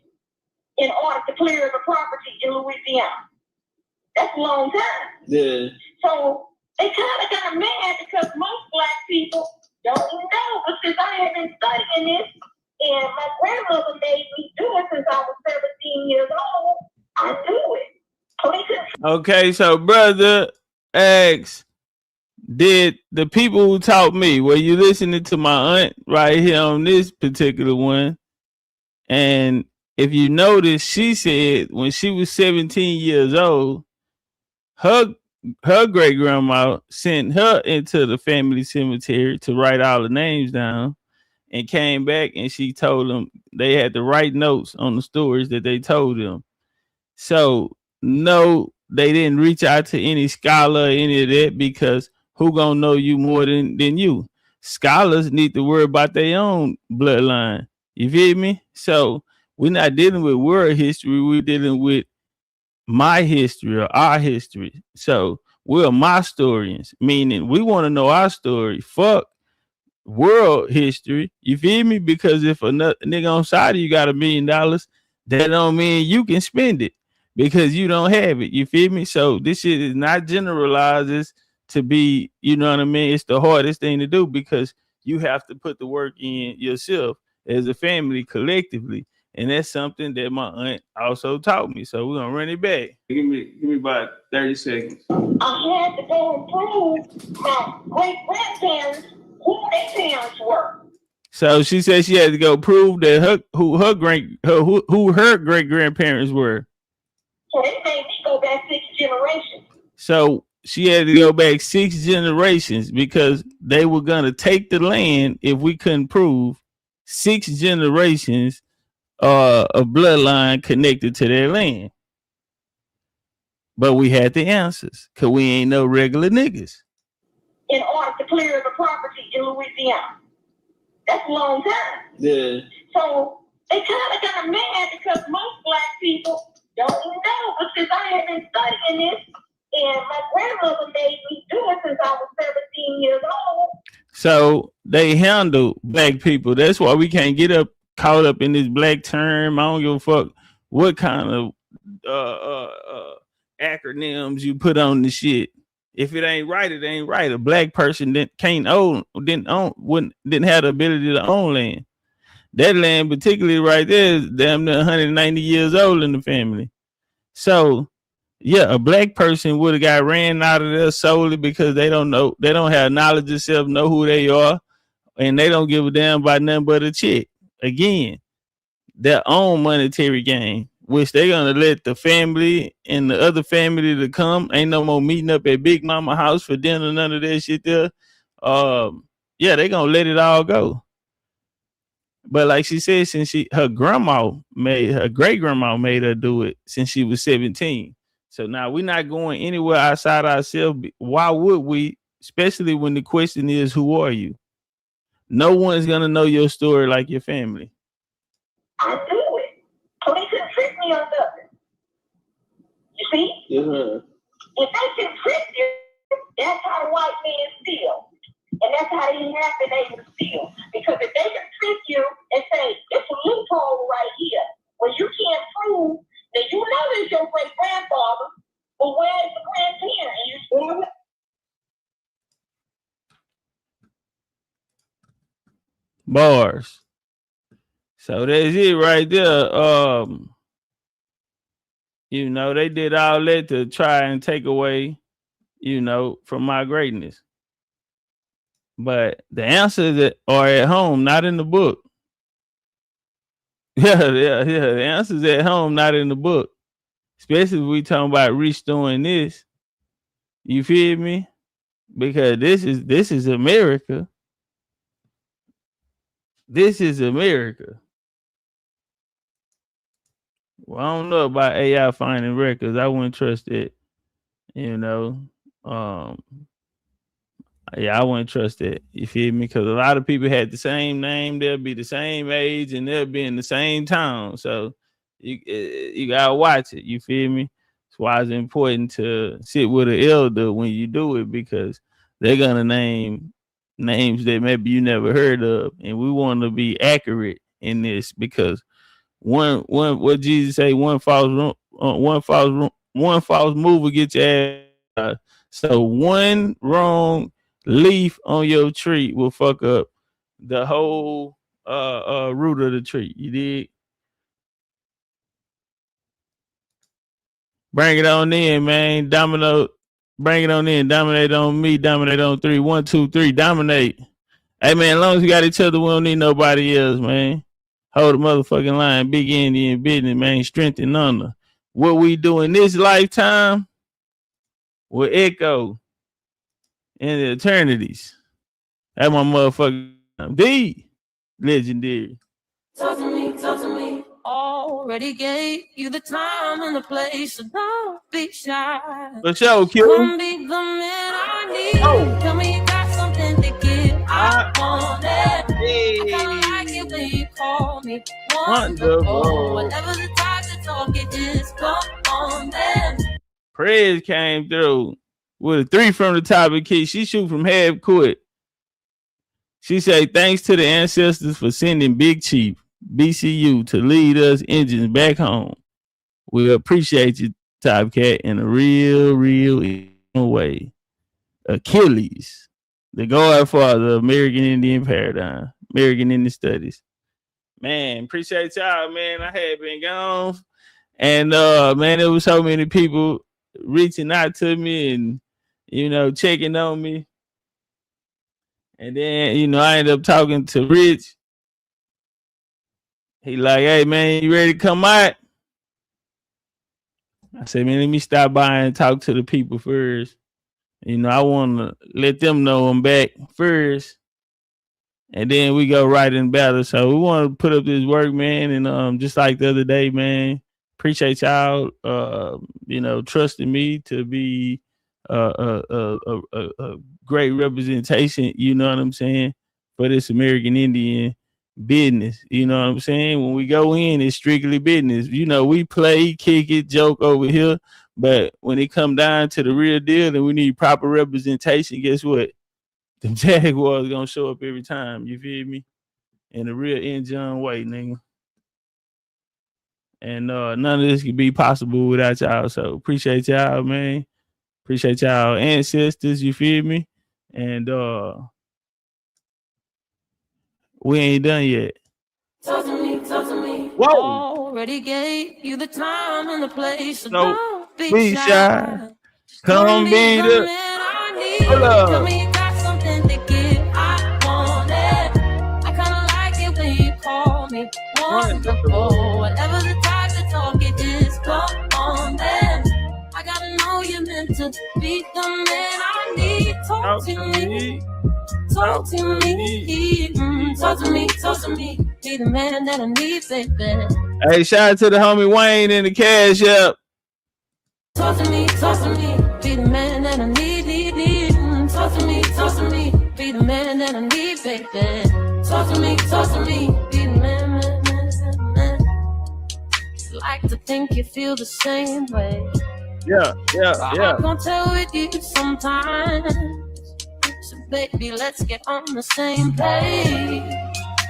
in order to clear the property in Louisiana. That's a long time. Yeah. So they kind of got mad because most Black people don't know, because I have been studying this, and my grandmother made me do it since I was 17 years old. I knew it. Okay, so brother X, did the people who taught me, were you listening to my aunt right here on this particular one? And if you notice, she said when she was 17 years old, her great grandma sent her into the family cemetery to write all the names down, and came back and she told them they had to write notes on the stories that they told them. So no, they didn't reach out to any scholar or any of that, because who gonna know you more than you? Scholars need to worry about their own bloodline. You feel me? So we're not dealing with world history, we're dealing with my history or our history. So we're my historians, meaning we want to know our story. Fuck world history. You feel me? Because if a nigga on side of you got $1 million, that don't mean you can spend it, because you don't have it. You feel me? So this shit is not generalized to be, you know what I mean? It's the hardest thing to do, because you have to put the work in yourself as a family collectively. And that's something that my aunt also taught me. So we're gonna run it back. Give me about 30 seconds. I had to go and prove my great-grandparents who their parents were. So she said she had to go prove that who her great grandparents were. So they made me go back 6 generations. So she had to go back 6 generations, because they were gonna take the land if we couldn't prove 6 generations a bloodline connected to their land. But we had the answers, cause we ain't no regular niggas. In order to clear the property in Louisiana. That's a long time. Yeah. So they kind of got mad because most black people don't know. But since I have been studying this, and my grandmother made me do it since I was 17 years old. So they handle black people. That's why we can't get caught up in this black term. I don't give a fuck what kind of acronyms you put on the shit. If it ain't right, it ain't right. A black person didn't have the ability to own land. That land, particularly right there, is damn near 190 years old in the family. So, yeah, a black person would have got ran out of there solely because they don't have knowledge of self, know who they are, and they don't give a damn about nothing but a check. Again, their own monetary gain, which they're gonna let the family and the other family to come. Ain't no more meeting up at Big Mama house for dinner, none of that shit there. Yeah, they gonna let it all go. But like she said, since her great grandma made her do it since she was 17. So now we're not going anywhere outside ourselves. Why would we? Especially when the question is, who are you? No one's gonna know your story like your family. I do it. So they couldn't trick me on nothing. You see? Yeah. If they can trick you, that's how the white man steal. And that's how they have been able to steal. Because if they can trick you and say, it's a loophole right here, well, you can't prove that you know it's your great-grandfather, but where's the grandparent? And you steal it? Bars. So that's it right there. You know, they did all that to try and take away, you know, from my greatness. But the answers that are at home, not in the book. Yeah. The answers at home, not in the book. Especially if we talking about restoring this. You feel me? Because this is America. This is America. Well, I don't know about AI finding records. I wouldn't trust it. You know. Yeah, I wouldn't trust that. You feel me? Because a lot of people had the same name. They'll be the same age and they'll be in the same town. So you gotta watch it. You feel me? That's why it's important to sit with an elder when you do it, because they're gonna name names that maybe you never heard of, and we want to be accurate in this, because one what Jesus say, one false move will get your ass. So one wrong leaf on your tree will fuck up the whole root of the tree. You dig? Bring it on in, man. Domino, bring it on in. Dominate on me. Dominate on 3. 1, 2, 3. Dominate. Hey, man, as long as we got each other, we don't need nobody else, man. Hold the motherfucking line. Big Indian business, man. Strength and honor. What we do in this lifetime will echo in the eternities. That's my motherfucking D. Legendary. Talk to me. Already gave you the time and the place, so don't be shy. For sure, Q. Come be the man I need. Tell me you got something to give. I want it. I kinda like it when you call me wonderful. Whatever the time to talk, it just come on then. Prez came through with a 3 from the top of the key. She shoot from half court. She said, thanks to the ancestors for sending Big Chief BCU to lead us engines back home. We appreciate you, Topcatz, in a real way. Achilles, the godfather of American Indian paradigm, American Indian studies. Man, appreciate y'all, man. I had been gone. And man, there was so many people reaching out to me and, you know, checking on me. And then, you know, I ended up talking to Rich. He like, hey, man, you ready to come out? I said, man, let me stop by and talk to the people first. You know, I want to let them know I'm back first. and then we go right in battle. So we want to put up this work, man, and just like the other day, man. Appreciate y'all, trusting me to be a great representation. You know what I'm saying, for this American Indian business. You know what I'm saying. When we go in, it's strictly business. We play, kick it, joke over here, but when it come down to the real deal, and we need proper representation, guess what? The Jaguars gonna show up every time. You feel me? In a real John way, nigga. And none of this could be possible without y'all. So appreciate y'all, man. Appreciate y'all ancestors, you feel me? And we ain't done yet. Talk to me, talk to me. Whoa. Already gave you the time and the place. So don't be shy. Come be the. Hold up. Tell me you got something to give. I want it. I kinda like it when you call me wonderful. Whatever the type to talk, it is come on then. I gotta know you're meant to be the man I need. Talk to me. Talk to me. Talk to me. Talk to me. Be the man that I need, baby. Hey, shout out to the homie Wayne in the Cash App. Talk to me. Talk to me. Be the man that I need. Talk to me. Talk to me. Be the man that I need, baby. Talk to me. Talk to me. Be the man. Like to think you feel the same way. Yeah. I'm gonna tell with you sometimes. So baby, let's get on the same page.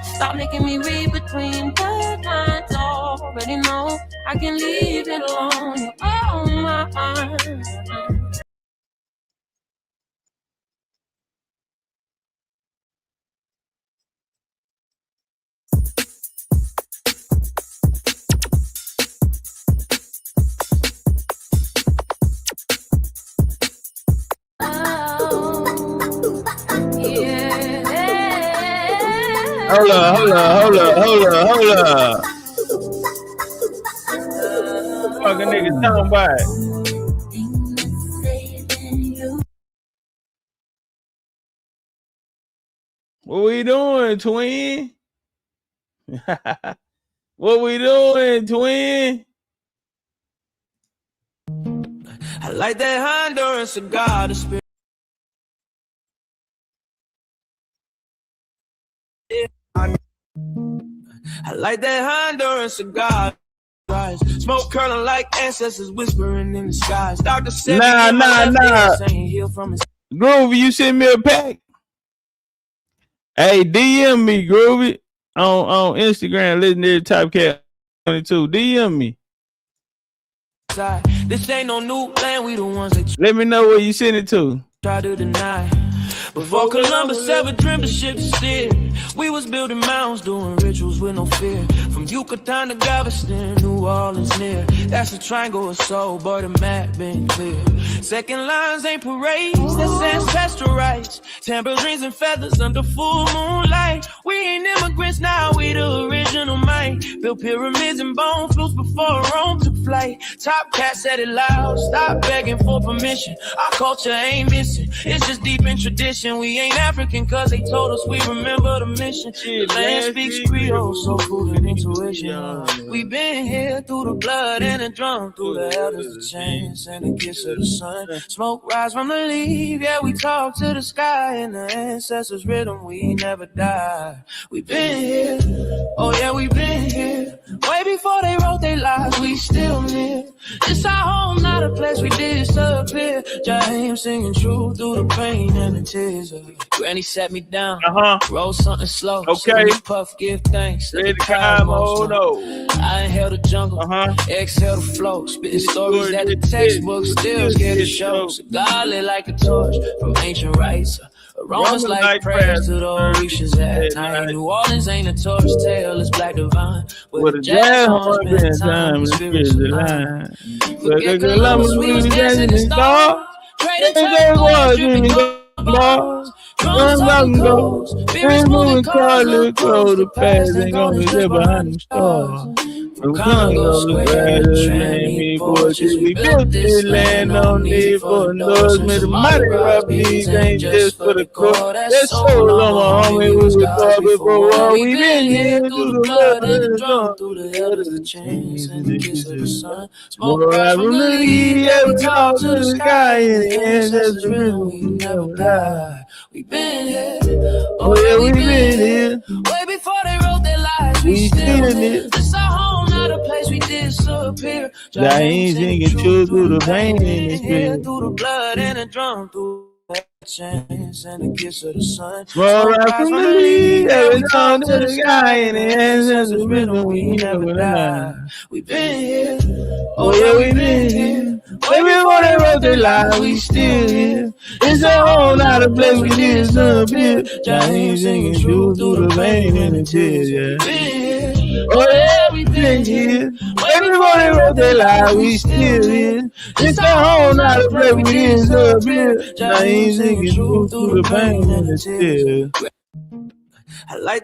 Stop making me read between the lines. Already know I can leave it alone. You're on my mind. Hold up. Fucking niggas talking about it. What we doing, twin? What we doing, twin? I like that Honduran cigar, the spirit. I like that Honduran cigar. Smoke curling like ancestors whispering in the skies. Dr. Sebi, Nah. Groovy, you send me a pack. Hey, DM me, Groovy, on Instagram, Legendarytopcatz 22. DM me. This ain't no new land, we the ones that let me know where you send it to. Try to deny. Before Columbus ever dreamed of ships to steer, we was building mounds, doing rituals with no fear. From Yucatan to Galveston, New Orleans near. That's a triangle of soul, but the map been clear. Second lines ain't parades, that's ancestral rights. Tambourines and feathers under full moonlight. We ain't immigrants now, we the original might. Built pyramids and bone flutes before Rome took flight. Topcatz said it loud, stop begging for permission. Our culture ain't missing, it's just deep in tradition. We ain't African cause they told us we remember the mission. The land speaks Creole, so food and intuition. We been here through the blood and the drum, through the elders, the chains and the kiss of the sun. Smoke rise from the leaf, yeah, we talk to the sky. And the ancestors' rhythm, we never die. We been here, oh yeah, we been here. Way before they wrote their lives, we still live. This our home, not a place we disappear. Jaheim singing truth through the pain and the tears. Granny sat me down, roll something slow. Okay. So puff, give thanks. Ready to come, oh no. I inhale the jungle, exhale the flow. Spitting stories that the textbook still scared to show. So God lit like a torch from ancient rites. Aromas like prayers to the Orishas at night. New Orleans ain't a tourist tale, it's black divine. With a jazz horn, spend time, the spirits align. Forget Columbus, we was dancing in stars. Trading turquoise, dripping gold. Drums out and goes. Spirits moving cars, look close. The past ain't gonna be there behind the stars. From Congo Square to Trinity Porches, we built this land, no need for endorsement. The mighty rock, these ain't just for the court. That's soul on my homie, we record before war. We've been here through the blood and the drum, through the elders, the chains, and the kiss of the sun. Smoke rise from the lead, yeah, we talk to the sky, and the ancestors rhythm, we never die. We've been here, oh yeah, we've been here. Way before they wrote their lives, we still here. This our home, not a place we disappear. Giants singing true through the pain in the spirit. Through the blood and the drum, through the chains and the kiss of the sun. Smoke rise from the lead, yeah, we talk to the sky, and the ancestors rhythm, we never die. We've been here, oh yeah, we've been here. Way before they wrote their lives, we still here. It's a whole lot of place we disappear. Giants singing true through the pain and the tears, yeah. Oh yeah, we been here. Way before they wrote their lives, we still here. It's a whole lot of place we disappear. Giants singing true through the pain and the tears. I like